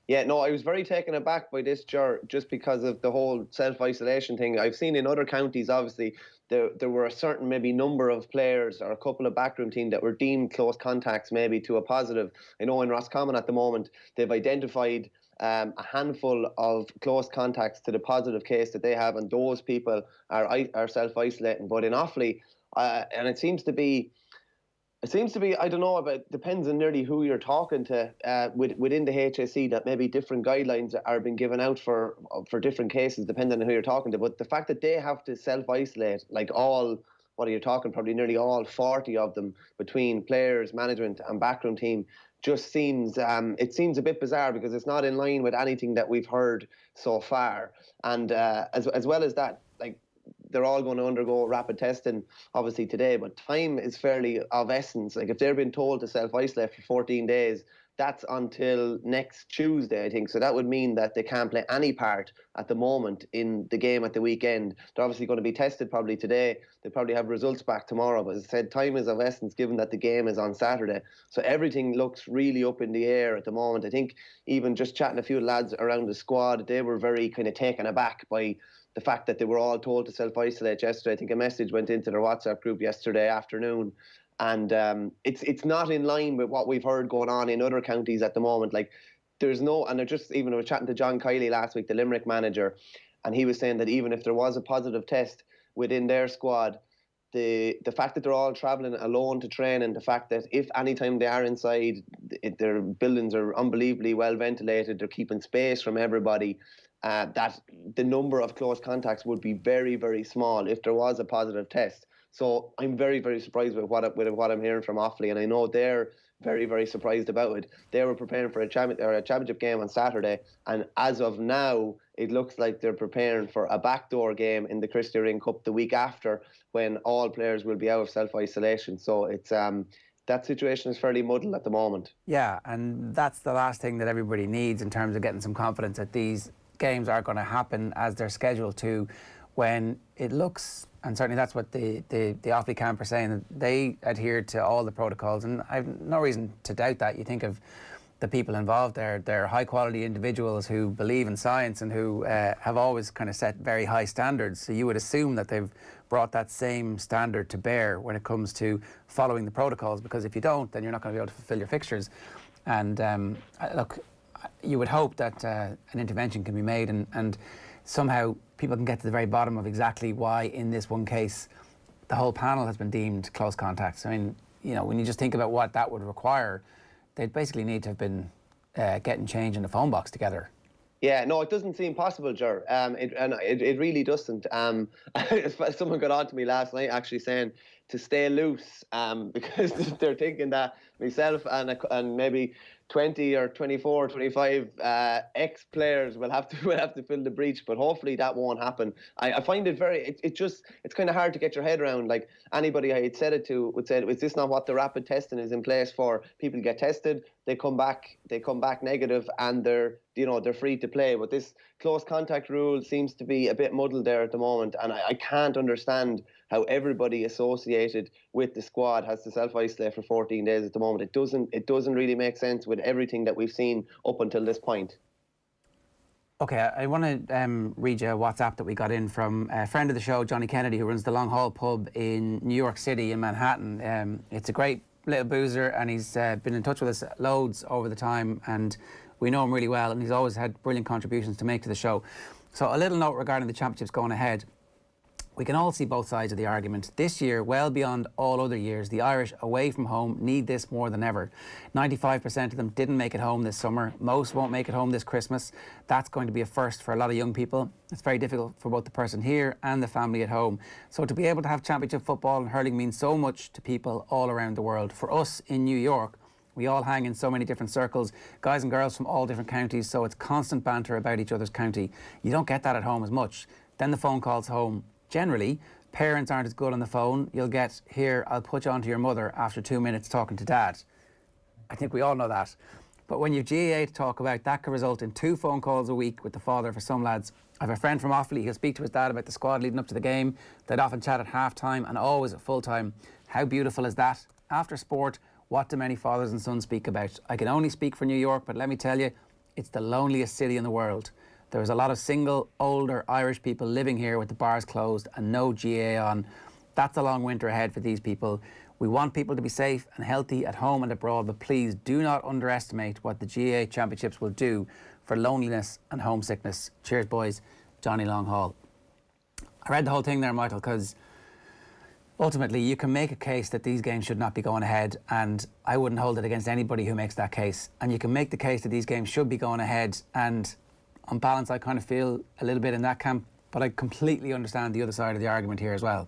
U: Yeah, no, I was very taken aback by this, Ger, just because of the whole self-isolation thing. I've seen in other counties, obviously, there were a certain maybe number of players or a couple of backroom team that were deemed close contacts maybe to a positive. I know in Roscommon at the moment, they've identified a handful of close contacts to the positive case that they have, and those people are self-isolating. But in Offaly, and it seems to be, I don't know, but depends on nearly who you're talking to within the HSE, that maybe different guidelines are being given out for different cases, depending on who you're talking to. But the fact that they have to self-isolate, like all, what are you talking, probably nearly all 40 of them between players, management and backroom team, just seems, it seems a bit bizarre because it's not in line with anything that we've heard so far. And as well as that, like, they're all going to undergo rapid testing, obviously, today, but time is fairly of essence. Like, if they're being told to self-isolate for 14 days, that's until next Tuesday, I think. So that would mean that they can't play any part at the moment in the game at the weekend. They're obviously going to be tested probably today. They probably have results back tomorrow. But as I said, time is of essence given that the game is on Saturday. So everything looks really up in the air at the moment. I think even just chatting to a few lads around the squad, they were very kind of taken aback by the fact that they were all told to self-isolate yesterday. I think a message went into their WhatsApp group yesterday afternoon. And it's not in line with what we've heard going on in other counties at the moment. Like, there's no, and I was chatting to John Kiley last week, the Limerick manager, and he was saying that even if there was a positive test within their squad, the fact that they're all travelling alone to train, and the fact that if any time they are inside, their buildings are unbelievably well ventilated, they're keeping space from everybody, that the number of close contacts would be very, very small if there was a positive test. So I'm very, very surprised with what I'm hearing from Offaly, and I know they're very, very surprised about it. They were preparing for a championship game on Saturday, and as of now, it looks like they're preparing for a backdoor game in the Christy Ring Cup the week after, when all players will be out of self-isolation. So it's that situation is fairly muddled at the moment.
A: Yeah, and that's the last thing that everybody needs in terms of getting some confidence that these games are going to happen as they're scheduled to, when it looks, and certainly that's what the Offaly camp are saying, that they adhere to all the protocols, and I've no reason to doubt that. You think of the people involved there, they're high quality individuals who believe in science and who have always kind of set very high standards. So you would assume that they've brought that same standard to bear when it comes to following the protocols, because if you don't, then you're not going to be able to fulfill your fixtures. And look, you would hope that an intervention can be made, and somehow people can get to the very bottom of exactly why in this one case the whole panel has been deemed close contacts. I mean, you know, when you just think about what that would require, they'd basically need to have been getting change in the phone box together.
U: Yeah, no, it doesn't seem possible, Ger. It really doesn't. Someone got on to me last night actually saying to stay loose, because they're thinking that myself and maybe 20 or 24, 25 ex-players will have to fill the breach, but hopefully that won't happen. I find it it's kind of hard to get your head around. Like, anybody I had said it to would say, is this not what the rapid testing is in place for? People get tested, they come back negative, and they're free to play. But this close contact rule seems to be a bit muddled there at the moment, and I can't understand how everybody associated with the squad has to self-isolate for 14 days at the moment. It doesn't really make sense with everything that we've seen up until this point.
A: Okay, I want to read you a WhatsApp that we got in from a friend of the show, Johnny Kennedy, who runs the Long Hall pub in New York City in Manhattan. It's a great little boozer, and he's been in touch with us loads over the time, and we know him really well, and he's always had brilliant contributions to make to the show. So a little note regarding the championships going ahead. We can all see both sides of the argument. This year, well beyond all other years, the Irish away from home need this more than ever. 95% of them didn't make it home this summer. Most won't make it home this Christmas. That's going to be a first for a lot of young people. It's very difficult for both the person here and the family at home. So to be able to have championship football and hurling means so much to people all around the world. For us in New York, we all hang in so many different circles, guys and girls from all different counties, so it's constant banter about each other's county. You don't get that at home as much. Then the phone calls home. Generally, parents aren't as good on the phone. You'll get, here, I'll put you on to your mother after 2 minutes talking to dad. I think we all know that. But when you've GAA to talk about, that could result in 2 phone calls a week with the father for some lads. I have a friend from Offaly. He'll speak to his dad about the squad leading up to the game. They'd often chat at half-time and always at full-time. How beautiful is that? After sport, what do many fathers and sons speak about? I can only speak for New York, but let me tell you, it's the loneliest city in the world. There's a lot of single, older Irish people living here with the bars closed and no GAA on. That's a long winter ahead for these people. We want people to be safe and healthy at home and abroad, but please do not underestimate what the GAA Championships will do for loneliness and homesickness. Cheers, boys. Johnny Longhall. I read the whole thing there, Michael, because ultimately you can make a case that these games should not be going ahead, and I wouldn't hold it against anybody who makes that case. And you can make the case that these games should be going ahead, and on balance, I kind of feel a little bit in that camp, but I completely understand the other side of the argument here as well.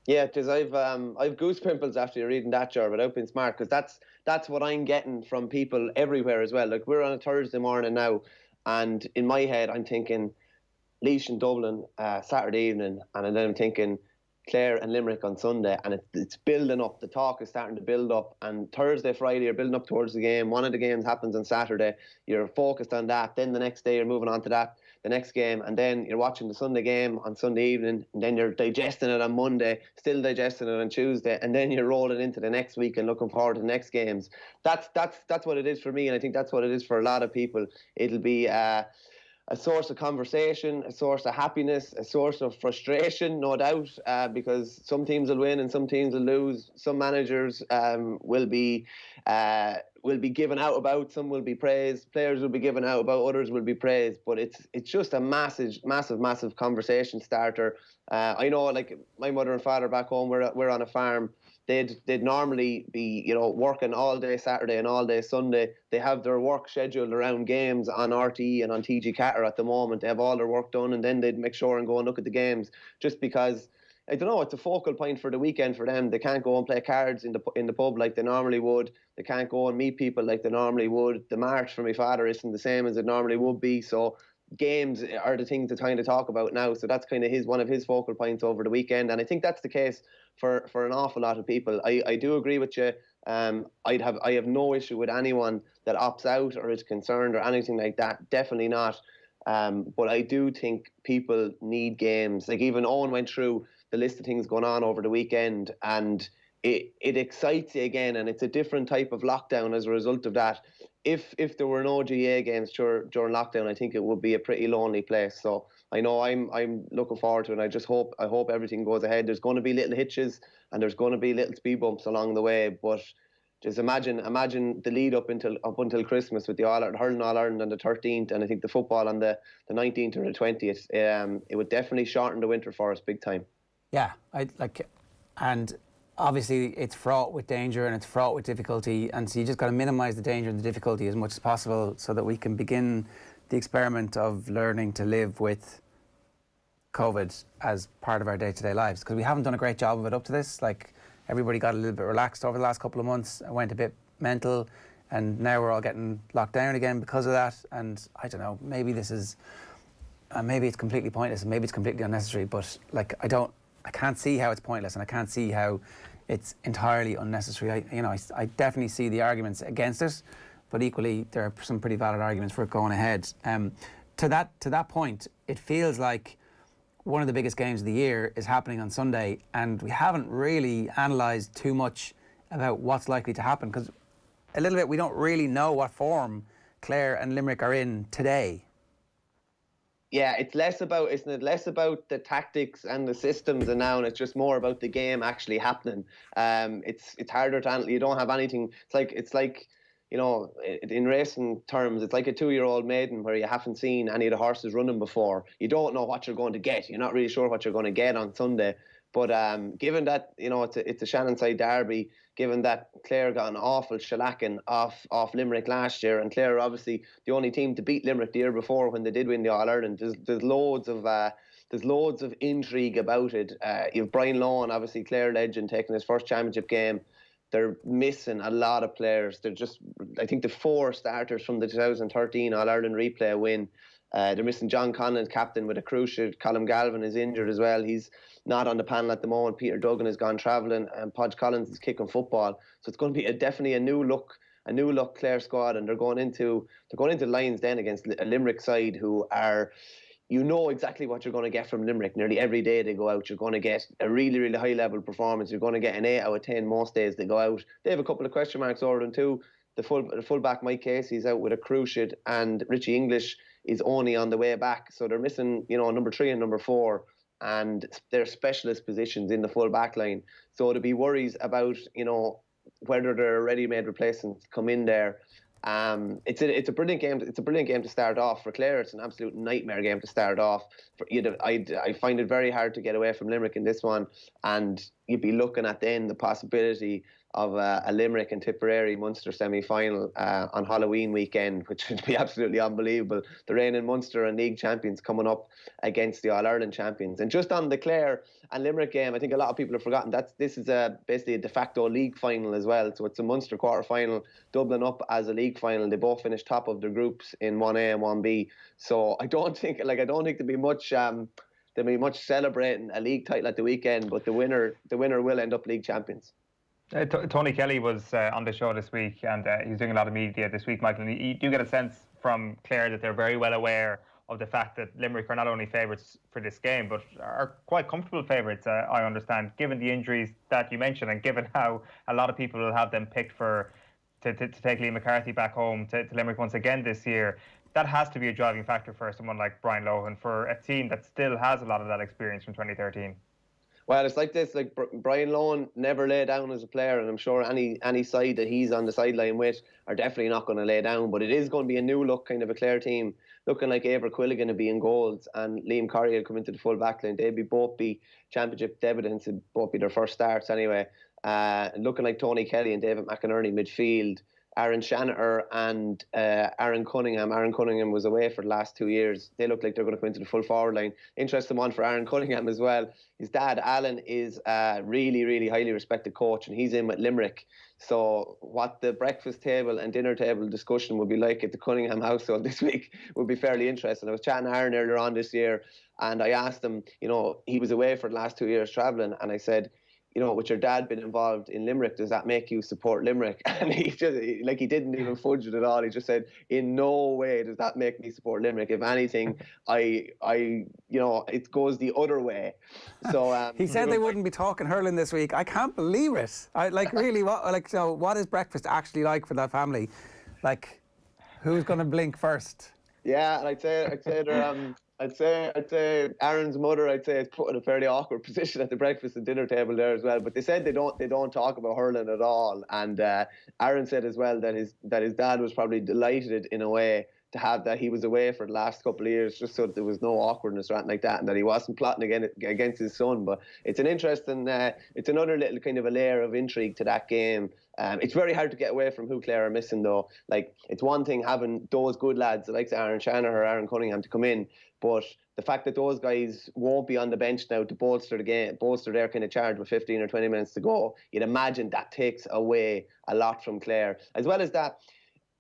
U: Yeah, because I've goose pimples after reading that, Ger, without being smart, because that's what I'm getting from people everywhere as well. Like, we're on a Thursday morning now, and in my head, I'm thinking, Laois in Dublin Saturday evening, and then I'm thinking Clare and Limerick on Sunday, and it's building up. The talk is starting to build up, and Thursday, Friday, you're building up towards the game. One of the games happens on Saturday. You're focused on that. Then the next day, you're moving on to the next game, and then you're watching the Sunday game on Sunday evening, and then you're digesting it on Monday, still digesting it on Tuesday, and then you're rolling into the next week and looking forward to the next games. That's what it is for me, and I think that's what it is for a lot of people. It'll be a source of conversation, a source of happiness, a source of frustration, no doubt, because some teams will win and some teams will lose. Some managers will be given out about, some will be praised, players will be given out about, others will be praised. But it's just a massive conversation starter. I know, like my mother and father back home, we're on a farm. They'd normally be, working all day Saturday and all day Sunday. They have their work scheduled around games on RTE and on TG Catter at the moment. They have all their work done, and then they'd make sure and go and look at the games, just because, I don't know, it's a focal point for the weekend for them. They can't go and play cards in the pub like they normally would. They can't go and meet people like they normally would. The march for my father isn't the same as it normally would be. So games are the things to kind of talk about now. So that's kind of one of his focal points over the weekend. And I think that's the case for an awful lot of people. I do agree with you. I have no issue with anyone that opts out or is concerned or anything like that. Definitely not. But I do think people need games. Like even Eoin went through the list of things going on over the weekend, and it excites you again, and it's a different type of lockdown as a result of that. If there were no GA games during lockdown, I think it would be a pretty lonely place. So I know I'm looking forward to it, and I hope everything goes ahead. There's going to be little hitches and there's going to be little speed bumps along the way, but just imagine the lead up until Christmas with the hurling All Ireland on the 13th, and I think the football on the 19th or the 20th. It would definitely shorten the winter for us big time.
A: Yeah, and obviously it's fraught with danger and it's fraught with difficulty, and so you just got to minimise the danger and the difficulty as much as possible so that we can begin the experiment of learning to live with COVID as part of our day-to-day lives, because we haven't done a great job of it up to this. Like, everybody got a little bit relaxed over the last couple of months and went a bit mental, and now we're all getting locked down again because of that. And I don't know, maybe this is maybe it's completely pointless and maybe it's completely unnecessary, but like I can't see how it's pointless, and I can't see how it's entirely unnecessary. I definitely see the arguments against it, but equally there are some pretty valid arguments for it going ahead. To that point, it feels like one of the biggest games of the year is happening on Sunday, and we haven't really analysed too much about what's likely to happen, because a little bit we don't really know what form Clare and Limerick are in today.
U: Yeah, it's less about the tactics and the systems and now, and it's just more about the game actually happening. It's harder to handle. You don't have anything. It's like in racing terms, it's like a 2-year-old maiden where you haven't seen any of the horses running before. You don't know what you're going to get. You're not really sure what you're going to get on Sunday. But given that it's a Shannonside derby, given that Clare got an awful shellacking off Limerick last year, and Clare are obviously the only team to beat Limerick the year before when they did win the All Ireland. There's loads of intrigue about it. You have Brian Lohan, obviously Clare legend, taking his first championship game. They're missing a lot of players. I think the 4 starters from the 2013 All Ireland replay win. They're missing John Conlon, captain, with a cruciate. Colm Galvin is injured as well. He's not on the panel at the moment. Peter Duggan has gone travelling, and Podge Collins is kicking football. So it's going to be definitely a new look Clare squad, and they're going into Lions Den against a Limerick side who are, exactly what you're going to get from Limerick. Nearly every day they go out, you're going to get a really, really high level performance. You're going to get an 8 out of 10 most days they go out. They have a couple of question marks over them too. The fullback Mike Casey's out with a cruciate, and Richie English is only on the way back. So they're missing, number 3 and number 4, and they're specialist positions in the full back line. So to be worries about, whether there are ready-made replacements come in there. It's a brilliant game. It's a brilliant game to start off. For Clare, it's an absolute nightmare game to start off. I find it very hard to get away from Limerick in this one, and you'd be looking at then the possibility a Limerick and Tipperary Munster semi-final on Halloween weekend, which would be absolutely unbelievable. The reigning Munster and League champions coming up against the All-Ireland champions. And just on the Clare and Limerick game, I think a lot of people have forgotten this is basically a de facto league final as well. So it's a Munster quarter-final doubling up as a league final. They both finished top of their groups in 1A and 1B. So I don't think there'll be much celebrating a league title at the weekend, but the winner will end up league champions.
B: Tony Kelly was on the show this week, and he's doing a lot of media this week, Michael. And you do get a sense from Clare that they're very well aware of the fact that Limerick are not only favourites for this game, but are quite comfortable favourites, I understand, given the injuries that you mentioned, and given how a lot of people will have them picked to take Liam McCarthy back home to Limerick once again this year. That has to be a driving factor for someone like Brian Lohan, for a team that still has a lot of that experience from 2013.
U: Well, it's like this, like Brian Lohan never lay down as a player, and I'm sure any side that he's on the sideline with are definitely not going to lay down, but it is going to be a new look kind of a Clare team, looking like Eibhear Quilligan to be in goals and Liam Corrie will come into the full back line. They'd both be championship debutants, it'd both be their first starts anyway. Looking like Tony Kelly and David McInerney midfield, Aaron Shanaher and Aaron Cunningham. Aaron Cunningham was away for the last 2 years. They look like they're going to come into the full forward line. Interesting one for Aaron Cunningham as well. His dad, Alan, is a really, really highly respected coach, and he's in with Limerick. So what the breakfast table and dinner table discussion would be like at the Cunningham household this week would be fairly interesting. I was chatting to Aaron earlier on this year, and I asked him, he was away for the last 2 years travelling, and I said, with your dad being involved in Limerick, does that make you support Limerick? And he didn't even fudge it at all. He just said, in no way does that make me support Limerick. If anything, it goes the other way. So
A: he said they wouldn't be talking hurling this week. I can't believe it. What is breakfast actually like for that family? Like, who's going to blink first?
U: Yeah, and I'd say Aaron's mother, is put in a fairly awkward position at the breakfast and dinner table there as well. But they said they don't talk about hurling at all. And Aaron said as well that his dad was probably delighted in a way to have that he was away for the last couple of years, just so that there was no awkwardness or anything like that, and that he wasn't plotting against his son. But it's an interesting, it's another little kind of a layer of intrigue to that game. It's very hard to get away from who Clare are missing, though. Like, it's one thing having those good lads like Aaron Shanahan or Aaron Cunningham to come in, but the fact that those guys won't be on the bench now to bolster the game, bolster their kind of charge with 15 or 20 minutes to go, you'd imagine that takes away a lot from Clare. As well as that,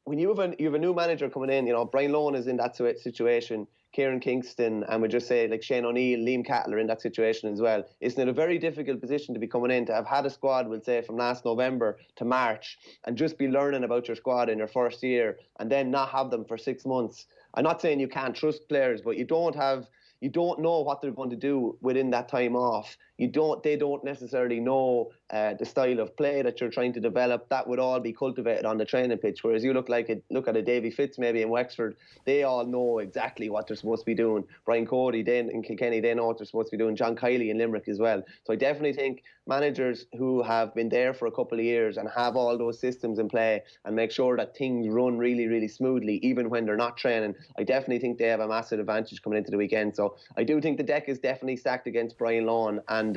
U: when you have a new manager coming in, Brian Lohan is in that situation, Kieran Kingston, and we just say like Shane O'Neill, Liam Cattler in that situation as well. It's in a very difficult position to be coming in, to have had a squad, we'll say, from last November to March, and just be learning about your squad in your first year, and then not have them for 6 months. I'm not saying you can't trust players, but you don't know what they're going to do within that time off. They don't necessarily know the style of play that you're trying to develop. That would all be cultivated on the training pitch. Whereas you look at a Davy Fitz maybe in Wexford, they all know exactly what they're supposed to be doing. Brian Cody in Kilkenny, they know what they're supposed to be doing. John Kiley in Limerick as well. So I definitely think managers who have been there for a couple of years and have all those systems in play and make sure that things run really, really smoothly, even when they're not training, I definitely think they have a massive advantage coming into the weekend. So I do think the deck is definitely stacked against Brian Lohan, and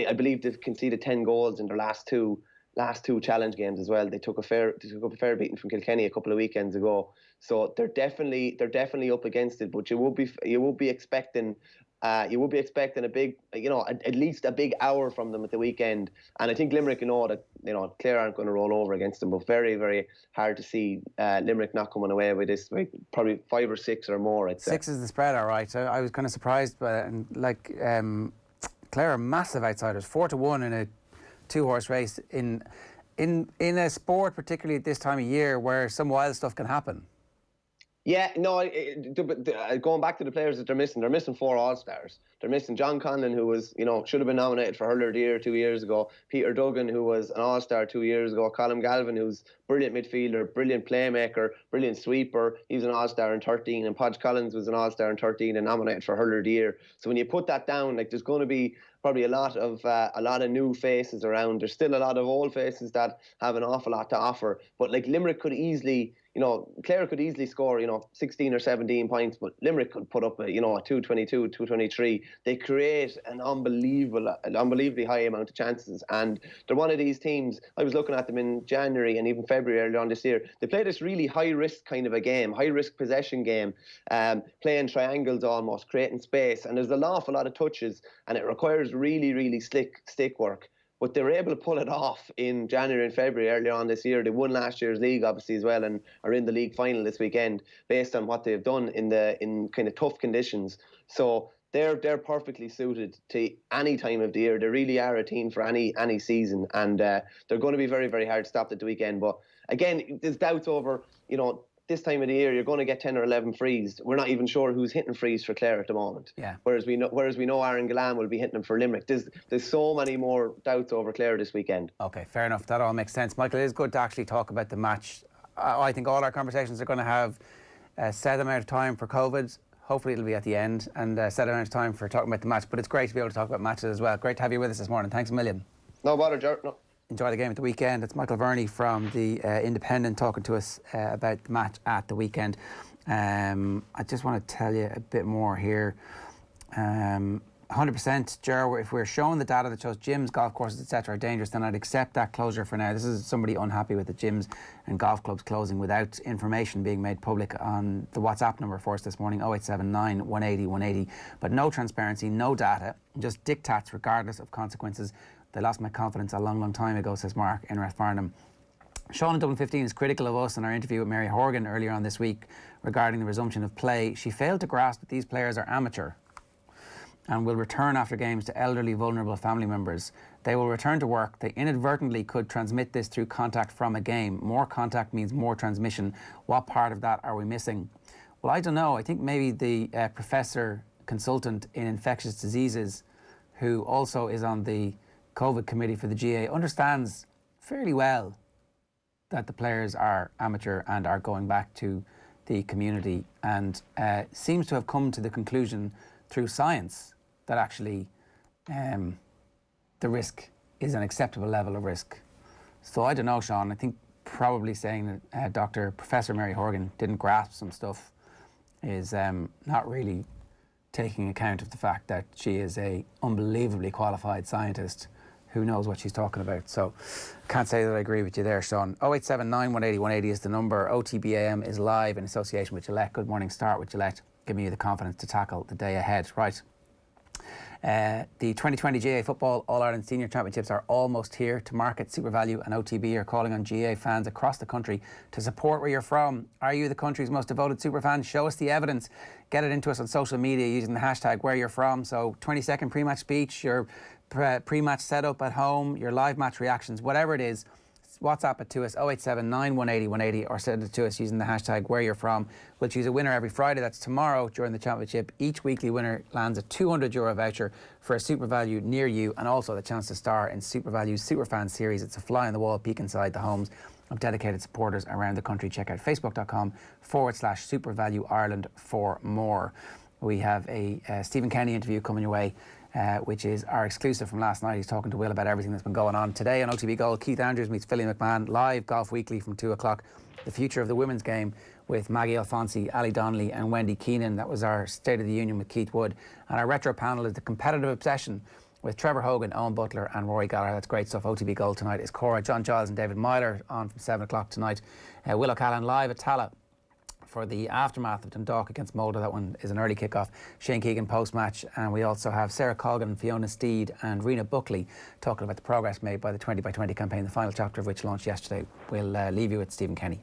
U: I believe they've conceded 10 goals in their last two challenge games as well. They took up a fair beating from Kilkenny a couple of weekends ago, so they're definitely up against it. But you will be expecting a big, at least a big hour from them at the weekend. And I think Limerick know that Clare aren't going to roll over against them, but very, very hard to see Limerick not coming away with this. Probably 5 or 6 or more, I'd say.
A: 6 is the spread, all right. I was kind of surprised by it, and Clare are massive outsiders, 4-1 in a 2-horse race in a sport, particularly at this time of year, where some wild stuff can happen.
U: Yeah, no, going back to the players that they're missing 4 All-Stars. They're missing John Conlon, who was, should have been nominated for Hurler of the Year 2 years ago. Peter Duggan, who was an All-Star 2 years ago. Colin Galvin, who's brilliant midfielder, brilliant playmaker, brilliant sweeper. He was an All-Star in 13. And Podge Collins was an All-Star in 13 and nominated for Hurler of the Year. So when you put that down, there's going to be probably a lot of new faces around. There's still a lot of old faces that have an awful lot to offer. But Limerick could easily, Clare could easily score, 16 or 17 points, but Limerick could put up a 222, 223. they create an unbelievably high amount of chances. And they're one of these teams, I was looking at them in January and even February earlier on this year, they play this really high-risk kind of a game, high-risk possession game, playing triangles almost, creating space. And there's an awful lot of touches, and it requires really, really slick stick work. But they were able to pull it off in January and February earlier on this year. They won last year's league, obviously, as well, and are in the league final this weekend based on what they've done in kind of tough conditions. So they're perfectly suited to any time of the year. They really are a team for any season, and they're going to be very, very hard to stop at the weekend. But again, there's doubts over, this time of the year, you're going to get 10 or 11 frees. We're not even sure who's hitting frees for Clare at the moment.
A: Yeah.
U: Whereas we know Aaron Gillan will be hitting them for Limerick. There's so many more doubts over Clare this weekend.
A: Okay, fair enough. That all makes sense. Michael, it is good to actually talk about the match. I think all our conversations are going to have a set amount of time for COVID. Hopefully it'll be at the end, and a set amount of time for talking about the match. But it's great to be able to talk about matches as well. Great to have you with us this morning. Thanks a million.
U: No bother, Ger. No.
A: Enjoy the game at the weekend. It's Michael Verney from the Independent talking to us about the match at the weekend. I just want to tell you a bit more here. 100%, Ger, if we're showing the data that shows gyms, golf courses, etc. are dangerous, then I'd accept that closure for now. This is somebody unhappy with the gyms and golf clubs closing without information being made public on the WhatsApp number for us this morning, 0879 180 180. But no transparency, no data, just diktats regardless of consequences. They lost my confidence a long, long time ago, says Mark in Rathfarnham. Sean in Dublin 15 is critical of us in our interview with Mary Horgan earlier on this week regarding the resumption of play. She failed to grasp that these players are amateur and will return after games to elderly, vulnerable family members. They will return to work. They inadvertently could transmit this through contact from a game. More contact means more transmission. What part of that are we missing? Well, I don't know. I think maybe the professor consultant in infectious diseases, who also is on the COVID committee for the GA, understands fairly well that the players are amateur and are going back to the community, and seems to have come to the conclusion through science that actually the risk is an acceptable level of risk. So I don't know, Sean. I think probably saying that Professor Mary Horgan didn't grasp some stuff is not really taking account of the fact that she is a unbelievably qualified scientist who knows what she's talking about. So can't say that I agree with you there, Sean. 0879 180 180 is the number. OTB AM is live in association with Gillette. Good morning, start with Gillette, giving you the confidence to tackle the day ahead. Right. The 2020 GA Football All-Ireland Senior Championships are almost here. To market, SuperValu and OTB are calling on GA fans across the country to support where you're from. Are you the country's most devoted super fan? Show us the evidence. Get it into us on social media using the hashtag where you're from. So 20-second pre-match speech, your pre-match setup at home, your live match reactions, whatever it is, WhatsApp it to us, 0879 180 180, or send it to us using the hashtag where you're from. We'll choose a winner every Friday. That's tomorrow during the championship. Each weekly winner lands a €200 voucher for a SuperValu near you, and also the chance to star in SuperValu's Superfan series. It's a fly-on-the-wall peek inside the homes of dedicated supporters around the country. Check out facebook.com/SuperValu Ireland for more. We have a Stephen Kenny interview coming your way, which is our exclusive from last night. He's talking to Will about everything that's been going on. Today on OTB Gold, Keith Andrews meets Philly McMahon, live Golf Weekly from 2 o'clock. The future of the women's game with Maggie Alfonsi, Ali Donnelly and Wendy Keenan. That was our State of the Union with Keith Wood. And our retro panel is the competitive obsession with Trevor Hogan, Owen Butler and Rory Gallagher. That's great stuff. OTB Gold tonight is Cora, John Giles and David Myler on from 7 o'clock tonight. Will O'Callaghan live at Tala for the aftermath of Dundalk against Molde. That one is an early kickoff. Shane Keegan post-match, and we also have Sarah Colgan, Fiona Steed and Rena Buckley talking about the progress made by the 20x20 campaign, the final chapter of which launched yesterday. We'll leave you with Stephen Kenny.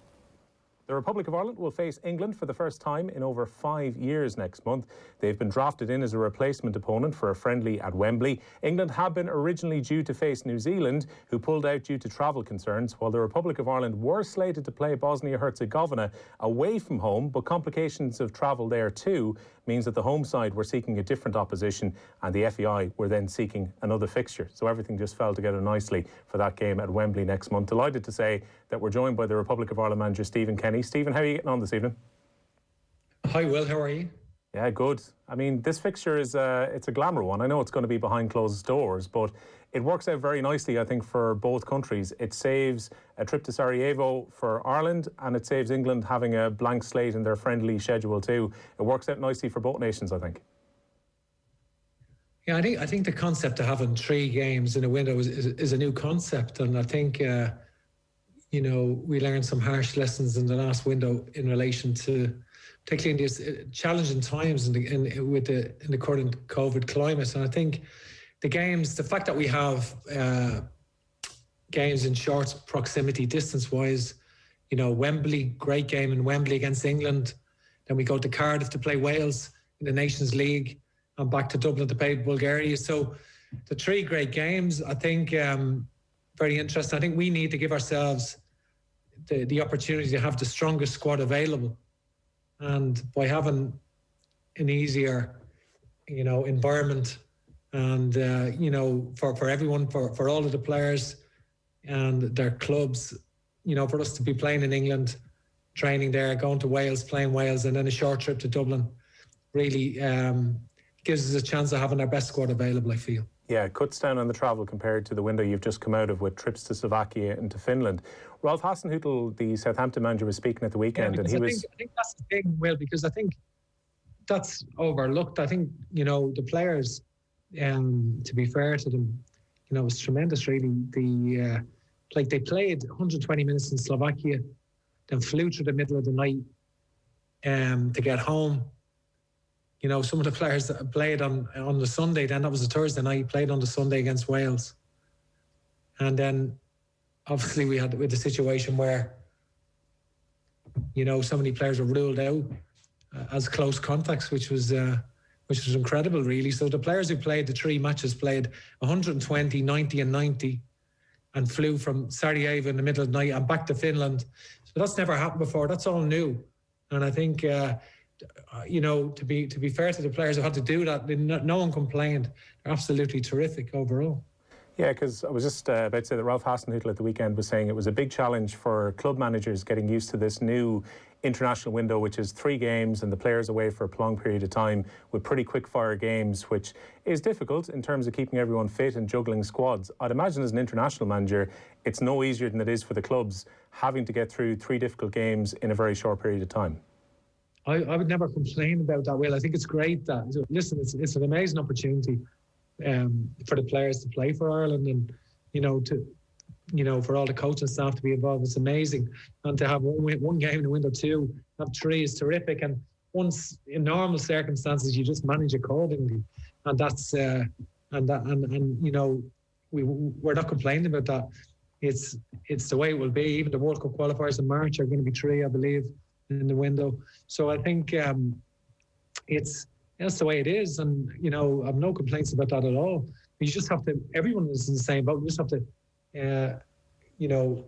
E: The Republic of Ireland will face England for the first time in over 5 years next month. They've been drafted in as a replacement opponent for a friendly at Wembley. England had been originally due to face New Zealand, who pulled out due to travel concerns, while the Republic of Ireland were slated to play Bosnia-Herzegovina away from home, but complications of travel there too means that the home side were seeking a different opposition and the FAI were then seeking another fixture. So everything just fell together nicely for that game at Wembley next month. Delighted to say that we're joined by the Republic of Ireland manager Stephen Kenny. Stephen, how are you getting on this evening?
G: Hi Will, how are you?
E: Yeah, good. I mean, this fixture is it's a glamour one. I know it's going to be behind closed doors, but it works out very nicely, I think, for both countries. It saves a trip to Sarajevo for Ireland, and it saves England having a blank slate in their friendly schedule too. It works out nicely for both nations, I think.
G: Yeah, I think the concept of having 3 games in a window is a new concept, and I think we learned some harsh lessons in the last window in relation to, particularly in these challenging times in the current COVID climate. And I think the fact that we have games in short proximity, distance-wise, Wembley, great game in Wembley against England. Then we go to Cardiff to play Wales in the Nations League, and back to Dublin to play Bulgaria. So the 3 great games, I think, very interesting. I think we need to give ourselves the opportunity to have the strongest squad available. And by having an easier, environment and, for everyone, for all of the players and their clubs, for us to be playing in England, training there, going to Wales, playing Wales, and then a short trip to Dublin really gives us a chance of having our best squad available, I feel.
E: Yeah, it cuts down on the travel compared to the window you've just come out of with trips to Slovakia and to Finland. Ralph Hasenhüttl, the Southampton manager, was speaking at the weekend, and he was...
G: I think that's the thing, Will, because I think that's overlooked. I think, the players, to be fair to them, it was tremendous, really. They played 120 minutes in Slovakia, then flew through the middle of the night to get home. Some of the players that played on the Sunday, then that was a Thursday night, played on the Sunday against Wales. And then obviously we had the situation where, so many players were ruled out as close contacts, which was incredible, really. So the players who played the 3 matches played 120, 90 and 90 and flew from Sarajevo in the middle of the night and back to Finland. So that's never happened before. That's all new. And I think... to be fair to the players who had to do that, no one complained. They're absolutely terrific overall.
E: Yeah, because I was just about to say that Ralph Hasenhüttl at the weekend was saying it was a big challenge for club managers getting used to this new international window, which is 3 games and the players away for a prolonged period of time with pretty quick-fire games, which is difficult in terms of keeping everyone fit and juggling squads. I'd imagine as an international manager, it's no easier than it is for the clubs having to get through 3 difficult games in a very short period of time.
G: I would never complain about that, Will. I think it's great that, listen, it's an amazing opportunity for the players to play for Ireland, and for all the coaching staff to be involved. It's amazing, and to have one game in the window, 2, have 3 is terrific. And once in normal circumstances, you just manage accordingly, and that's we're not complaining about that. It's the way it will be. Even the World Cup qualifiers in March are going to be 3, I believe, in the window. So I think that's the way it is, and I've no complaints about that at all. You just have to, everyone is in the same boat. You just have to you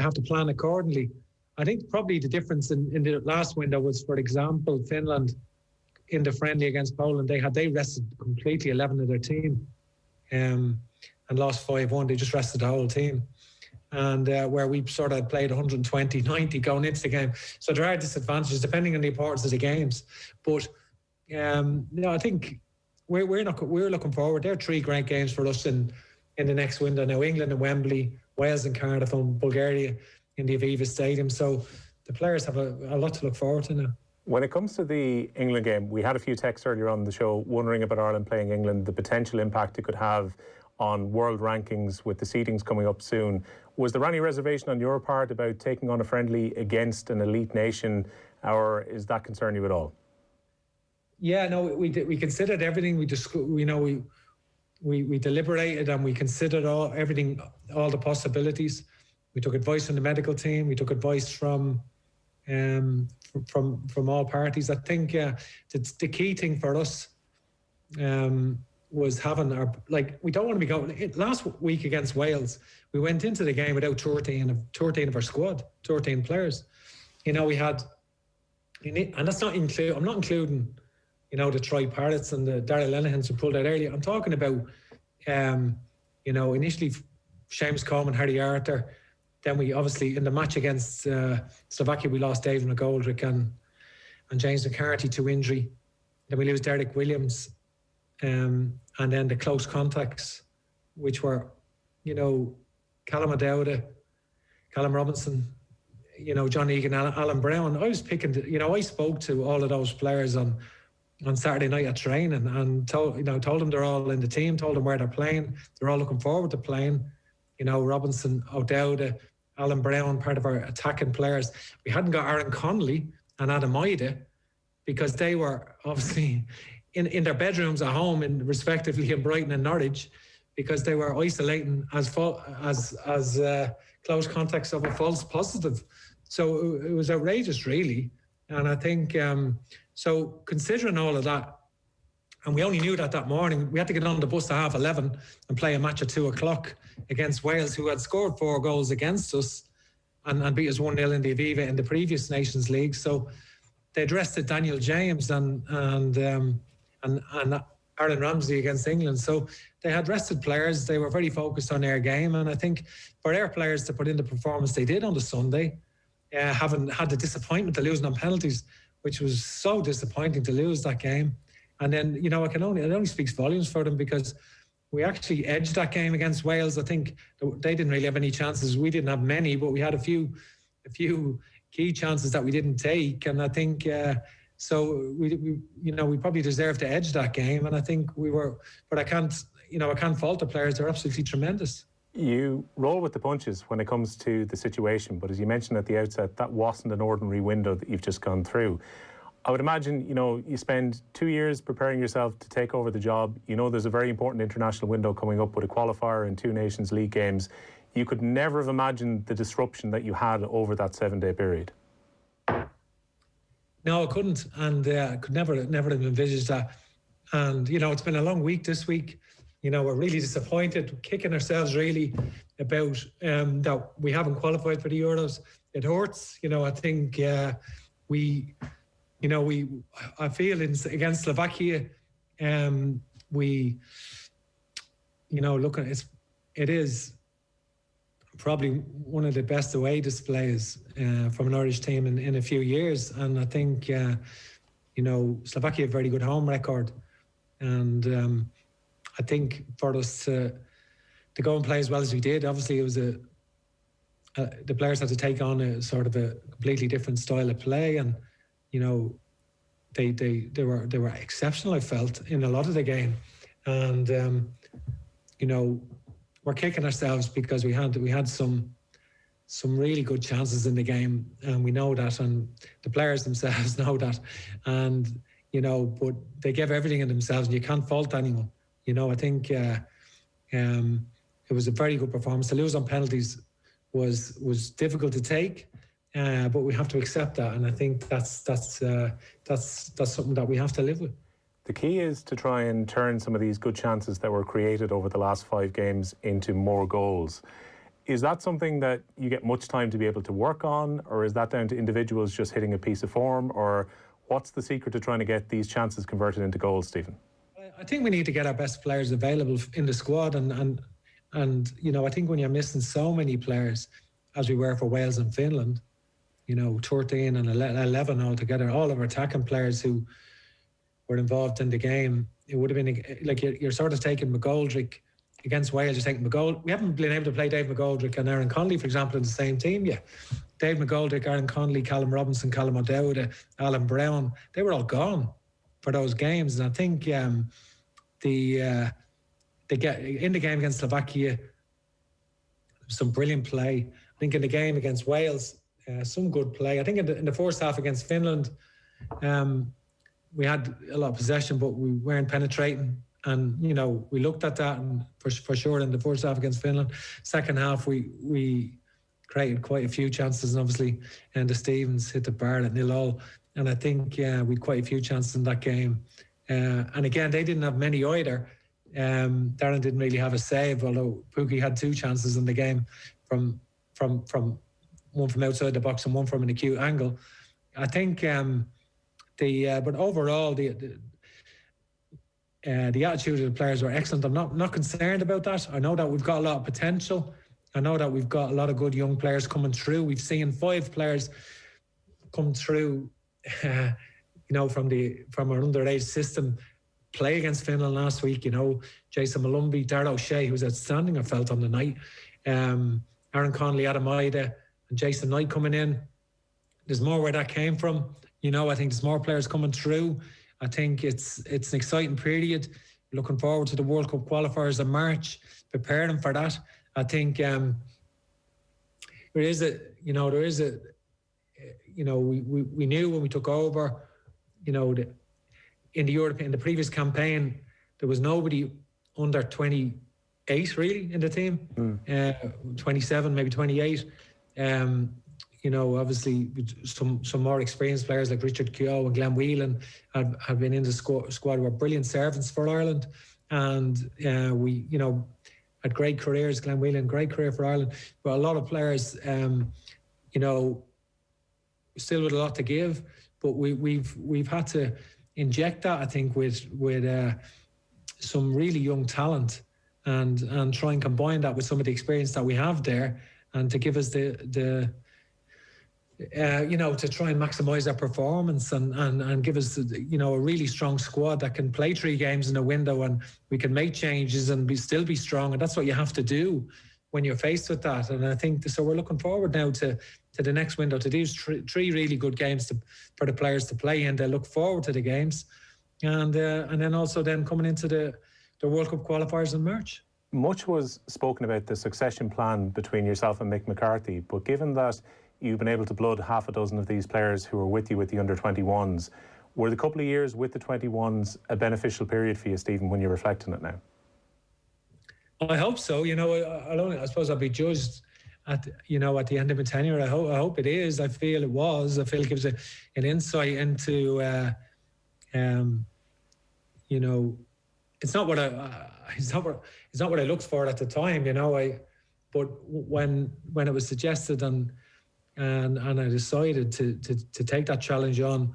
G: have to plan accordingly. I think probably the difference in the last window was, for example, Finland in the friendly against Poland, they rested completely 11 of their team and lost 5-1. They just rested the whole team. And where we sort of played 120, 90 going into the game. So there are disadvantages depending on the importance of the games. But I think we're looking forward. There are 3 great games for us in the next window now: England and Wembley, Wales and Cardiff, and Bulgaria in the Aviva Stadium. So the players have a lot to look forward to now.
E: When it comes to the England game, we had a few texts earlier on the show wondering about Ireland playing England, the potential impact it could have on world rankings with the seedings coming up soon. Was there any reservation on your part about taking on a friendly against an elite nation, or is that concern you at all?
G: Yeah, no, we considered everything. We deliberated and we considered all the possibilities. We took advice from the medical team. We took advice from all parties. I think the key thing for us was having we don't want to be going. Last week against Wales, we went into the game without 13 of our squad, 13 players. We had, and that's not include. I'm not including, the Troy Parrots and the Darrell Lenahans who pulled out earlier. I'm talking about, initially Seamus Coleman, Harry Arthur. Then we obviously, in the match against Slovakia, we lost David McGoldrick and James McCarthy to injury. Then we lose Derek Williams. And then the close contacts, which were, Callum O'Dowda, Callum Robinson, John Egan, Alan Brown. I was picking, I spoke to all of those players on on Saturday night at training, and told them they're all in the team, told them where they're playing. They're all looking forward to playing. Robinson, O'Dowda, Alan Brown, part of our attacking players. We hadn't got Aaron Connolly and Adam Ida because they were obviously in their bedrooms at home, respectively in Brighton and Norwich, because they were isolating as close contacts of a false positive. So it was outrageous, really. And I think, so considering all of that, and we only knew that morning, we had to get on the bus at 11:30 and play a match at 2:00 against Wales, who had scored 4 goals against us and beat us 1-0 in the Aviva in the previous Nations League. So they'd rested Daniel James and Aaron Ramsey against England. So they had rested players. They were very focused on their game. And I think for their players to put in the performance they did on the Sunday, having had the disappointment of losing on penalties, which was so disappointing to lose that game. And then, it only speaks volumes for them, because we actually edged that game against Wales. I think they didn't really have any chances. We didn't have many, but we had a few key chances that we didn't take. And I think, so we probably deserved to edge that game. And I think we were, but I can't fault the players. They're absolutely tremendous.
E: You roll with the punches when it comes to the situation, but as you mentioned at the outset, that wasn't an ordinary window that you've just gone through. I would imagine, you spend 2 years preparing yourself to take over the job. There's a very important international window coming up with a qualifier and 2 Nations League games. You could never have imagined the disruption that you had over that 7-day period.
G: No, I couldn't, and I could never have envisaged that. And, it's been a long week this week. We're really disappointed, kicking ourselves really about that we haven't qualified for the Euros. It hurts. I think I feel against Slovakia, it is probably one of the best away displays from an Irish team in a few years. And I think, Slovakia have a very good home record. And I think for us to go and play as well as we did, obviously it was the players had to take on a sort of a completely different style of play. And, they were exceptional, I felt, in a lot of the game. And, we're kicking ourselves because we had some really good chances in the game, and we know that, and the players themselves know that. And, but they gave everything in themselves, and you can't fault anyone. I think it was a very good performance. To lose on penalties was difficult to take. But we have to accept that, and I think that's something that we have to live with.
E: The key is to try and turn some of these good chances that were created over the last 5 games into more goals. Is that something that you get much time to be able to work on, or is that down to individuals just hitting a piece of form, or what's the secret to trying to get these chances converted into goals, Stephen?
G: I think we need to get our best players available in the squad, and I think when you're missing so many players, as we were for Wales and Finland, 13 and 11 altogether, all of our attacking players who were involved in the game, it would have been like you're sort of taking McGoldrick against Wales. You're taking McGoldrick. We haven't been able to play Dave McGoldrick and Aaron Connolly, for example, in the same team yet. Dave McGoldrick, Aaron Connolly, Callum Robinson, Callum O'Dowda, Alan Brown, they were all gone for those games. And I think they get in the game against Slovakia, some brilliant play. I think in the game against Wales, some good play. I think in the first half against Finland, we had a lot of possession, but we weren't penetrating. And, we looked at that, and for sure in the first half against Finland. Second half, we created quite a few chances, and obviously, and the Stevens hit the bar at 0-0. And I think we had quite a few chances in that game. And again, they didn't have many either. Darren didn't really have a save, although Pookie had 2 chances in the game from one from outside the box and one from an acute angle. I think but overall the attitude of the players were excellent. I'm not concerned about that. I know that we've got a lot of potential. I know that we've got a lot of good young players coming through. We've seen 5 players come through, from our underage system, play against Finland last week. Jason Malumbi, Darrell O'Shea, who was outstanding, I felt, on the night. Aaron Connolly, Adam Ida, and Jason Knight coming in. There's more where that came from. I think there's more players coming through. I think it's an exciting period. Looking forward to the World Cup qualifiers in March, preparing for that. I think we knew when we took over, in the previous campaign, there was nobody under 28 really in the team, 27, maybe 28. Obviously some more experienced players like Richard Keogh and Glenn Whelan have been in the squad who are brilliant servants for Ireland, and we had great careers. Glenn Whelan, great career for Ireland, but a lot of players still with a lot to give, but we've had to inject that, I think, with some really young talent and try and combine that with some of the experience that we have there, and to give us to try and maximise our performance and give us, a really strong squad that can play 3 games in a window, and we can make changes and still be strong. And that's what you have to do when you're faced with that. And I think so. We're looking forward now to the next window, to these 3 really good games for the players to play in. They look forward to the games, and then also coming into the World Cup qualifiers in March.
E: Much was spoken about the succession plan between yourself and Mick McCarthy, but given that you've been able to blood half a dozen of these players who were with you with the under-21s, were the couple of years with the 21s a beneficial period for you, Stephen, when you're reflecting it now?
G: I hope so. I suppose I'll be judged at the end of my tenure. I hope it is. I feel it was. I feel it gives an insight into, it's not what I looked for at the time. But when it was suggested and I decided to take that challenge on,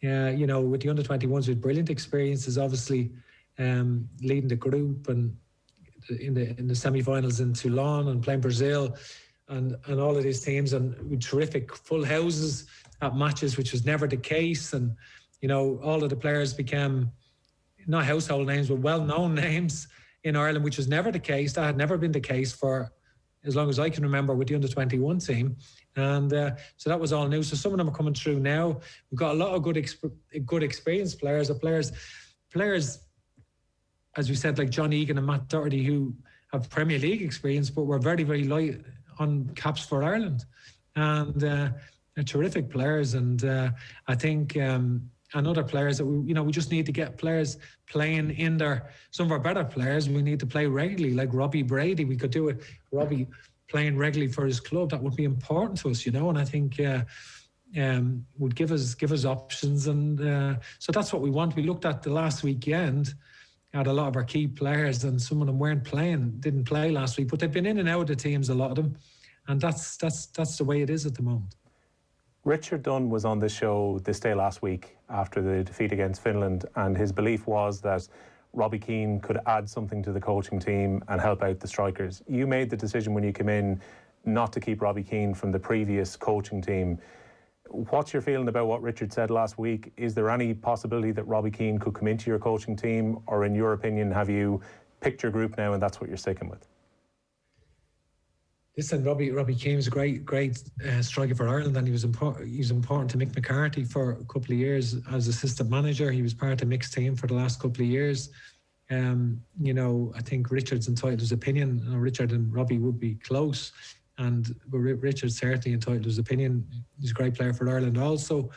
G: with the under-21s with brilliant experiences, obviously leading the group and in the semi-finals in Toulon and playing Brazil and all of these teams, and with terrific full houses at matches, which was never the case. And all of the players became not household names, but well-known names in Ireland, which was never the case. That had never been the case for as long as I can remember with the under-21 team. And so that was all new. So some of them are coming through now. We've got a lot of good experienced players, as we said, like John Egan and Matt Doherty, who have Premier League experience, but were very, very light on caps for Ireland. And they're terrific players. And I think and other players that we just need to get players playing in there. Some of our better players, we need to play regularly, like Robbie Brady. We could do it. Robbie playing regularly for his club, that would be important to us, and I think would give us options. And so that's what we want. We looked at the last weekend at a lot of our key players, and some of them didn't play last week, but they've been in and out of the teams, a lot of them, and that's the way it is at the moment.
E: Richard Dunn was on this show this day last week after the defeat against Finland, and his belief was that Robbie Keane could add something to the coaching team and help out the strikers. You made the decision when you came in not to keep Robbie Keane from the previous coaching team. What's your feeling about what Richard said last week? Is there any possibility that Robbie Keane could come into your coaching team, or in your opinion, have you picked your group now and that's what you're sticking with?
G: Listen, Robbie Keane was a great striker for Ireland, and he was important to Mick McCarthy for a couple of years as assistant manager. He was part of Mick's team for the last couple of years. I think Richard's entitled to his opinion. Richard and Robbie would be close, but Richard's certainly entitled to his opinion. He's a great player for Ireland also.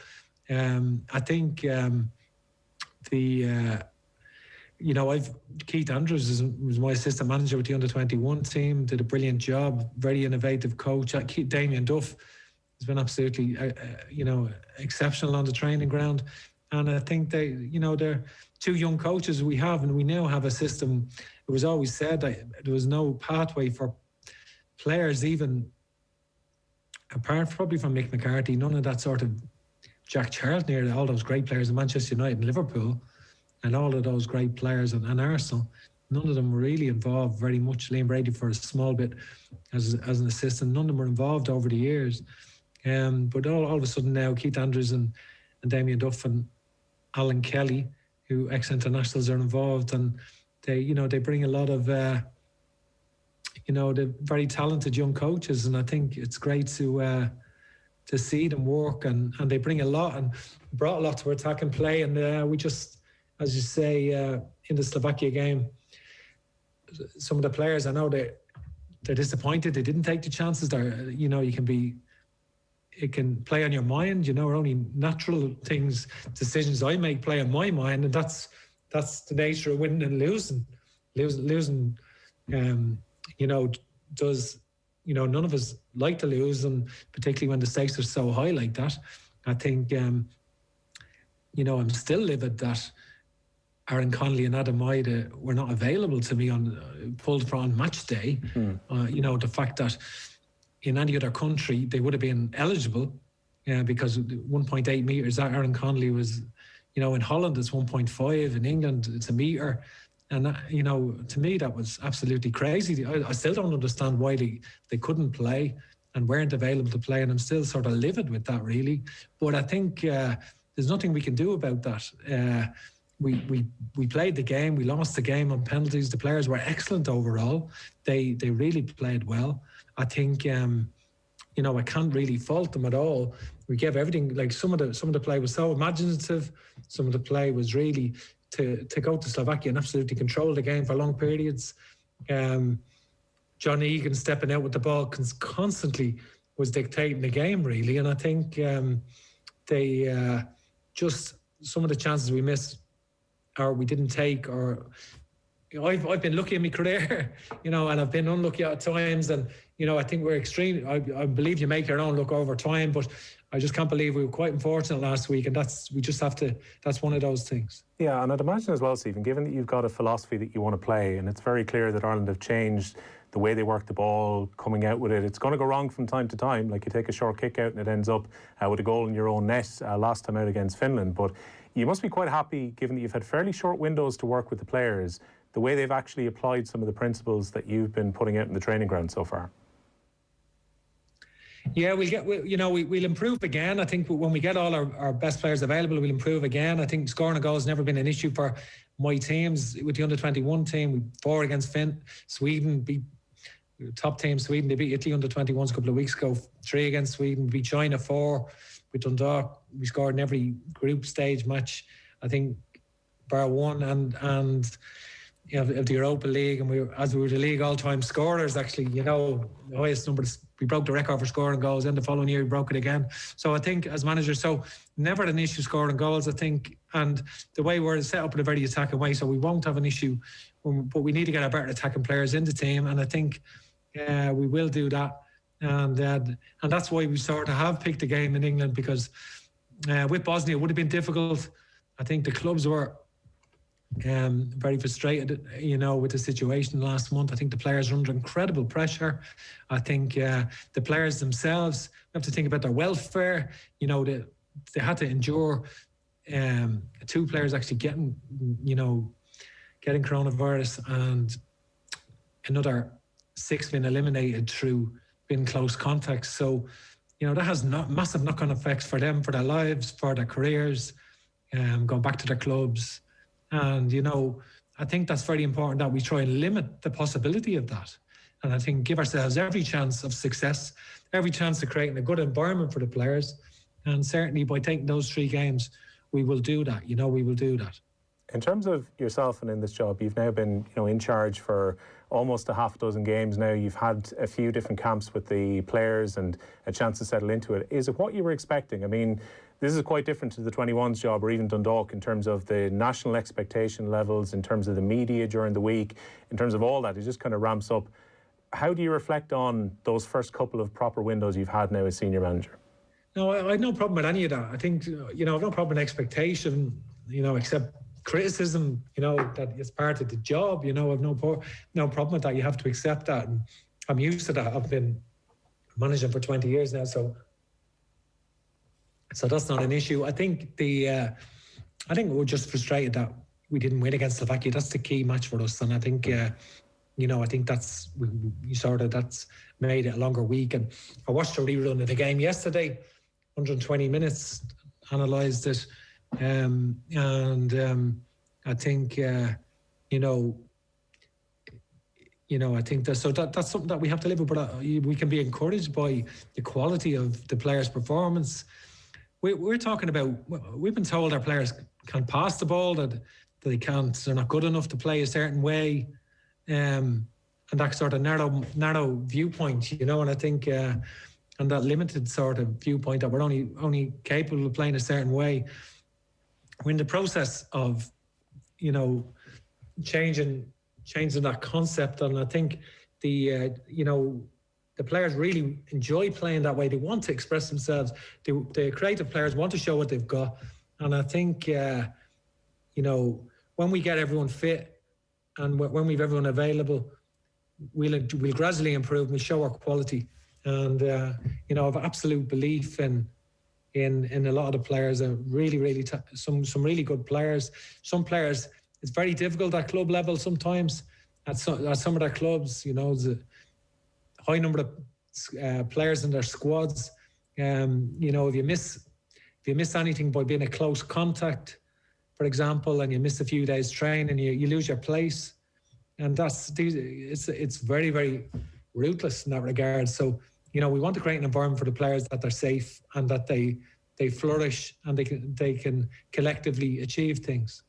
G: I think Keith Andrews was my assistant manager with the under-21 team, did a brilliant job, very innovative coach. Damien Duff has been absolutely, exceptional on the training ground. And I think they're 2 young coaches we have, and we now have a system. It was always said that there was no pathway for players, even apart probably from Mick McCarthy, none of that sort of Jack Charlton, all those great players in Manchester United and Liverpool, and all of those great players and Arsenal, none of them were really involved very much. Liam Brady for a small bit as an assistant. None of them were involved over the years. But all of a sudden now, Keith Andrews and Damien Duff and Alan Kelly, who ex-internationals, are involved, and they bring a lot of they're very talented young coaches, and I think it's great to to see them work, and they bring a lot and brought a lot to attack and play. And we just, as you say, in the Slovakia game, some of the players, I know they're disappointed. They didn't take the chances. It can play on your mind. Only natural things, decisions I make play on my mind, and that's the nature of winning and losing. Losing, does. None of us like to lose, and particularly when the stakes are so high like that. I think, I'm still livid that Aaron Connolly and Adam Maida were not available to me pulled on match day. The fact that in any other country they would have been eligible, because 1.8 metres, Aaron Connolly was, in Holland it's 1.5, in England it's a metre. And, to me, that was absolutely crazy. I still don't understand why they couldn't play and weren't available to play. And I'm still sort of livid with that, really. But I think there's nothing we can do about that. We played the game. We lost the game on penalties. The players were excellent overall. They really played well. I think, I can't really fault them at all. We gave everything. Like some of the play was so imaginative. Some of the play was really to go to Slovakia and absolutely control the game for long periods. John Egan stepping out with the ball constantly was dictating the game, really. And I think they just, some of the chances we missed or we didn't take, or I've been lucky in my career, and I've been unlucky at times. And, I think we're extreme. I believe you make your own luck over time, but I just can't believe we were quite unfortunate last week. And that's one of those things.
E: Yeah, and I'd imagine as well, Stephen, given that you've got a philosophy that you want to play, and it's very clear that Ireland have changed the way they work the ball, coming out with it. It's going to go wrong from time to time. Like, you take a short kick out and it ends up with a goal in your own net last time out against Finland. But you must be quite happy, given that you've had fairly short windows to work with the players, the way they've actually applied some of the principles that you've been putting out in the training ground so far.
G: Yeah, we'll improve again. I think when we get all our best players available, we'll improve again. I think scoring a goal has never been an issue for my teams. With the under-21 team, we 4 against Sweden, beat top team Sweden. They beat Italy under-21s a couple of weeks ago. 3 against Sweden, beat China 4. With Dundalk, we scored in every group stage match, I think, bar one, and of the Europa League, and we were the league all-time scorers, actually, the highest numbers. We broke the record for scoring goals, and the following year we broke it again. So I think as managers, never an issue scoring goals, I think, and the way we're set up in a very attacking way, so we won't have an issue, but we need to get our better attacking players in the team, and I think we will do that, and that's why we sort of have picked the game in England, because with Bosnia it would have been difficult. I think the clubs were very frustrated, with the situation last month. I think the players are under incredible pressure. I think the players themselves have to think about their welfare. They had to endure 2 players actually getting coronavirus, and another 6 being eliminated through being close contacts. So, that has massive knock-on effects for them, for their lives, for their careers, going back to their clubs. And, I think that's very important that we try and limit the possibility of that. And I think give ourselves every chance of success, every chance of creating a good environment for the players. And certainly by taking those 3 games, we will do that. We will do that.
E: In terms of yourself and in this job, you've now been, in charge for almost a half dozen games now. You've had a few different camps with the players and a chance to settle into it. Is it what you were expecting? I mean, this is quite different to the 21s job, or even Dundalk, in terms of the national expectation levels, in terms of the media during the week, in terms of all that. It just kind of ramps up. How do you reflect on those first couple of proper windows you've had now as senior manager?
G: No, I have no problem with any of that. I think, I have no problem with expectation, except criticism, that it's part of the job. I have no problem with that. You have to accept that. And I'm used to that. I've been managing for 20 years now, so that's not an issue. I think we're just frustrated that we didn't win against Slovakia. That's the key match for us, and I think I think that's that's made it a longer week. And I watched a rerun of the game yesterday, 120 minutes, analysed it, and I think I think that's something that we have to live with, but we can be encouraged by the quality of the players' performance. We're talking about, we've been told our players can't pass the ball, that they're not good enough to play a certain way, and that sort of narrow viewpoint, and I think, and that limited sort of viewpoint that we're only capable of playing a certain way. We're in the process of, changing that concept, and I think the players really enjoy playing that way. They want to express themselves. The creative players want to show what they've got, and I think when we get everyone fit and when we've everyone available, we'll gradually improve. We'll show our quality, and I have absolute belief in a lot of the players. Are really some really good players. Some players, it's very difficult at club level sometimes. At some of their clubs, there's a high number of players in their squads. If you miss anything by being a close contact, for example, and you miss a few days training, you lose your place, and it's very, very ruthless in that regard. So we want to create an environment for the players that they're safe and that they flourish and they can collectively achieve things.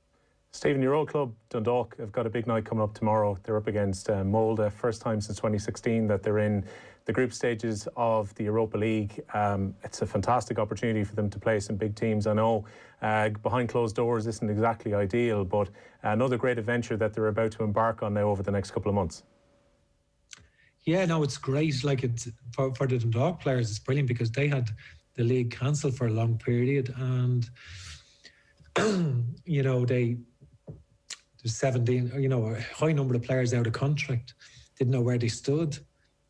E: Stephen, your old club, Dundalk, have got a big night coming up tomorrow. They're up against Molde, first time since 2016 that they're in the group stages of the Europa League. It's a fantastic opportunity for them to play some big teams. I know behind closed doors isn't exactly ideal, but another great adventure that they're about to embark on now over the next couple of months.
G: Yeah, no, it's great. Like, it's for the Dundalk players, it's brilliant because they had the league cancelled for a long period, and there's 17, a high number of players out of contract, didn't know where they stood.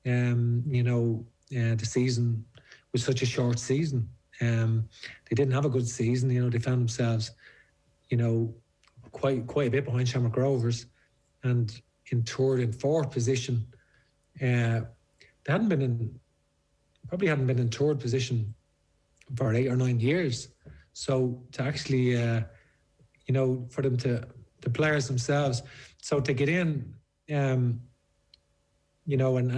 G: The season was such a short season. They didn't have a good season. They found themselves, quite a bit behind Shamrock Rovers, and in third and fourth position. They hadn't been in third position for 8 or 9 years. So to actually, for them the players themselves, so to get in, and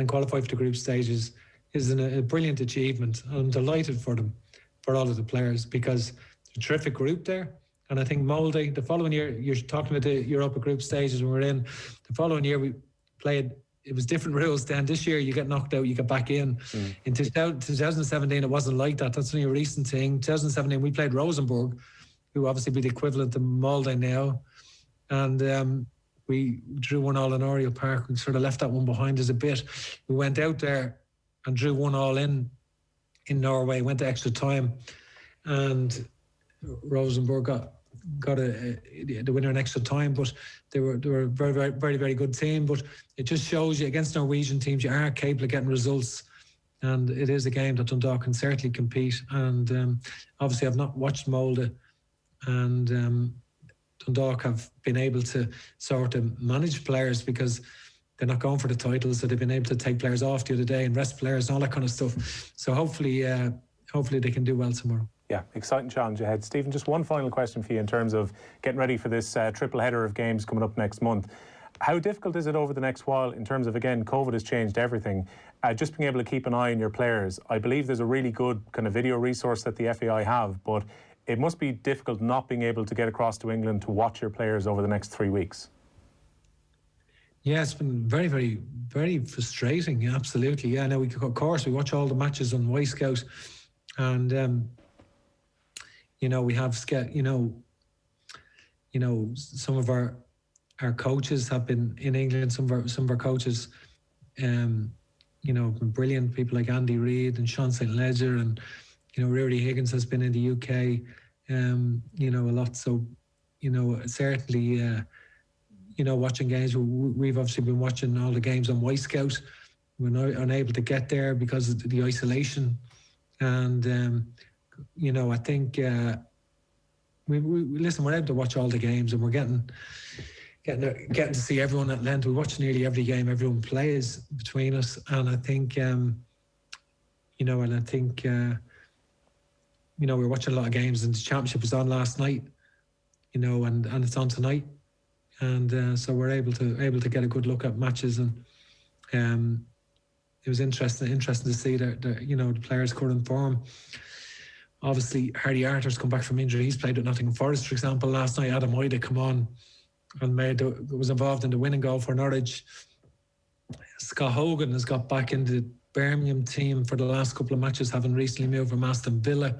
G: qualify for the group stages is a brilliant achievement. I'm delighted for them, for all of the players, because it's a terrific group there. And I think Molde, the following year, you're talking about the Europa group stages when we're in, the following year we played, it was different rules then. This year you get knocked out, you get back in. In 2017 it wasn't like that. That's only a recent thing. 2017 we played Rosenborg, who obviously be the equivalent to Molde now. And we drew 1-1 in Oriel Park. We sort of left that one behind us a bit. We went out there and drew 1-1 in Norway, went to extra time, and Rosenborg got the winner in extra time. But they were a very, very, very, very good team. But it just shows you against Norwegian teams you are capable of getting results, and it is a game that Dundalk can certainly compete. And obviously I've not watched Molde, and Dundalk have been able to sort of manage players because they're not going for the titles, so they've been able to take players off the other day and rest players and all that kind of stuff. So hopefully they can do well tomorrow.
E: Yeah, exciting challenge ahead. Stephen, just one final question for you in terms of getting ready for this triple header of games coming up next month. How difficult is it over the next while in terms of, again, COVID has changed everything, just being able to keep an eye on your players? I believe there's a really good kind of video resource that the FAI have, but it must be difficult not being able to get across to England to watch your players over the next 3 weeks.
G: Yeah, it's been very, very, very frustrating. Yeah, absolutely. Yeah, now of course we watch all the matches on Wisecout, and we have some of our coaches have been in England. Some of our coaches, have been brilliant. People like Andy Reid and Sean St. Ledger, and Rory Higgins has been in the UK, a lot. So, certainly, watching games. We've obviously been watching all the games on Wisecout. We're not unable to get there because of the isolation, and I think we're able to watch all the games, and we're getting to see everyone at length. We watch nearly every game everyone plays between us, and I think we're watching a lot of games, and the championship was on last night, and it's on tonight, and so we're able to get a good look at matches, and It was interesting to see that the players current form. Obviously, Hardy Arter's come back from injury. He's played with Nottingham Forest, for example, last night. Adam Ida come on and was involved in the winning goal for Norwich. Scott Hogan has got back into the Birmingham team for the last couple of matches, having recently moved from Aston Villa.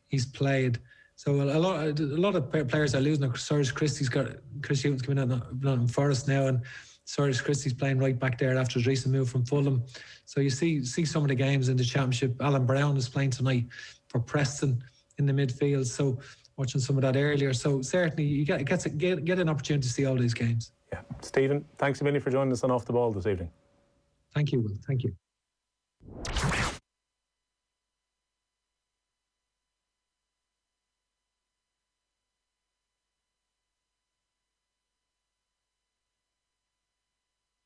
G: He's played. So a lot of players are losing. Cyrus Christie's got Chris Hughton's coming out of Nottingham Forest now, and Cyrus Christie's playing right back there after his recent move from Fulham. So you see some of the games in the Championship. Alan Brown is playing tonight for Preston in the midfield. So watching some of that earlier. So certainly you get an opportunity to see all these games.
E: Yeah, Stephen, thanks a million for joining us on Off the Ball this evening.
G: Thank you, Will. Thank you.